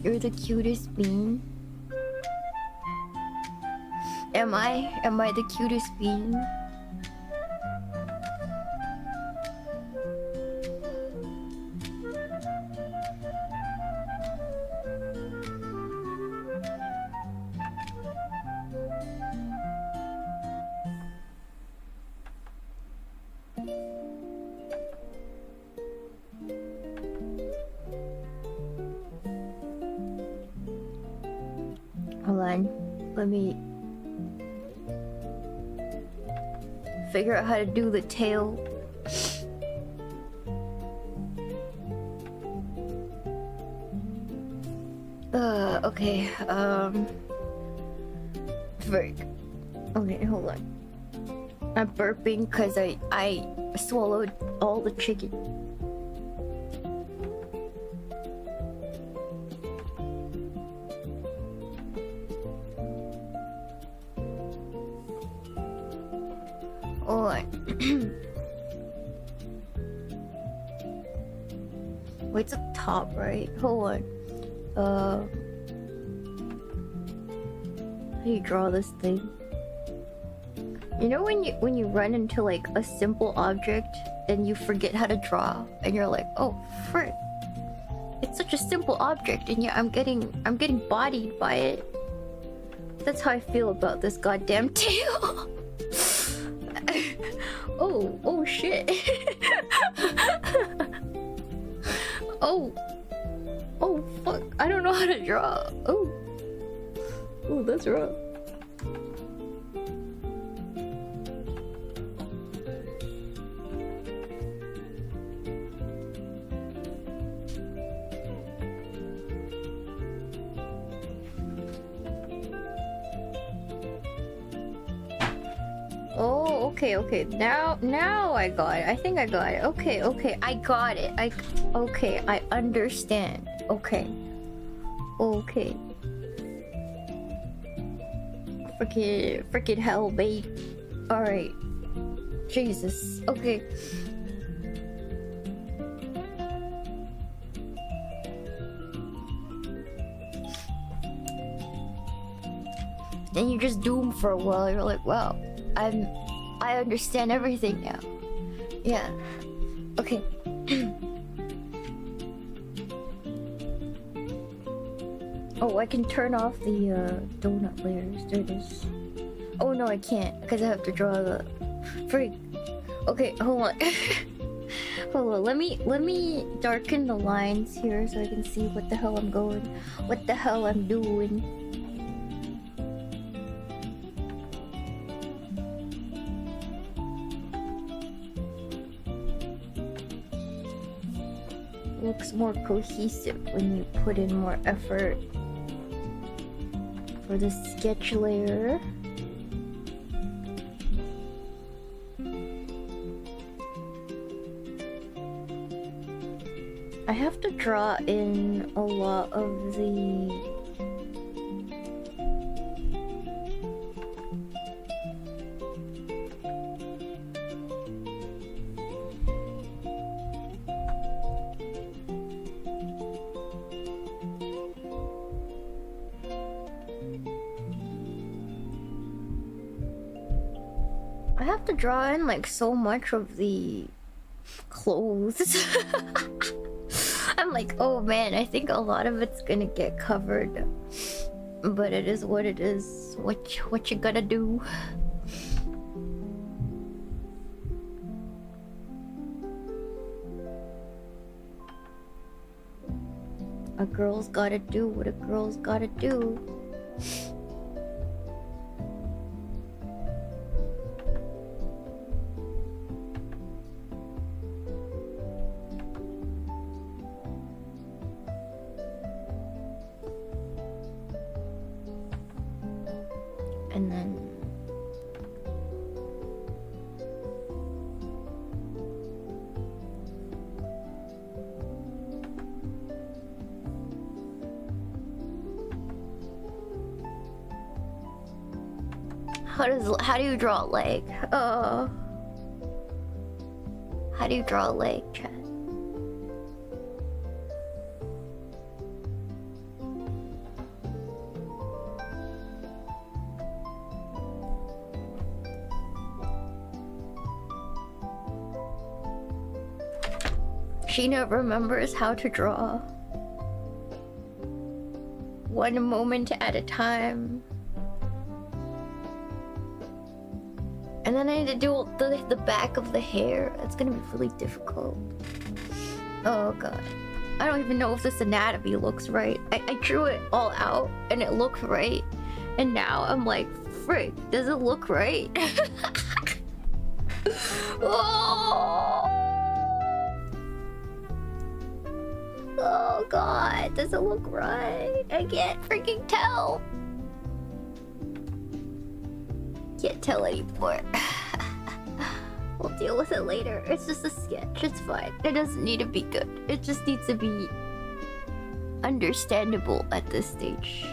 You're the cutest bean. Am I? Am I the cutest bean? Hold on, let me figure out how to do the tail. Okay, frick. Okay, hold on. I'm burping because I swallowed all the chicken. Wait, it's up top, right? Hold on. How do you draw this thing? You know when you run into like a simple object and you forget how to draw, and you're like, oh frick, it's such a simple object, and yeah, I'm getting bodied by it. That's how I feel about this goddamn tail. Oh shit. Oh fuck, I don't know how to draw. Oh that's rough. Oh, okay. Now I got it. I think I got it. Okay, I got it. Okay, I understand. Okay. Freaking hell, mate. Alright. Jesus. Okay. Then you just doom for a while. You're like, wow, I understand everything now. Yeah. Okay. Oh, I can turn off the donut layers. There it is. Oh no, I can't because I have to draw the freak. Okay, hold on. Hold on. Let me darken the lines here so I can see what the hell I'm going. What the hell I'm doing. Looks looks more cohesive when you put in more effort. For the sketch layer, I have to draw in a lot of the draw in like so much of the clothes. I'm like, oh man, I think a lot of it's gonna get covered, but it is what it is. What you gotta do? A girl's gotta do what a girl's gotta do. How do you draw a leg? How do you draw a leg, Chad? Shiina remembers how to draw. One moment at a time. And then I need to do the back of the hair. That's gonna be really difficult. Oh god. I don't even know if this anatomy looks right. I drew it all out and it looked right. And now I'm like, frick, does it look right? Oh! Oh god, does it look right? I can't freaking tell. Can't tell anymore. We'll deal with it later. It's just a sketch. It's fine. It doesn't need to be good. It just needs to be understandable at this stage.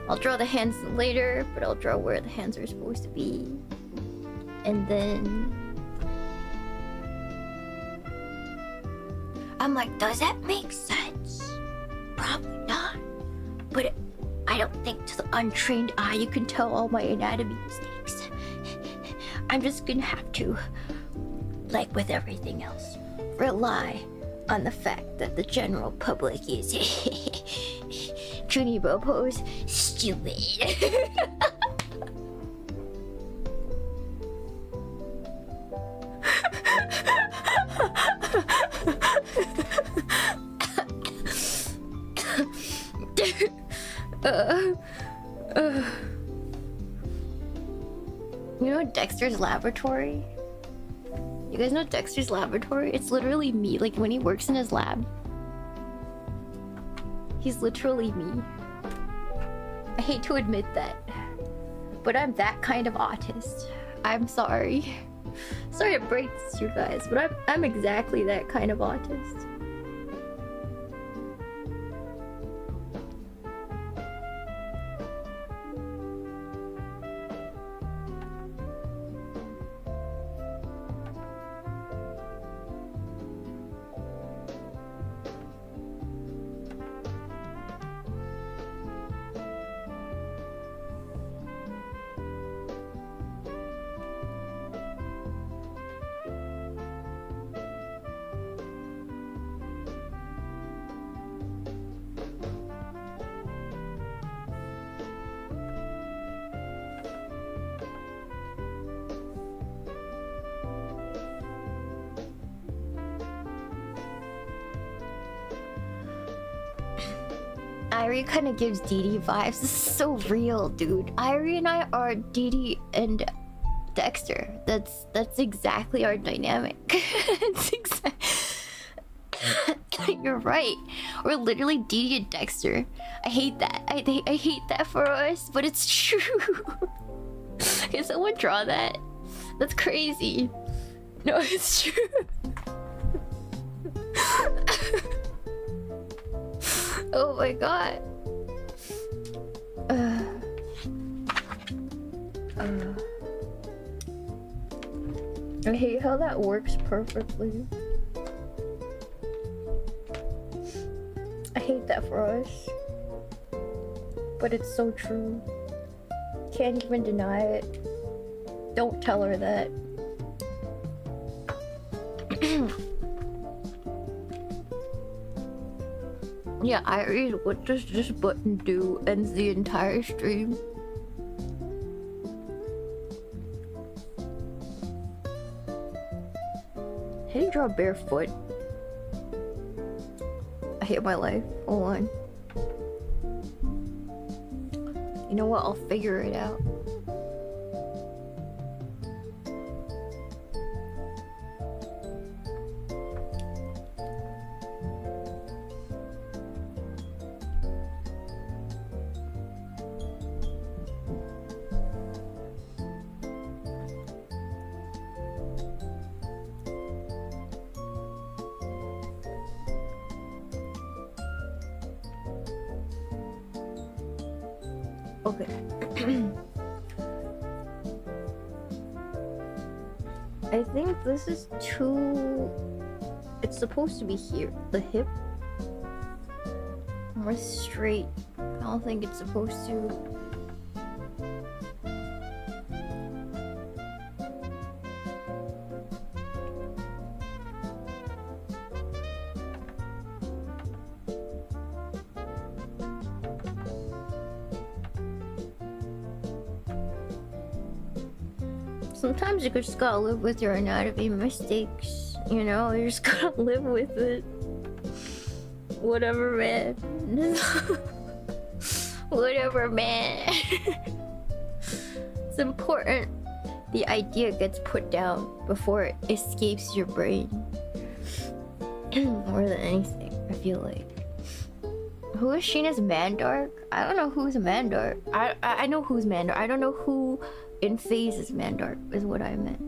I'll draw the hands later, but I'll draw where the hands are supposed to be. And then I'm like, does that make sense? Probably not. But I don't think to the untrained eye you can tell all my anatomy mistakes. I'm just gonna have to, like with everything else, rely on the fact that the general public is Junibo pose stupid. You know Dexter's laboratory? You guys know Dexter's laboratory? It's literally me. Like when he works in his lab, he's literally me. I hate to admit that, but I'm that kind of autist. I'm sorry. Sorry to break this to you guys, but I'm exactly that kind of autist. Irie kind of gives Dee Dee vibes. This is so real, dude. Irie and I are Dee Dee and Dexter. That's exactly our dynamic. It's You're right. We're literally Dee and Dexter. I hate that. I hate that for us, but it's true. Can someone draw that? That's crazy. No, it's true. Oh my god. I hate how that works perfectly. I hate that for us. But it's so true. Can't even deny it. Don't tell her that. Yeah, Iris, what does this button do? Ends the entire stream. How do you draw barefoot? I hate my life. Hold on. You know what? I'll figure it out. Okay. I think this is too... It's supposed to be here. The hip. More straight. I don't think it's supposed to... Sometimes you just gotta live with your anatomy mistakes, you know? You just gotta live with it. Whatever, man. Whatever, man. It's important the idea gets put down before it escapes your brain. More than anything, I feel like. Who is Sheena's Mandark? I don't know who's Mandark. I know who's Mandark. I don't know who in phase is Mandark, is what I meant.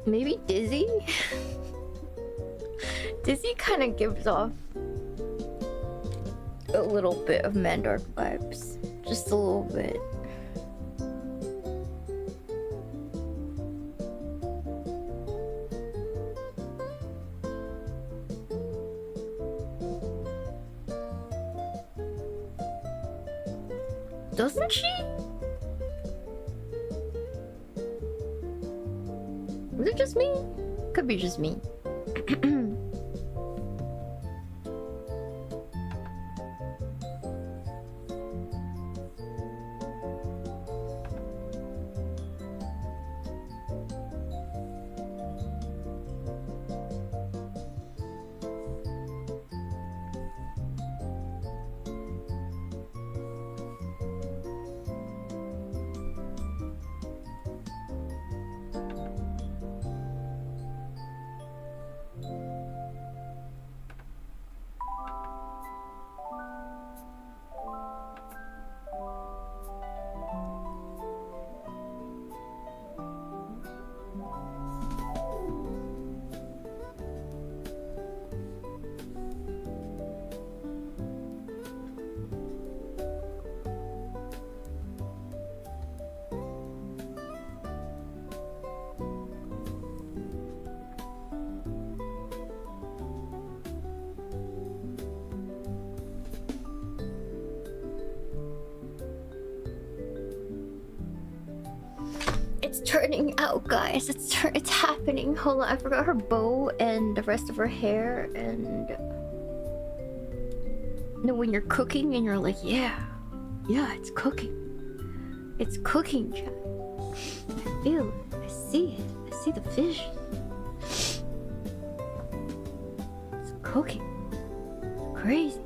Maybe Dizzy? Dizzy kind of gives off a little bit of Mandark vibes. Just a little bit. Doesn't she? Was it just me? Could be just me. It's turning out, guys. It's happening. Hold on, I forgot her bow and the rest of her hair. And you know, when you're cooking and you're like, yeah, it's cooking. It's cooking, chat. I feel it. I see it. I see the vision. It's cooking. Crazy.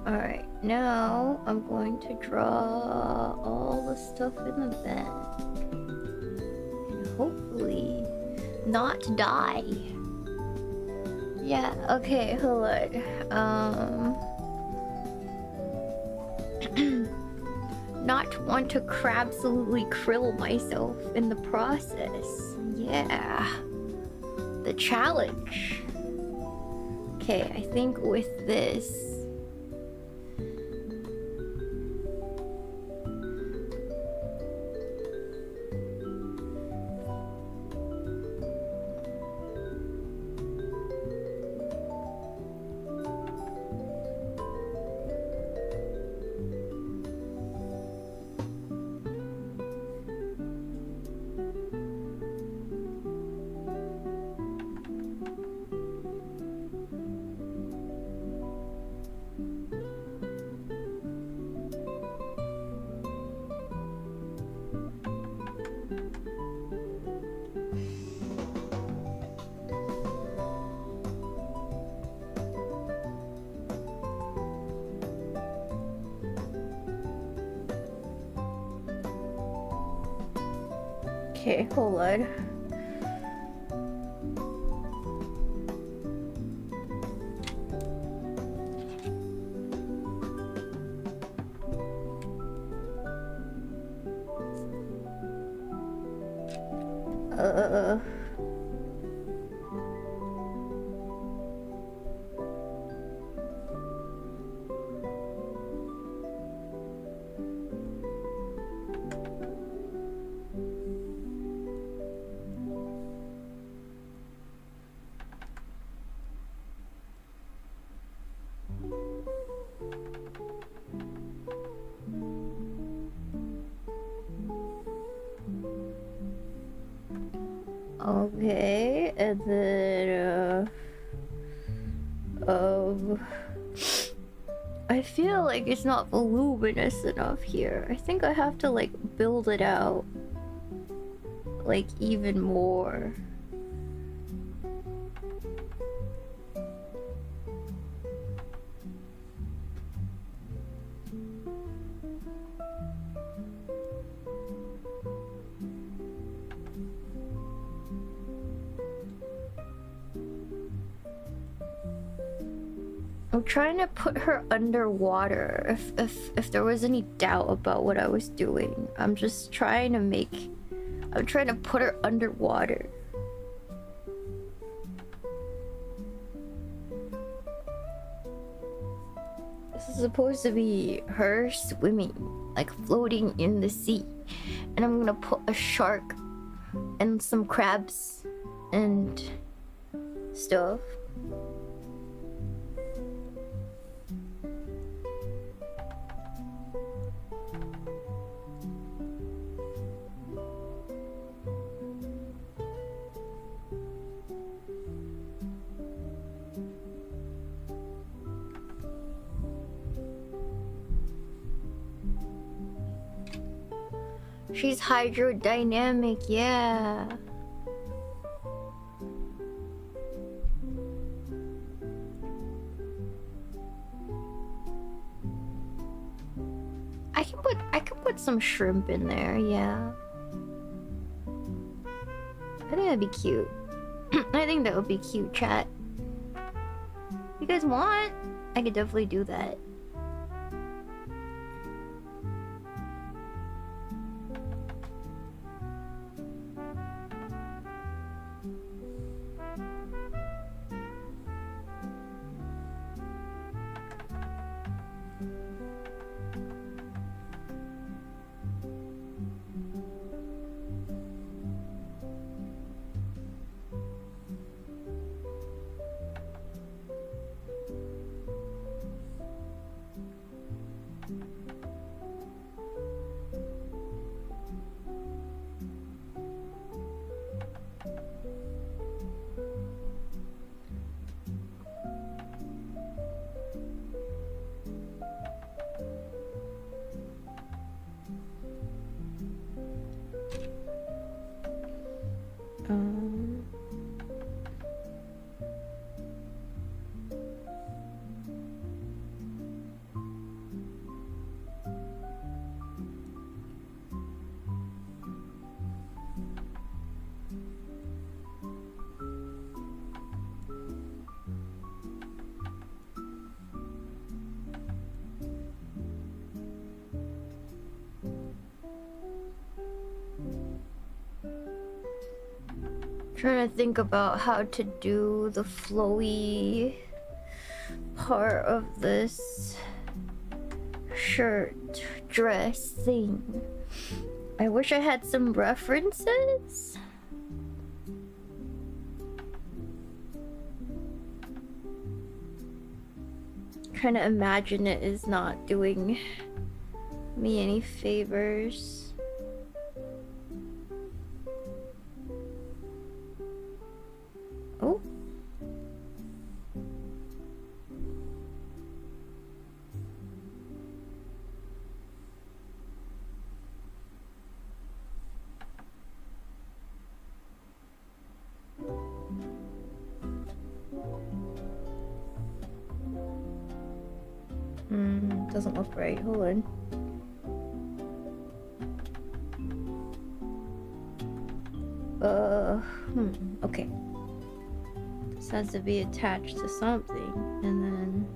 Alright, now I'm going to draw all the stuff in the bed. And hopefully not die. Yeah, okay, hold on. Not want to crabsolutely krill myself in the process. Yeah. The challenge. Okay, I think with this... Okay, hold on. Okay, and then I feel like it's not voluminous enough here. I think I have to like build it out like even more. I'm trying to put her underwater. If there was any doubt about what I was doing, I'm just trying to put her underwater. This is supposed to be her swimming, like floating in the sea. And I'm gonna put a shark and some crabs and stuff. She's hydrodynamic, yeah. I can put some shrimp in there, yeah. I think that'd be cute. I think that would be cute, chat. You guys want? I could definitely do that. Trying to think about how to do the flowy part of this shirt dress thing. I wish I had some references. Trying to imagine it is not doing me any favors. Oh. Doesn't look right. Hold on. Okay. This has to be attached to something, and then...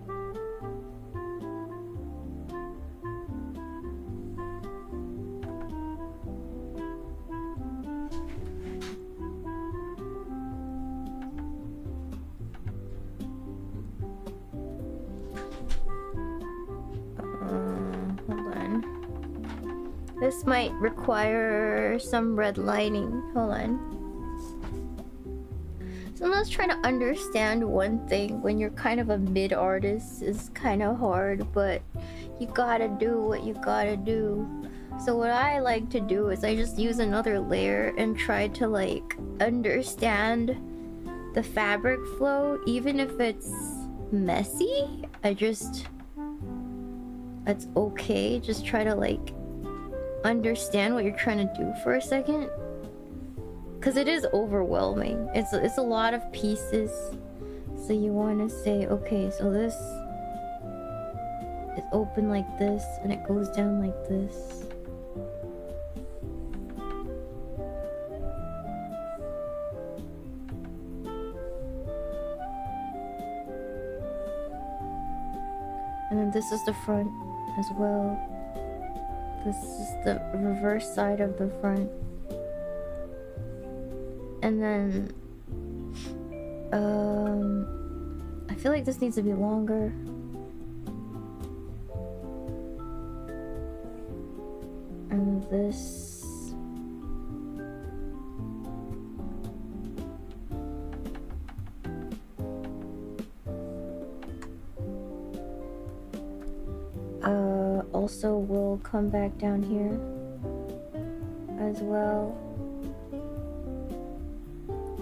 hold on. This might require some red lining. Hold on. Sometimes trying to understand one thing when you're kind of a mid-artist is kind of hard, but you gotta do what you gotta do. So what I like to do is I just use another layer and try to like understand the fabric flow, even if it's messy. It's okay. Just try to like understand what you're trying to do for a second. Because it is overwhelming. It's a lot of pieces. So you want to say, okay, so this is open like this, and it goes down like this. And then this is the front as well. This is the reverse side of the front. And then, I feel like this needs to be longer. And this... also will come back down here as well.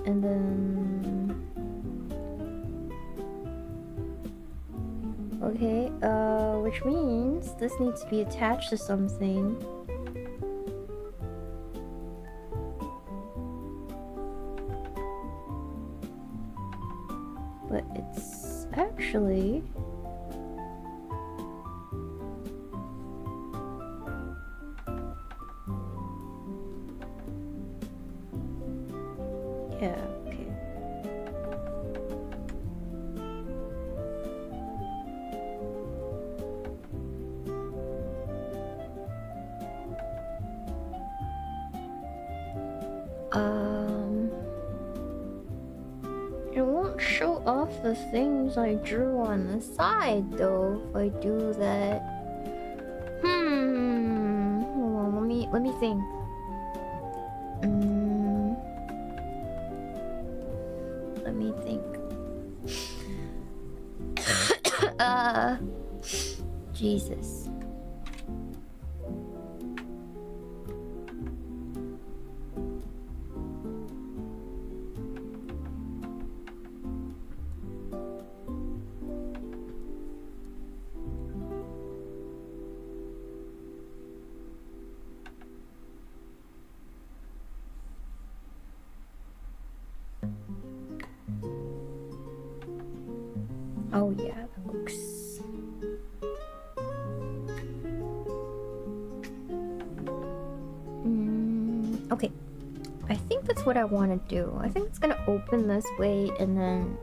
And then... okay, which means this needs to be attached to something. But it's actually... yeah, okay. It won't show off the things I drew on the side though if I do that. Hold on, let me think. Let me think. Jesus. Oh yeah, that looks... okay. I think that's what I want to do. I think it's gonna open this way and then...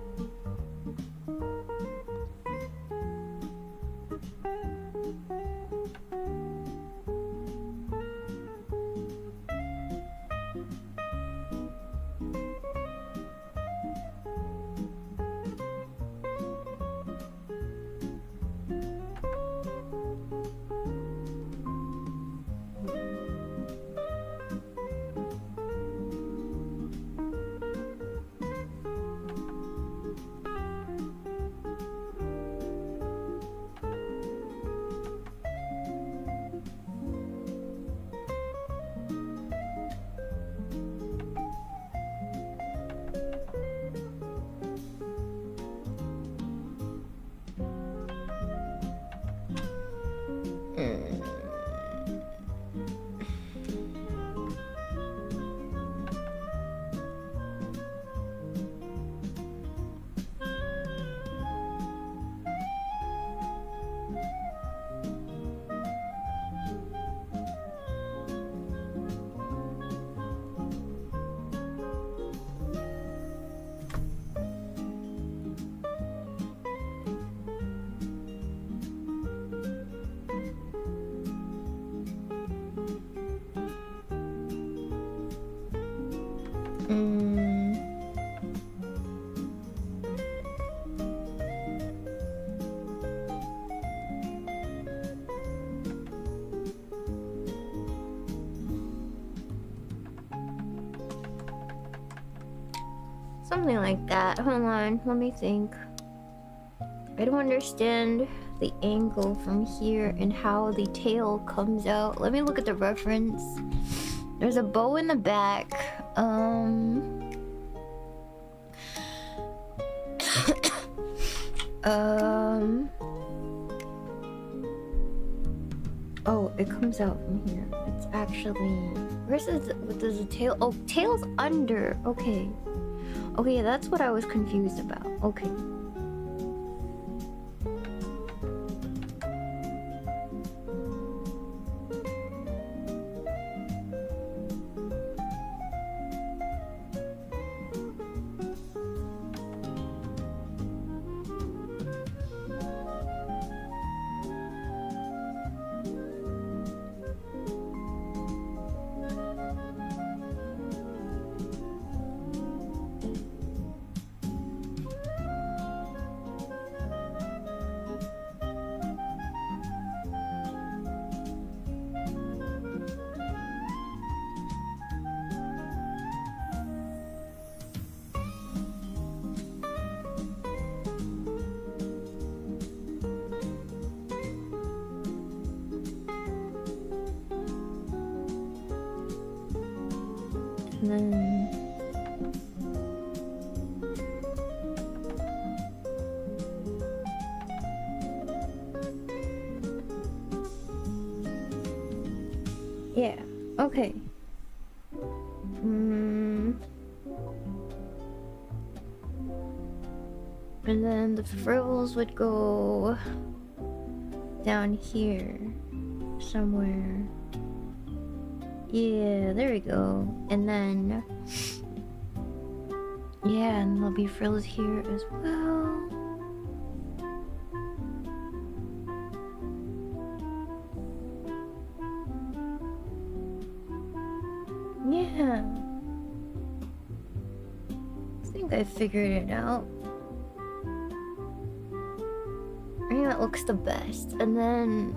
Mm. Something like that. Hold on, let me think. I don't understand the angle from here and how the tail comes out. Let me look at the reference. There's a bow in the back. Oh, it comes out from here. It's actually... Where's the... What does the tail... Oh, tail's under. Okay. Okay, that's what I was confused about. Okay. And then... Yeah, okay. And then the frills would go down here somewhere. Yeah, there we go. And then... Yeah, and there'll be frills here as well. Yeah. I think I figured it out. I think that looks the best. And then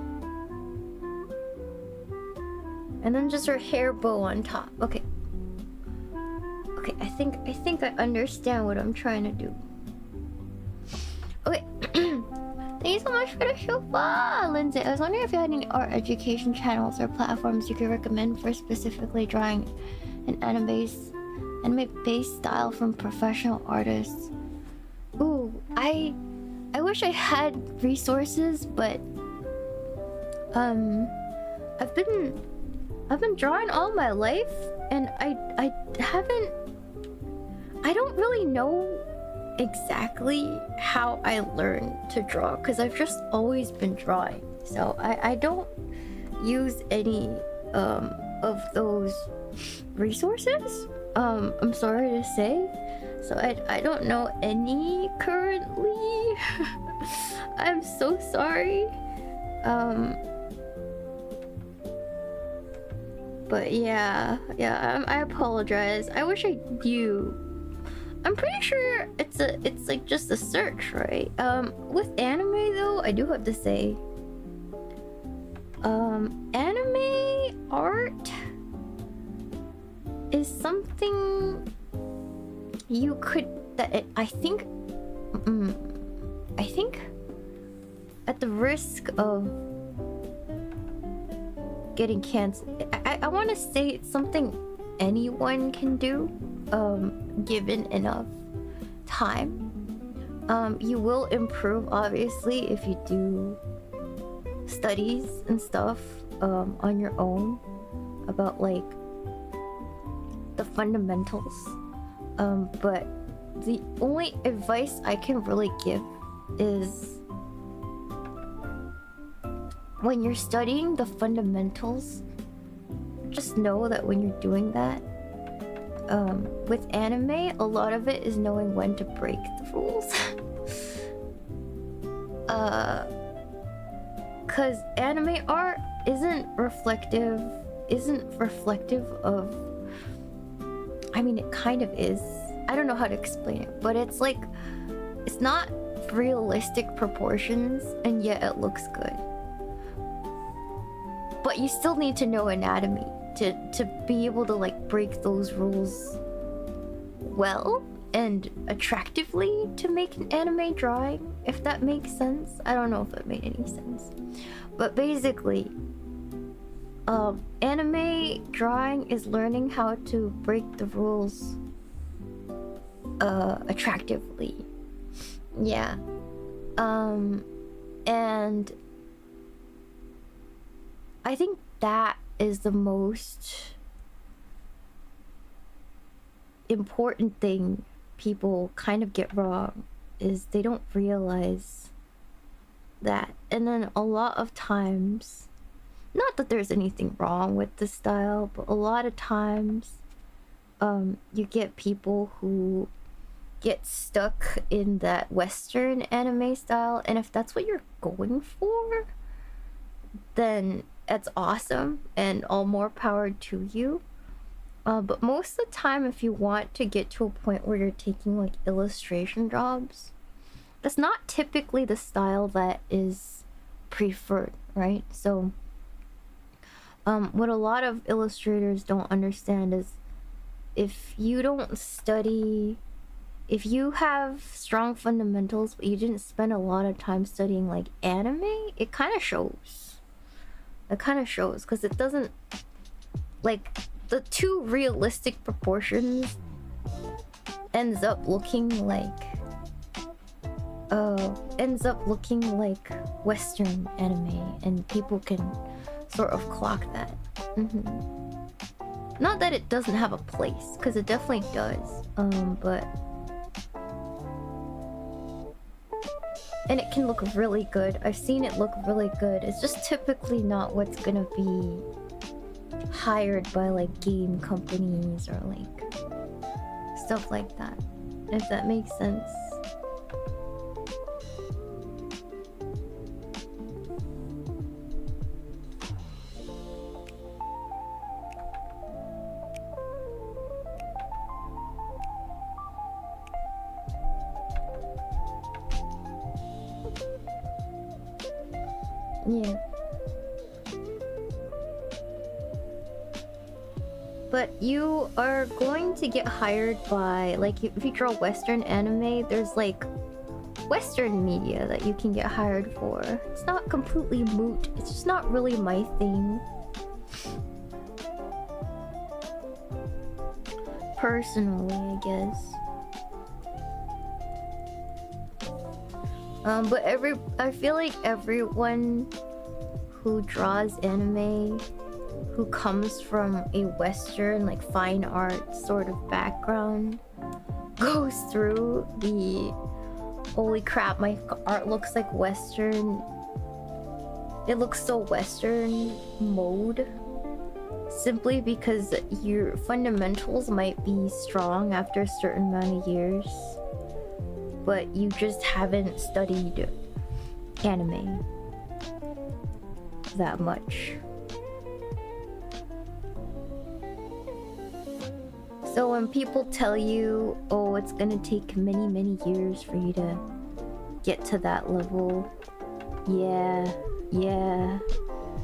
just her hair bow on top. Okay. Okay, I think I understand what I'm trying to do. Okay. Thank you so much for the shofar, Lindsay. I was wondering if you had any art education channels or platforms you could recommend for specifically drawing an anime-based style from professional artists. Ooh, I wish I had resources, but I've been drawing all my life, and I don't really know exactly how I learned to draw, because I've just always been drawing. So I don't use any of those resources. I'm sorry to say. So I don't know any currently. I'm so sorry. But yeah, I apologize. I wish I knew. I'm pretty sure it's like just a search, right? With anime though, I do have to say, anime art is something you could I think at the risk of getting canceled, I want to say it's something anyone can do, given enough time. You will improve obviously if you do studies and stuff on your own about like the fundamentals, but the only advice I can really give is when you're studying the fundamentals, just know that when you're doing that, with anime, a lot of it is knowing when to break the rules. Cause anime art isn't reflective of, I mean, it kind of is. I don't know how to explain it, but it's like, it's not realistic proportions, and yet it looks good. But you still need to know anatomy to be able to like break those rules well and attractively to make an anime drawing, if that makes sense. I don't know if it made any sense, but basically anime drawing is learning how to break the rules attractively. Yeah. And I think that is the most important thing people kind of get wrong, is they don't realize that. And then a lot of times, not that there's anything wrong with the style, but a lot of times you get people who get stuck in that Western anime style, and if that's what you're going for, then that's awesome and all more power to you. But most of the time, if you want to get to a point where you're taking like illustration jobs, that's not typically the style that is preferred, right? So what a lot of illustrators don't understand is, if you don't study, if you have strong fundamentals but you didn't spend a lot of time studying like anime, it kind of shows. It kind of shows, because it doesn't, like, the too realistic proportions ends up looking like Western anime, and people can sort of clock that. Not that it doesn't have a place, because it definitely does, but and it can look really good. I've seen it look really good. It's just typically not what's gonna be hired by like game companies or like stuff like that, if that makes sense. Yeah. But you are going to get hired by, like, if you draw Western anime, there's like Western media that you can get hired for. It's not completely moot. It's just not really my thing. Personally, I guess. But I feel like everyone who draws anime who comes from a Western, like, fine art sort of background goes through the holy crap, my art looks like Western, it looks so Western mode, simply because your fundamentals might be strong after a certain amount of years, but you just haven't studied anime that much. So when people tell you, oh, it's gonna take many, many years for you to get to that level, yeah.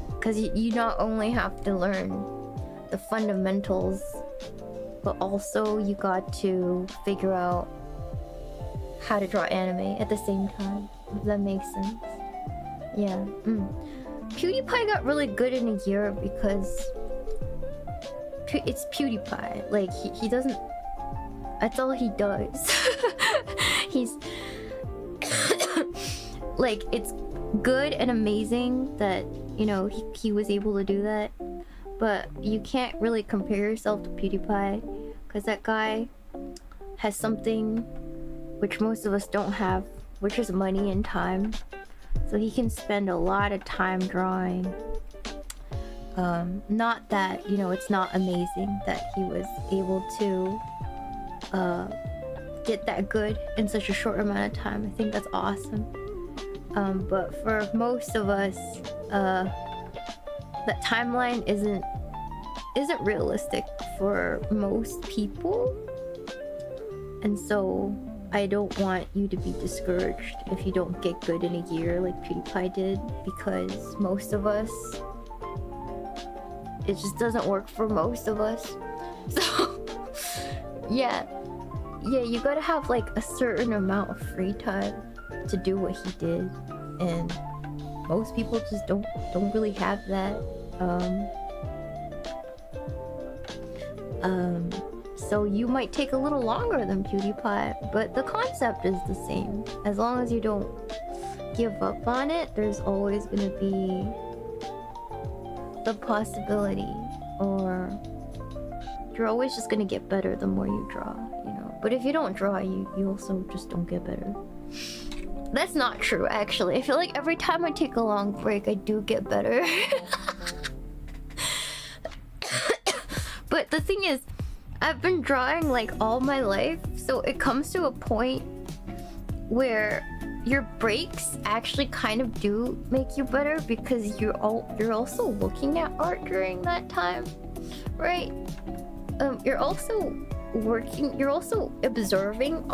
Because you not only have to learn the fundamentals, but also you got to figure out how to draw anime at the same time, if that makes sense. Yeah. PewDiePie got really good in a year because it's PewDiePie. Like, he doesn't, that's all he does. He's like, it's good and amazing that, you know, he was able to do that, but you can't really compare yourself to PewDiePie, because that guy has something which most of us don't have, which is money and time. So he can spend a lot of time drawing. Not that, you know, it's not amazing that he was able to get that good in such a short amount of time. I think that's awesome. But for most of us, that timeline isn't isn't realistic for most people, and so I don't want you to be discouraged if you don't get good in a year like PewDiePie did, because most of us, it just doesn't work for most of us. So yeah, you gotta have like a certain amount of free time to do what he did, and most people just don't really have that. So you might take a little longer than PewDiePie, but the concept is the same. As long as you don't give up on it, there's always gonna be the possibility, or you're always just gonna get better the more you draw, you know. But if you don't draw, you also just don't get better. That's not true, actually. I feel like every time I take a long break, I do get better. But the thing is, I've been drawing like all my life, so it comes to a point where your breaks actually kind of do make you better, because you're also looking at art during that time, right? You're also observing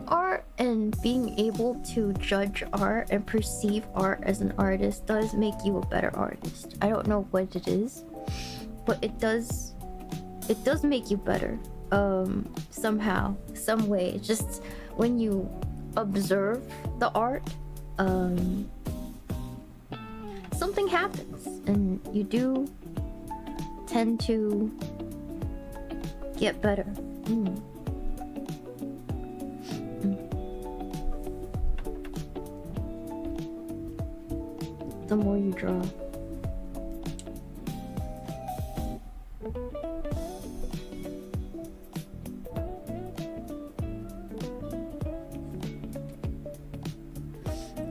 art, and being able to judge art and perceive art as an artist does make you a better artist. I don't know what it is, but it does make you better, somehow, some way. Just when you observe the art, something happens, and you do tend to get better. The more you draw.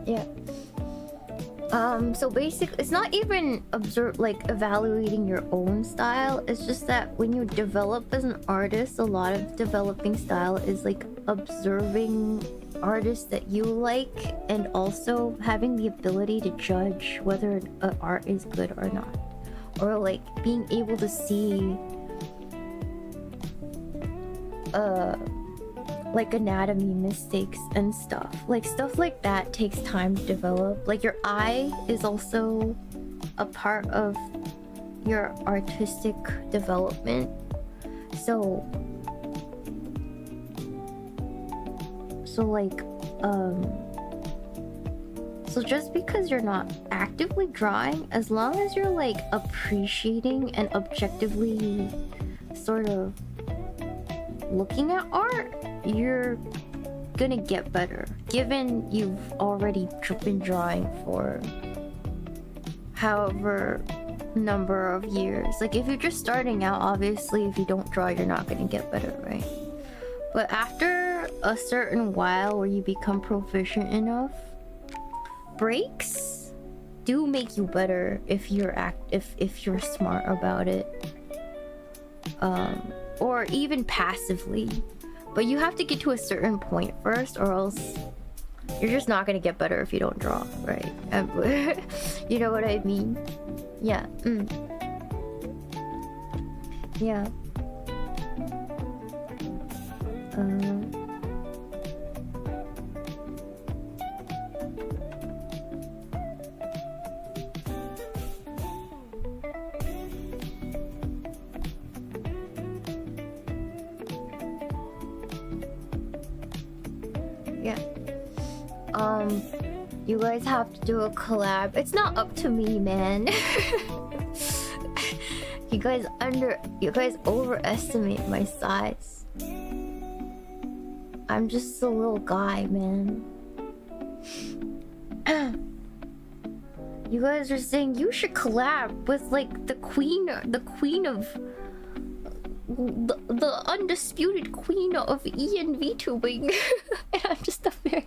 Yeah. So basically, it's not even evaluating your own style. It's just that when you develop as an artist, a lot of developing style is like observing artists that you like, and also having the ability to judge whether an art is good or not, or like being able to see like anatomy mistakes and stuff. Like stuff like that takes time to develop. Like your eye is also a part of your artistic development. So just because you're not actively drawing, as long as you're like appreciating and objectively sort of looking at art, you're gonna get better, given you've already been drawing for however number of years. Like if you're just starting out, obviously if you don't draw, you're not gonna get better, right? But after a certain while where you become proficient enough, breaks do make you better if you're if you're smart about it, or even passively. But you have to get to a certain point first, or else you're just not gonna get better if you don't draw, right? You know what I mean? Yeah. Yeah. Yeah. You guys have to do a collab. It's not up to me, man. You guys overestimate my size. I'm just a little guy, man. You guys are saying you should collab with like the queen of the undisputed queen of Ian VTubing. And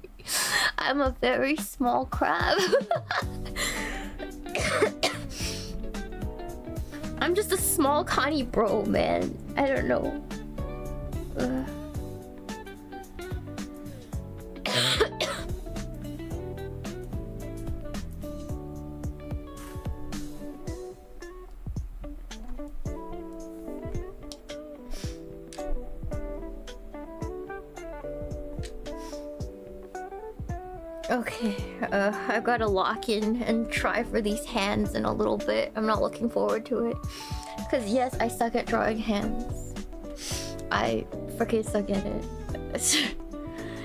I'm a very small crab. I'm just a small Connie bro, man. I don't know. Okay, I've got to lock in and try for these hands in a little bit. I'm not looking forward to it. Because yes, I suck at drawing hands. I freaking suck at it.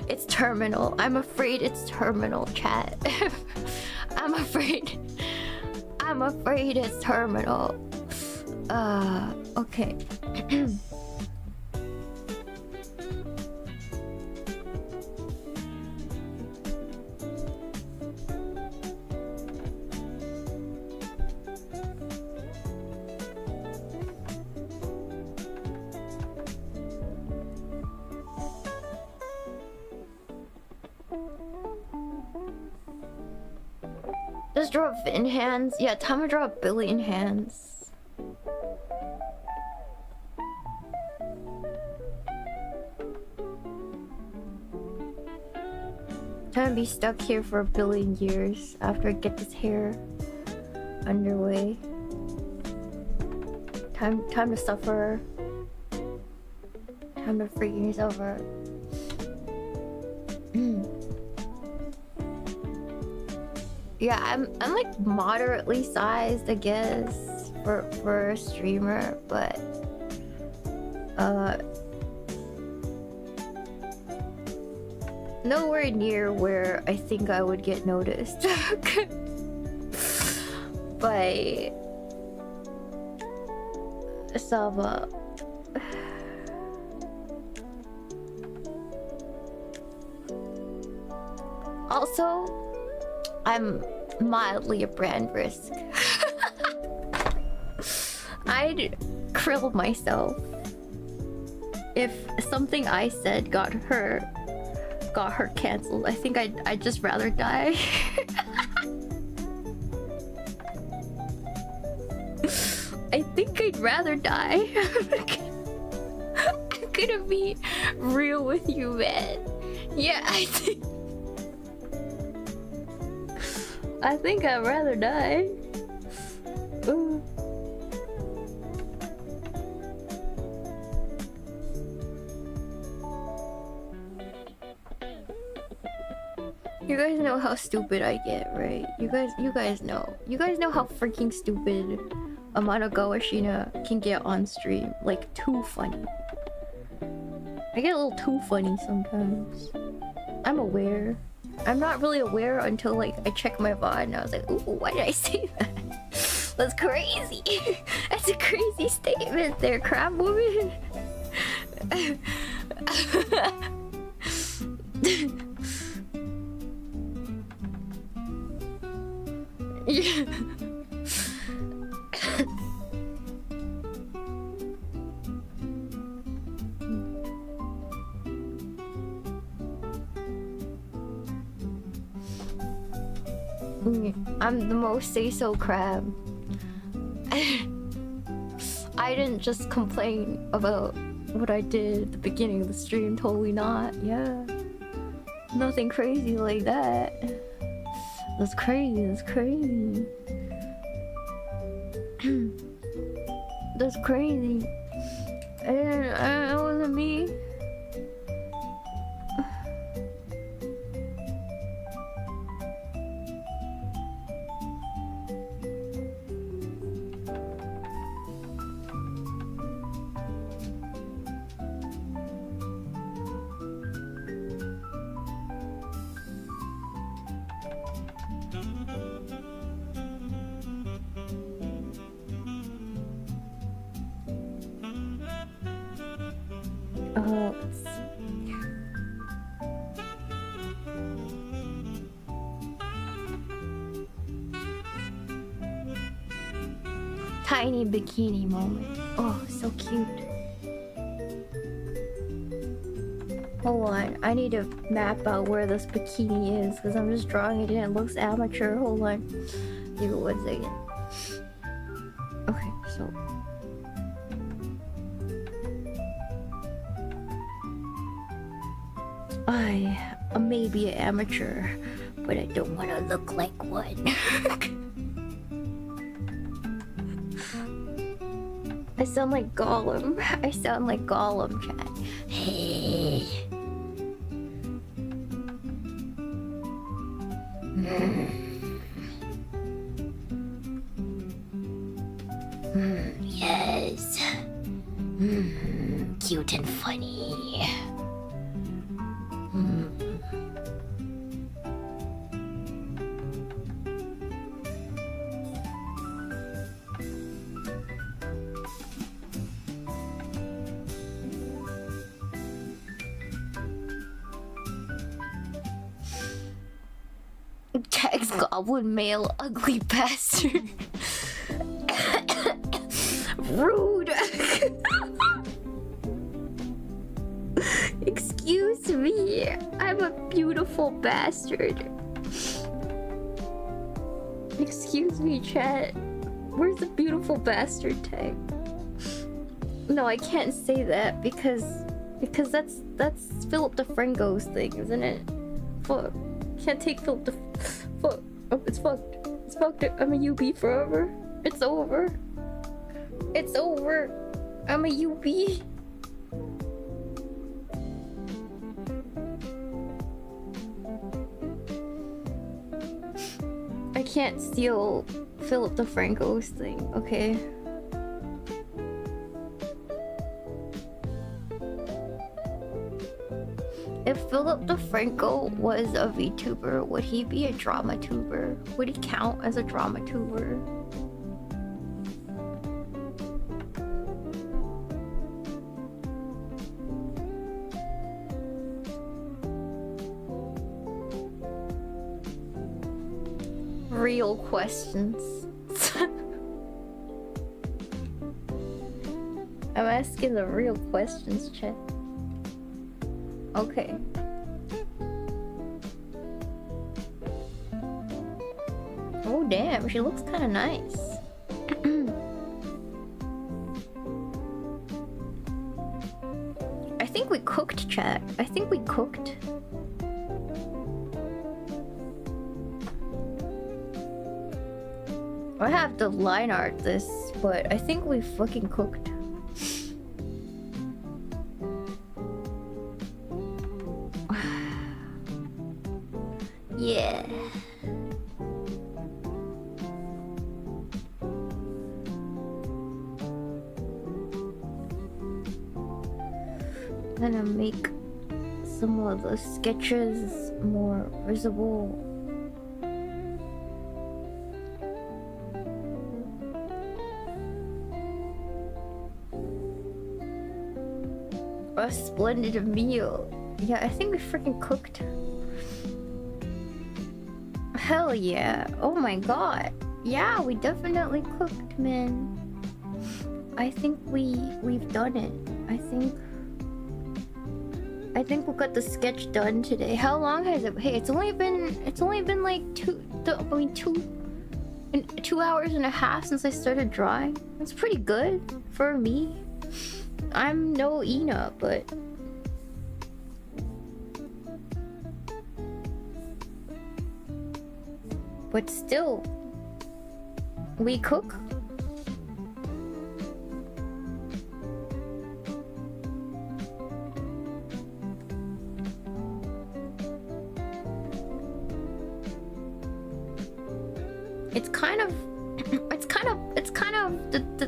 It's terminal. I'm afraid it's terminal, chat. I'm afraid it's terminal. Okay. Just draw fin hands. Yeah, time to draw a billion hands. Time to be stuck here for a billion years after I get this hair underway. Time to suffer. Time to freaking suffer. Yeah, I'm like moderately sized, I guess, for a streamer, but nowhere near where I think I would get noticed by Saba. Also, I'm mildly a brand risk. I'd krill myself if something I said got her canceled. I think I'd just rather die. I think I'd rather die. I'm gonna be real with you, man. Yeah, I think I'd rather die. Ooh. You guys know how stupid I get, right? You guys know. You guys know how freaking stupid Amanogawa Shiina can get on stream. Like, too funny. I get a little too funny sometimes. I'm aware. I'm not really aware until like I check my VOD and I was like, ooh, why did I say that? That's crazy. That's a crazy statement there, crab woman. Yeah. I'm the most say-so crab. I didn't just complain about what I did at the beginning of the stream, totally not. Yeah. Nothing crazy like that. That's crazy, that's crazy. That's crazy. It wasn't me. Let's see. Tiny bikini moment. Oh, so cute. Hold on, I need to map out where this bikini is because I'm just drawing it in. It looks amateur. Hold on. Give it 1 second. Okay, so. I may be an amateur, but I don't want to look like one. I sound like Gollum. I sound like Gollum, chat. Hey. Yes. Cute and funny. Tags goblin male, ugly bastard. Rude. Excuse me, I'm a beautiful bastard. Excuse me, chat. Where's the beautiful bastard tag? No, I can't say that because that's Philip DeFranco's thing, isn't it? Fuck. Can't take Philip fuck. Oh, it's fucked. It's fucked. I'm a UB forever. It's over. It's over. I'm a UB. I can't steal Philip DeFranco's thing, okay? If Philip DeFranco was a VTuber, would he be a drama tuber? Would he count as a drama tuber? Real questions. I'm asking the real questions, chat. Okay. Oh damn, she looks kind of nice. I think we cooked, chat. I think we cooked. I have to line art this, but I think we fucking cooked. Yeah. Gonna make some of the sketches more visible. A splendid meal. Yeah, I think we freaking cooked. Hell yeah. Oh my god. Yeah, we definitely cooked, man. I think we've done it. I think we got the sketch done today. How long has it? Hey, it's only been like 2 hours and a half since I started drawing. That's pretty good for me. I'm no Ina, but still, we cook.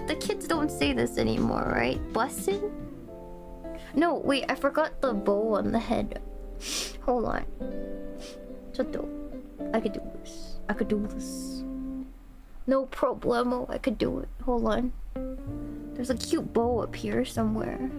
The kids don't say this anymore, right? Busted? No, wait, I forgot the bow on the head. Hold on. Chotto. I could do this. No problemo, I could do it. Hold on. There's a cute bow up here somewhere.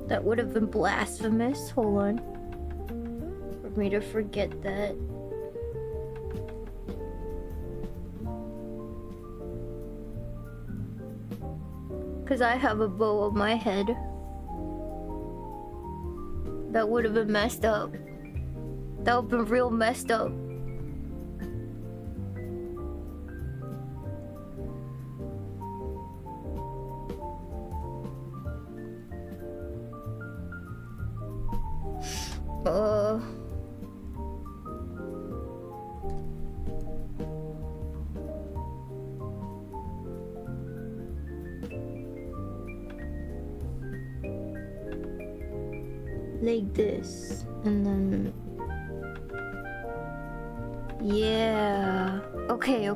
That would have been blasphemous. Hold on. For me to forget that. Cause I have a bow on my head. That would have been messed up. That would have been real messed up. Like this, and then yeah. Okay.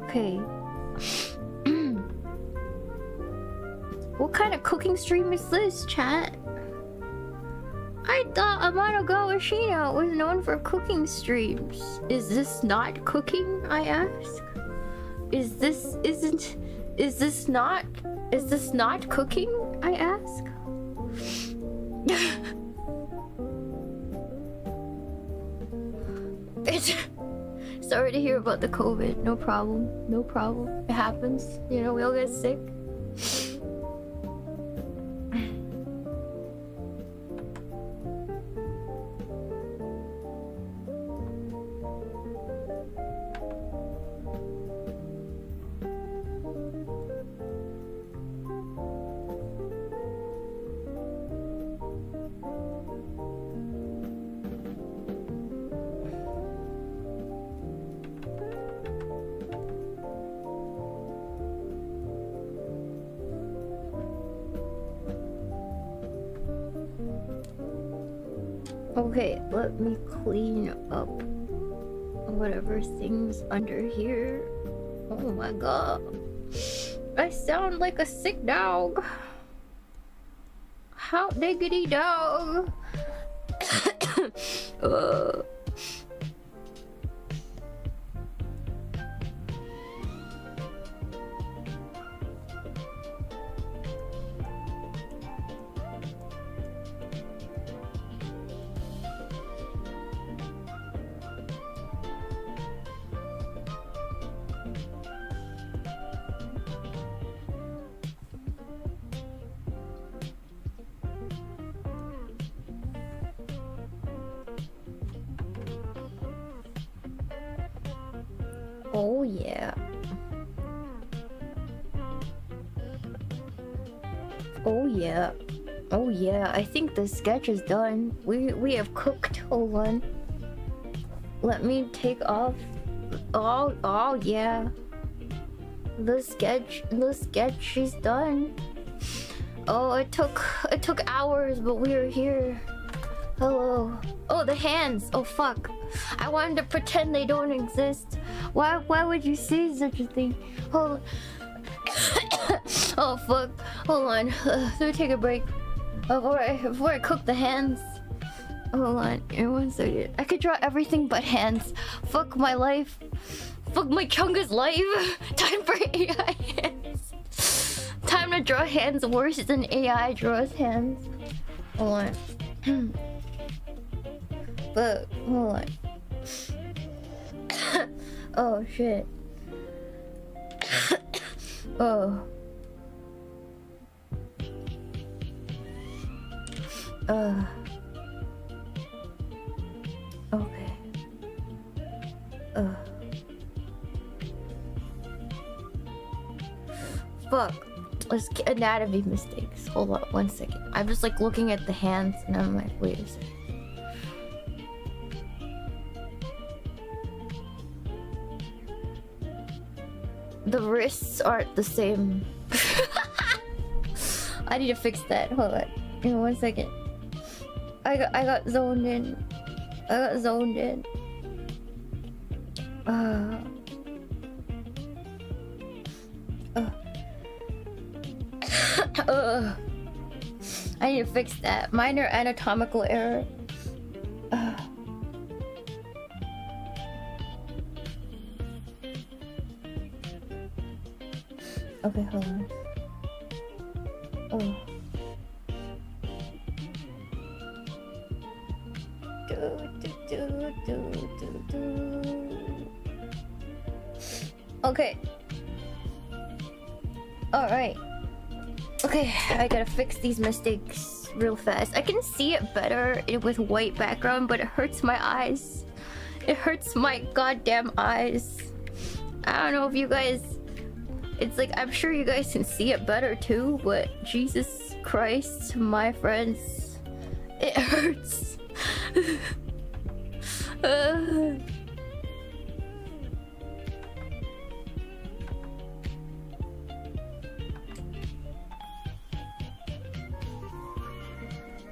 What kind of cooking stream is this, chat? I thought Amanogawa Shiina was known for cooking streams. Is this not cooking, I ask? Is this not cooking, I ask? Sorry to hear about the COVID. No problem. It happens. You know, we all get sick. Okay, let me clean up whatever thing's under here. Oh my god. I sound like a sick dog. How diggity dog. Oh yeah. Oh yeah. Oh yeah. I think the sketch is done. We have cooked. Hold on. Let me take off. Oh yeah. The sketch is done. Oh, it took hours, but we are here. Hello. Oh, the hands. Oh fuck. I wanted to pretend they don't exist. Why would you say such a thing? Hold on. Oh fuck. Hold on. Let me take a break. Before I cook the hands. Hold on. In 1 second. I could draw everything but hands. Fuck my life. Fuck my Chunga's life. Time for AI hands. Time to draw hands worse than AI draws hands. Hold on. But hold on. Oh shit. Oh. Okay. Fuck. Let's get anatomy mistakes. Hold on 1 second. I'm just like looking at the hands and I'm like, wait a second. The wrists aren't the same. I need to fix that. Hold on. In 1 second. I got zoned in. I need to fix that. Minor anatomical error. Okay, hold on. Oh. Okay. All right. Okay, I gotta fix these mistakes real fast. I can see it better with white background, but it hurts my eyes. It hurts my goddamn eyes. I don't know if you guys... It's like, I'm sure you guys can see it better too, but Jesus Christ, my friends. It hurts.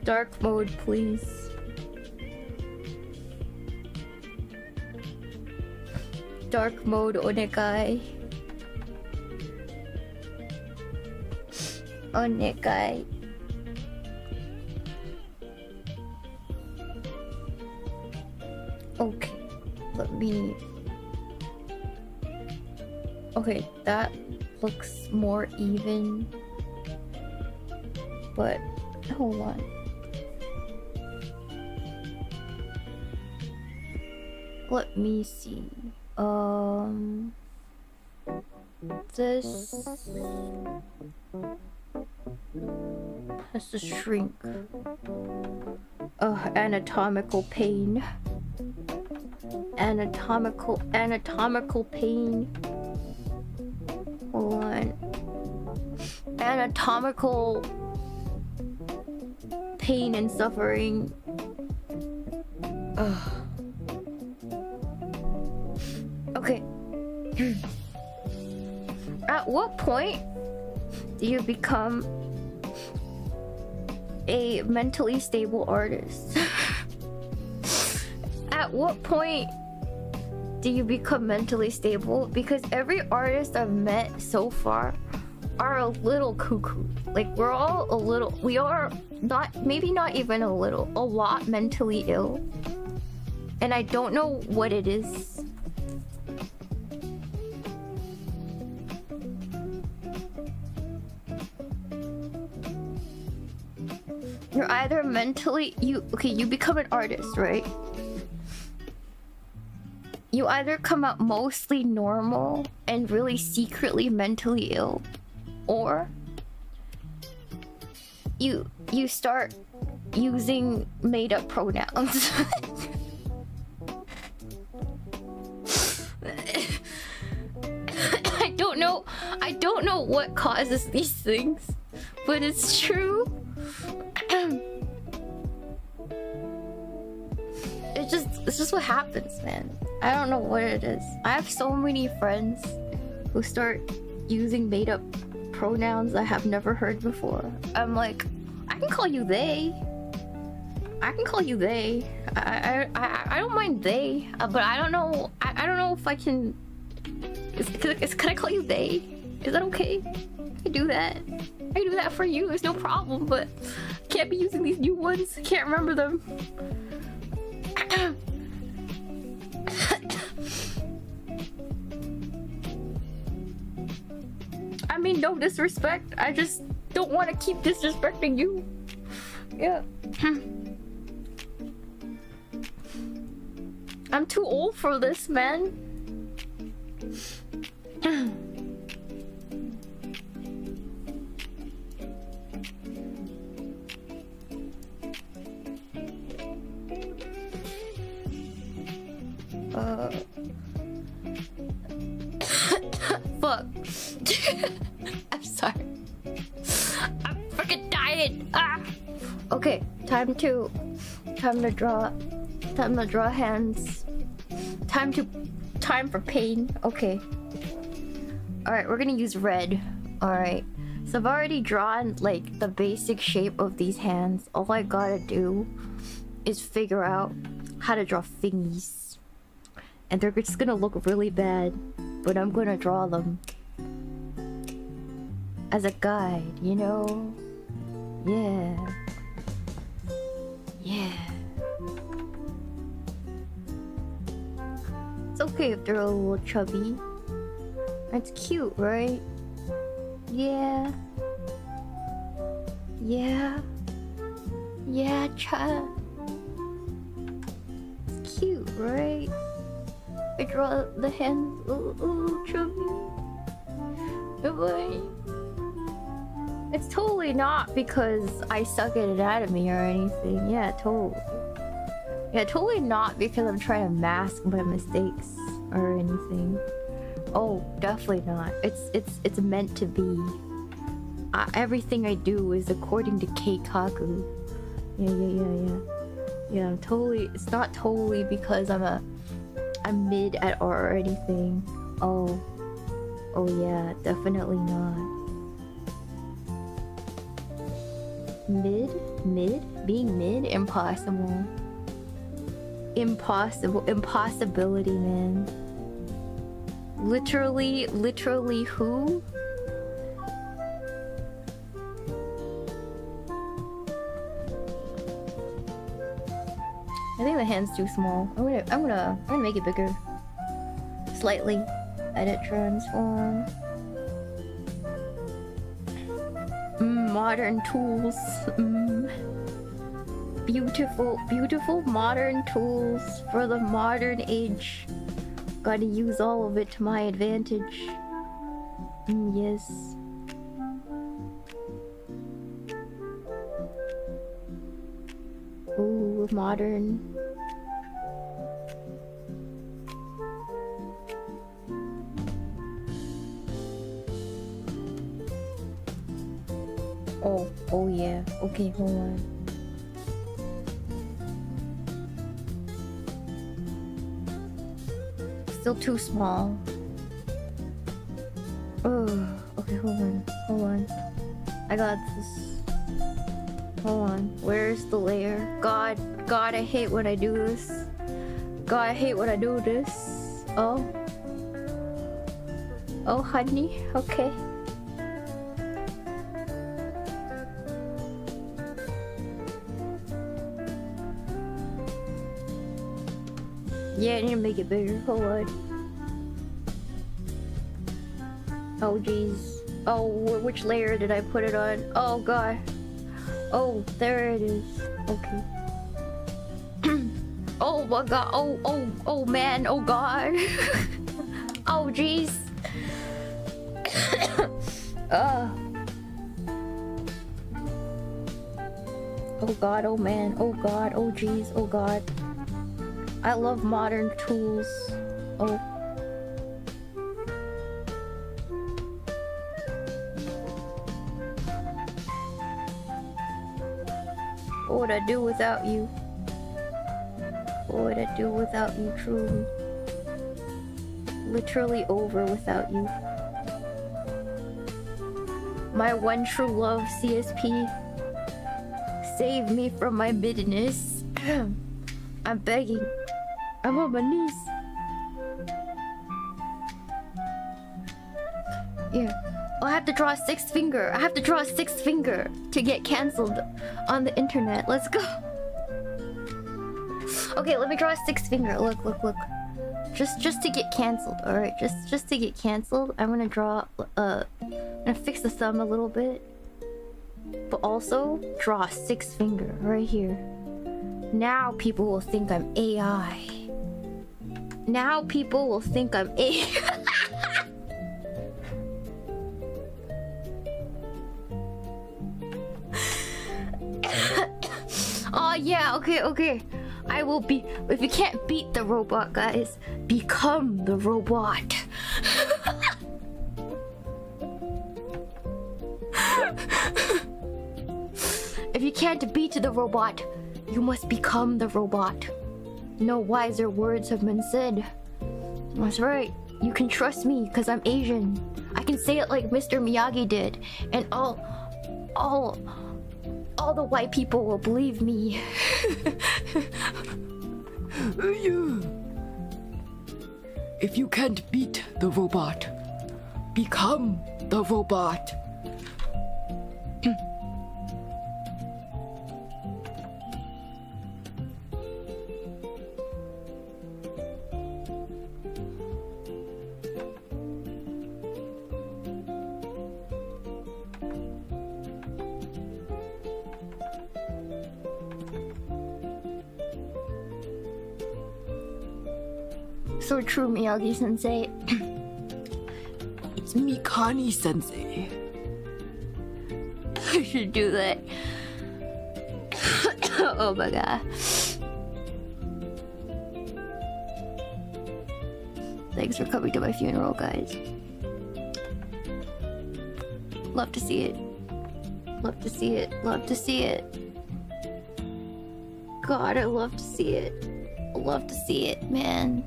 Dark mode, please. Dark mode, onegai. Onegai. Okay, let me... Okay, that looks more even. But, hold on. Let me see. This has to shrink. Anatomical pain. Anatomical pain. Hold on. Anatomical pain and suffering. Ugh. Okay. At what point do you become a mentally stable artist? At what point do you become mentally stable? Because every artist I've met so far are a little cuckoo. Like, we're all a little... We are not... Maybe not even a little. A lot mentally ill. And I don't know what it is. You're either mentally... Okay, you become an artist, right? You either come out mostly normal and really secretly mentally ill, or you start using made-up pronouns. I don't know what causes these things, but it's true. It's just what happens, man. I don't know what it is. I have so many friends who start using made-up pronouns I have never heard before. I'm like, I can call you they. I can call you they. I don't mind they, but I don't know. I don't know if I can. Can I call you they? Is that okay? I do that. I do that for you. It's no problem. But I can't be using these new ones. I can't remember them. I mean, no disrespect. I just don't want to keep disrespecting you. Yeah. I'm too old for this, man. Fuck. I'm sorry. I'm freaking dying. Ah. Okay, time to draw hands. Time for pain. Okay. All right, we're gonna use red. All right. So I've already drawn like the basic shape of these hands. All I gotta do is figure out how to draw thingies. And they're just gonna look really bad, but I'm gonna draw them as a guide, you know? Yeah. Yeah. It's okay if they're a little chubby. That's cute, right? Yeah. Yeah. Yeah, cha. It's cute, right? I draw the hands a little chubby. Oh boy. It's totally not because I suck at anatomy or anything. Yeah, totally. Yeah, totally not because I'm trying to mask my mistakes or anything. Oh, definitely not. It's meant to be. Everything I do is according to Keikaku. Yeah. Yeah, I'm totally. It's not totally because I'm mid at art or anything. Oh yeah, definitely not. Mid? Being mid? Impossible. Impossibility, man. Literally who? I think the hand's too small. I'm gonna make it bigger. Slightly. Edit transform. Modern tools. Beautiful modern tools for the modern age. Gotta use all of it to my advantage. Yes. Ooh, modern. Oh yeah. Okay, hold on. Still too small. Oh, okay, hold on. I got this. Hold on. Where's the layer? God, I hate when I do this. God, I hate when I do this. Oh, honey. Okay. Yeah, I need to make it bigger. Hold on. Oh, jeez. Oh, which layer did I put it on? Oh, God. Oh, there it is. Okay. Oh, my God. Oh, man. Oh, God. Oh, jeez. Oh, God. Oh, man. Oh, God. Oh, jeez. Oh, God. I love modern tools. Oh. What would I do without you? What would I do without you, truly? Literally over without you. My one true love, CSP. Save me from my bitterness. I'm begging. I'm on my knees. Yeah. Oh, I have to draw a sixth finger. I have to draw a sixth finger to get cancelled on the internet. Let's go. Okay, let me draw a sixth finger. Look. Just to get cancelled. All right, just to get cancelled. I'm gonna draw. I'm gonna fix the thumb a little bit, but also draw a sixth finger right here. Now people will think I'm AI. Now people will think I'm AI. Oh yeah, okay. I will be. If you can't beat the robot, guys, become the robot. If you can't beat the robot, you must become the robot. No wiser words have been said. That's right. You can trust me because I'm Asian. I can say it like Mr. Miyagi did, and all the white people will believe me. If you can't beat the robot, become the robot. So true, Miyagi-sensei. It's Mikani-sensei. I should do that. Oh my god. Thanks for coming to my funeral, guys. Love to see it. Love to see it. Love to see it. God, I love to see it. I love to see it, man.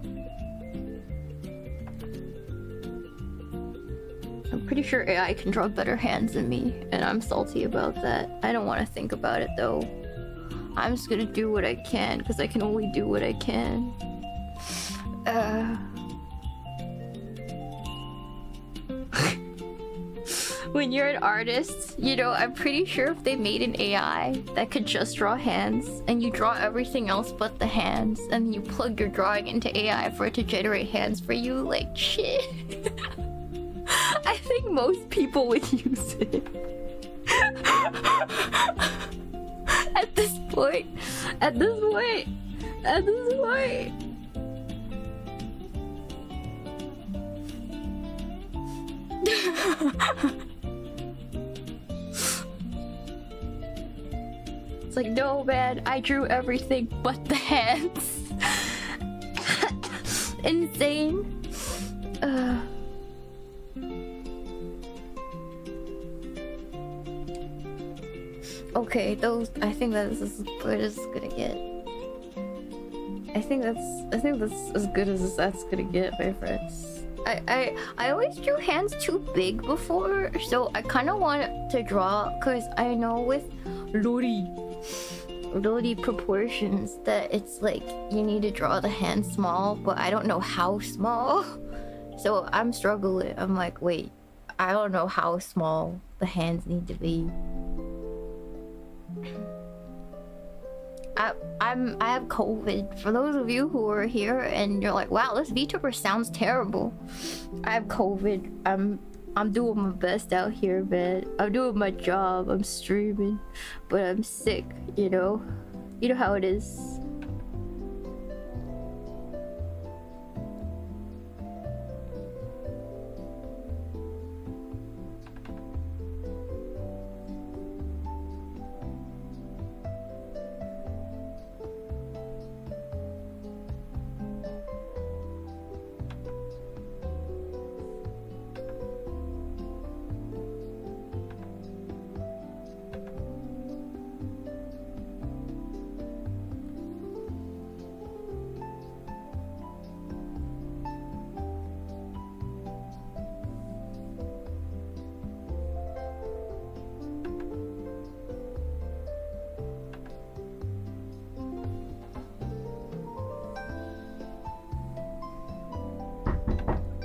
I'm pretty sure AI can draw better hands than me, and I'm salty about that. I don't want to think about it though. I'm just gonna do what I can, because I can only do what I can. When you're an artist, you know, I'm pretty sure if they made an AI that could just draw hands, and you draw everything else but the hands, and you plug your drawing into AI for it to generate hands for you, like, shit. I think most people would use it. At this point. It's like, no man, I drew everything but the hands. Insane. Okay, those, I think that's as good as it's gonna get. I think that's as good as that's gonna get, my friends. I always drew hands too big before, so I kind of want to draw, because I know with Lori proportions that it's like you need to draw the hand small, but I don't know how small. So I'm struggling. I'm like, wait, I don't know how small the hands need to be. I have COVID. For those of you who are here and you're like, wow, this VTuber sounds terrible. I have COVID. I'm doing my best out here, man. I'm doing my job. I'm streaming, but I'm sick, you know? You know how it is.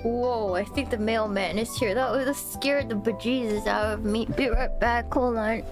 Whoa, I think the mailman is here. That scared the bejesus out of me. Be right back, hold on.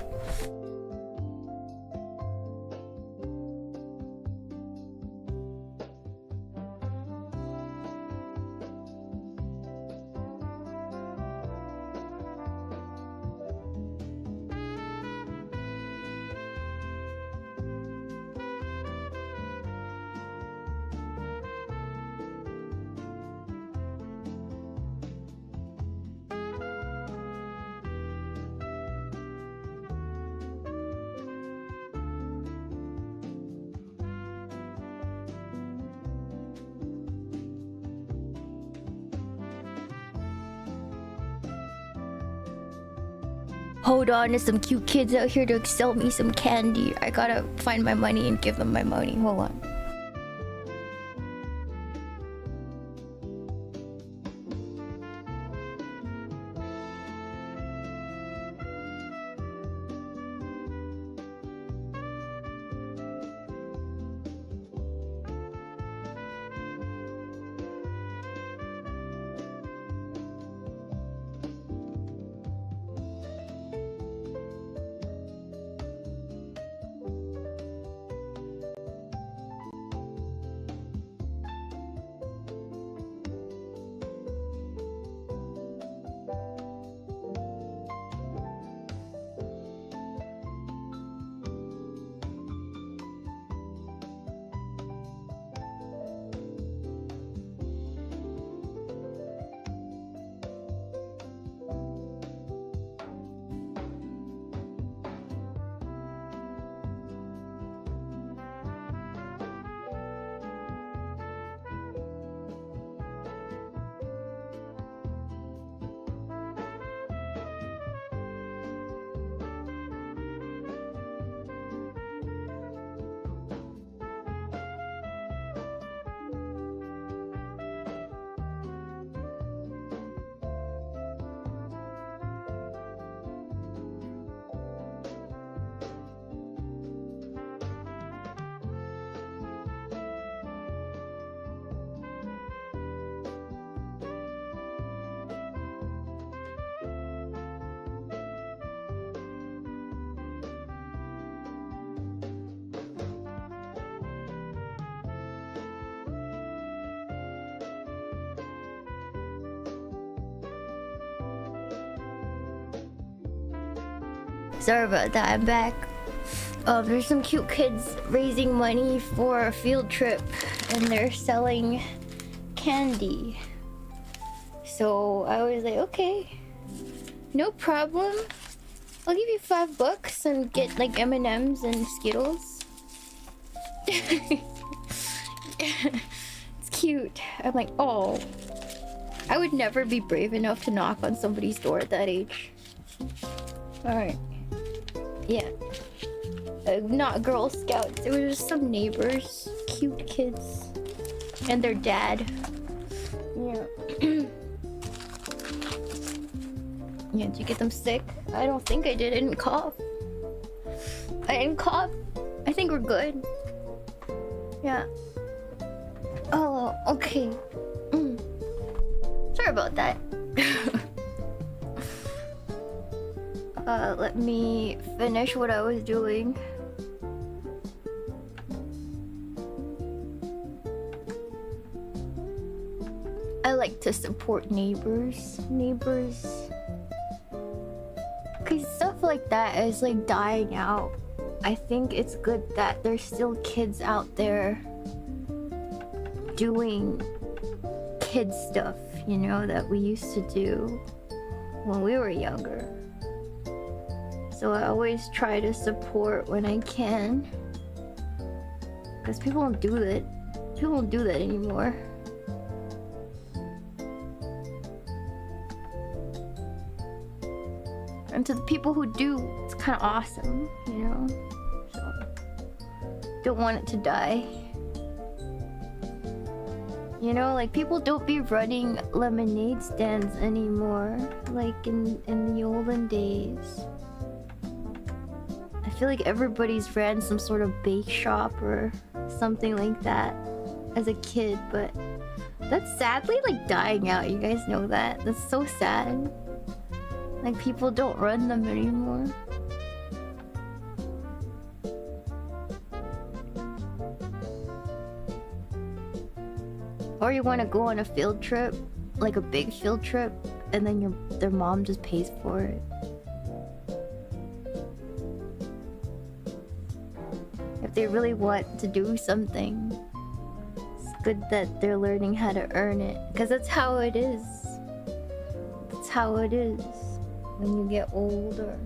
Hold on, there's some cute kids out here to sell me some candy. I gotta find my money and give them my money. Hold on. Sorry about that, I'm back. There's some cute kids raising money for a field trip and they're selling candy. So I was like, okay, no problem. I'll give you $5 and get like M&Ms and Skittles. It's cute. I'm like, oh. I would never be brave enough to knock on somebody's door at that age. Alright. Yeah. Not Girl Scouts. It was just some neighbors. Cute kids. And their dad. Yeah. Yeah, did you get them sick? I don't think I did. I didn't cough. I didn't cough. I think we're good. Yeah. Oh, okay. Sorry about that. Let me finish what I was doing. I like to support neighbors. Cause stuff like that is like dying out. I think it's good that there's still kids out there doing kid stuff, you know, that we used to do when we were younger. So I always try to support when I can. Cause people don't do that. People don't do that anymore. And to the people who do, it's kind of awesome, you know? So, don't want it to die. You know, like, people don't be running lemonade stands anymore, like in the olden days. I feel like everybody's ran some sort of bake shop or something like that as a kid, but that's sadly, like, dying out. You guys know that? That's so sad. Like, people don't run them anymore. Or you want to go on a field trip, like a big field trip, and then their mom just pays for it. If they really want to do something, it's good that they're learning how to earn it. Because that's how it is. That's how it is when you get older.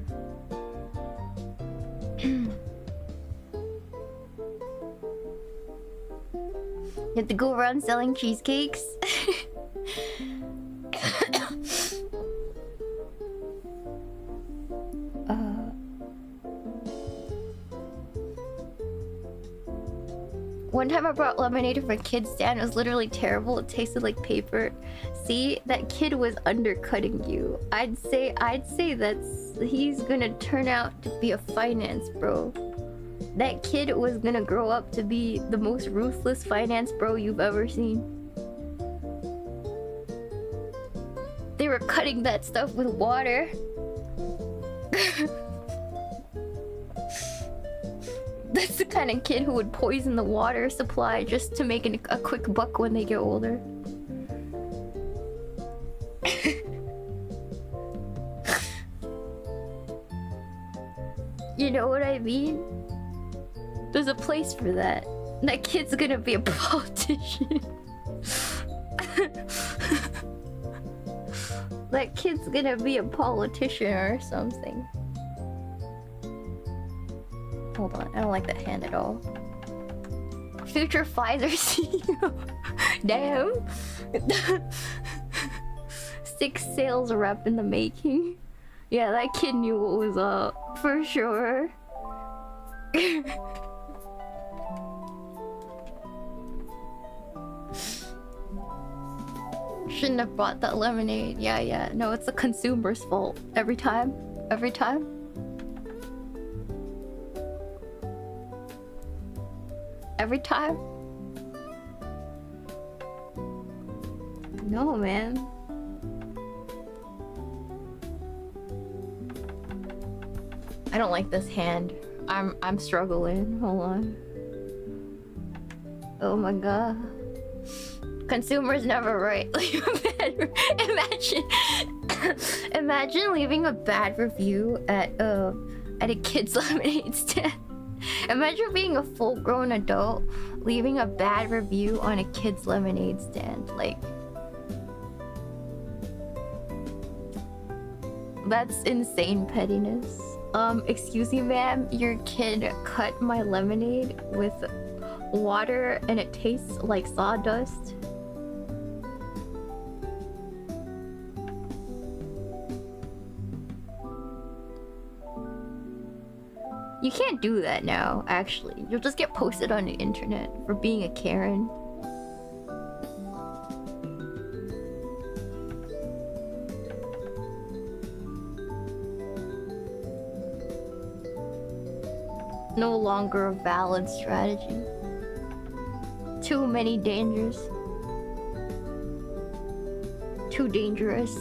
You have to go around selling cheesecakes? One time I brought lemonade from a kid's stand. It was literally terrible. It tasted like paper. See, that kid was undercutting you. I'd say he's gonna turn out to be a finance bro. That kid was gonna grow up to be the most ruthless finance bro you've ever seen. They were cutting that stuff with water. That's the kind of kid who would poison the water supply just to make a quick buck when they get older. You know what I mean? There's a place for that. That kid's gonna be a politician. That kid's gonna be a politician or something. Hold on, I don't like that hand at all. Future Pfizer CEO. Damn. 6 sales rep in the making. Yeah, that kid knew what was up, for sure. Shouldn't have bought that lemonade. Yeah. No, it's the consumer's fault. Every time. Every time. Every time. No, man. I don't like this hand. I'm struggling. Hold on. Oh my god. Consumer's never right. Imagine leaving a bad review at at a kid's lemonade stand. Imagine being a full-grown adult leaving a bad review on a kid's lemonade stand. Like, that's insane pettiness. Excuse me, ma'am, your kid cut my lemonade with water and it tastes like sawdust. You can't do that now, actually. You'll just get posted on the internet for being a Karen. No longer a valid strategy. Too many dangers. Too dangerous.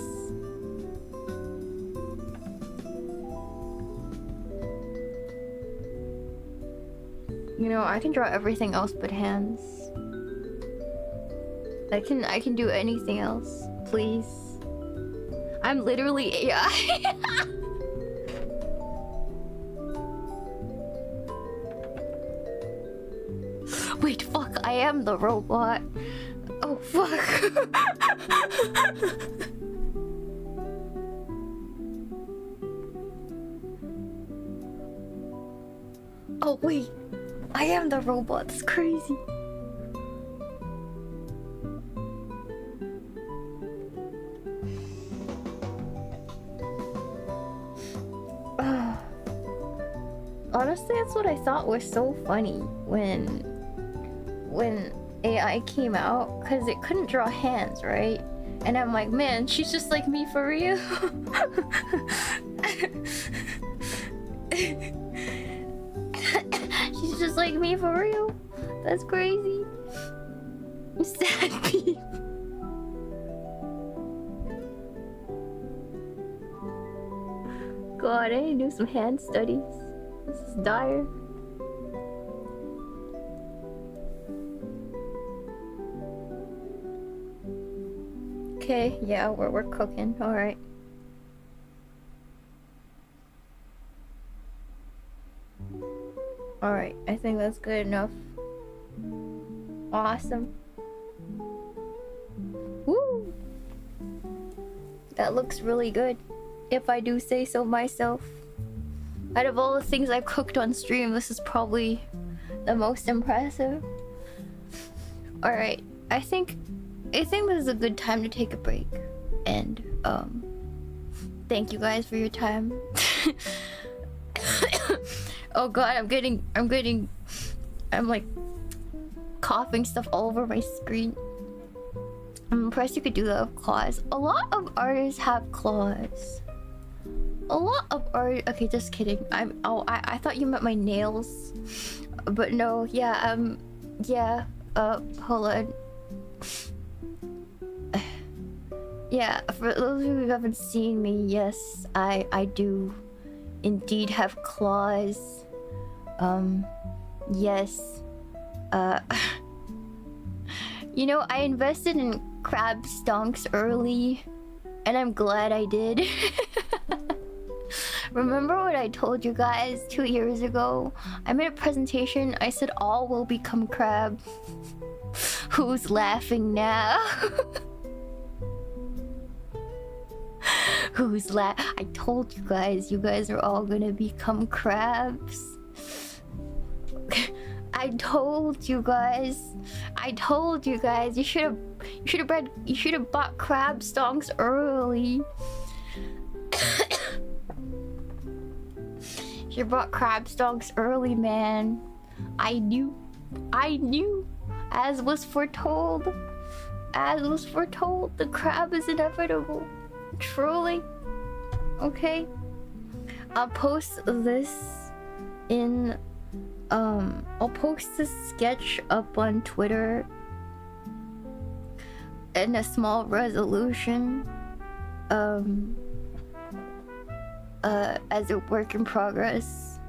You know, I can draw everything else but hands. I can do anything else. Please. I'm literally AI. Wait, fuck, I am the robot. Oh, fuck. Oh, wait. I am the robot. That's crazy. Honestly, that's what I thought was so funny when AI came out, because it couldn't draw hands, right? And I'm like, man, she's just like me for real. She's just like me for real. That's crazy. Sad beef. God, I need to do some hand studies. This is dire. Okay, yeah, we're cooking. All right. All right, I think that's good enough. Awesome. Woo! That looks really good, if I do say so myself. Out of all the things I've cooked on stream, this is probably the most impressive. All right, I think this is a good time to take a break, and thank you guys for your time. Oh god, I'm like coughing stuff all over my screen. I'm impressed you could do that with claws. A lot of artists have claws. A lot of art. Okay, just kidding. I thought you meant my nails, but no. Yeah. Yeah. Hold on. Yeah. For those of you who haven't seen me, yes, I do indeed have claws. Yes. You know, I invested in crab stonks early, and I'm glad I did. Remember what I told you guys 2 years ago? I made a presentation. I said all will become crab. Who's laughing now? I told you guys are all gonna become crabs. I told you guys. You should have bought crab stonks early. You bought crab stonks early, man. I knew. As was foretold. The crab is inevitable. Truly. Okay. I'll post this in I'll post this sketch up on Twitter in a small resolution as a work in progress.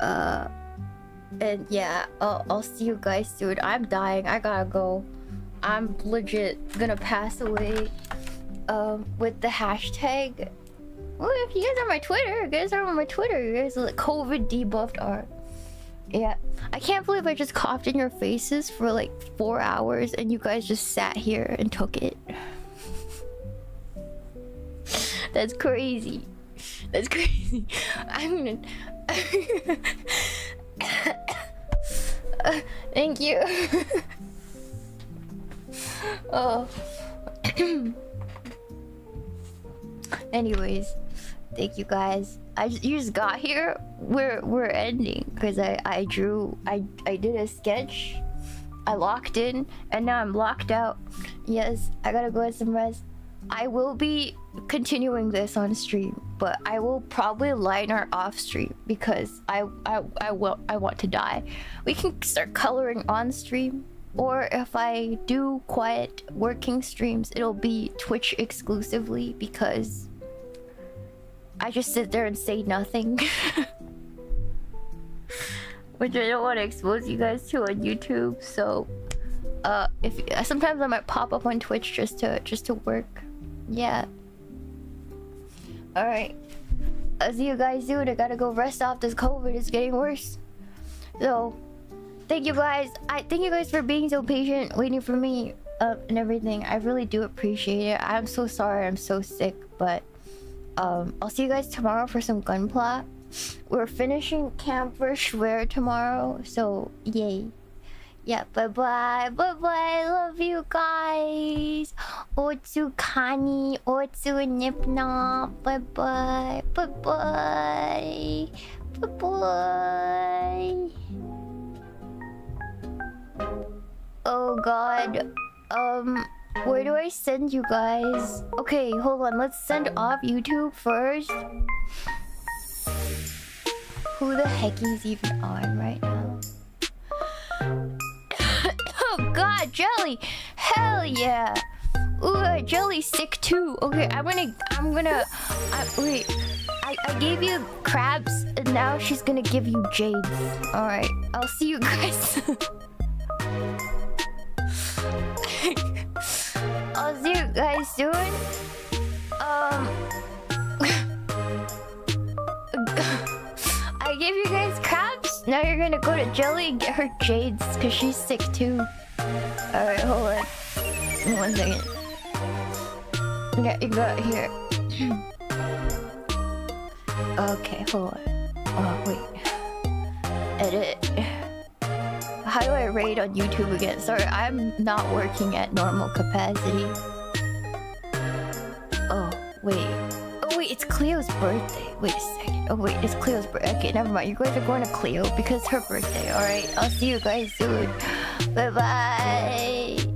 And yeah, I'll see you guys soon. I'm dying. I gotta go. I'm legit gonna pass away with the hashtag Well, if you guys are on my Twitter, you guys are on my Twitter. You guys are like COVID debuffed art. Yeah, I can't believe I just coughed in your faces for like 4 hours and you guys just sat here and took it. That's crazy. That's crazy. I'm gonna... thank you. Oh. Anyways, thank you guys. You just got here. We're ending because I did a sketch. I locked in and now I'm locked out. Yes, I gotta go get some rest. I will be continuing this on stream, but I will probably line art off stream because I want to die. We can start coloring on stream, or if I do quiet working streams, it'll be Twitch exclusively because I just sit there and say nothing. Which I don't want to expose you guys to on YouTube. So if sometimes I might pop up on Twitch just to work. Yeah. Alright. I'll see you guys soon. I gotta go rest off this COVID. It's getting worse. So thank you guys. I thank you guys for being so patient, waiting for me and everything. I really do appreciate it. I'm so sorry I'm so sick, but I'll see you guys tomorrow for some gunpla. We're finishing Camper Schwer tomorrow, so yay. Yeah, bye-bye. Bye-bye. Love you guys. Otsu Kani. Otsu Nipna. Bye-bye. Bye-bye. Bye-bye. Oh god. Where do I send you guys? Okay, hold on. Let's send off YouTube first. Who the heck is even on right now? Oh god, Jelly! Hell yeah! Ooh, Jelly's sick too. Okay, wait. I gave you crabs and now she's gonna give you jades. Alright, I'll see you guys. I'll see you guys soon. I gave you guys crabs. Now you're gonna go to Jelly and get her jades because she's sick too. Alright, hold on. 1 second. Yeah, you got here. Okay, hold on. Oh, wait. Edit. How do I raid on YouTube again? Sorry, I'm not working at normal capacity. Oh, wait. Oh, wait, it's Cleo's birthday. Wait a second. Oh, wait, it's Cleo's birthday. Okay, never mind. You guys are going to Cleo because it's her birthday. Alright, I'll see you guys soon. Bye-bye.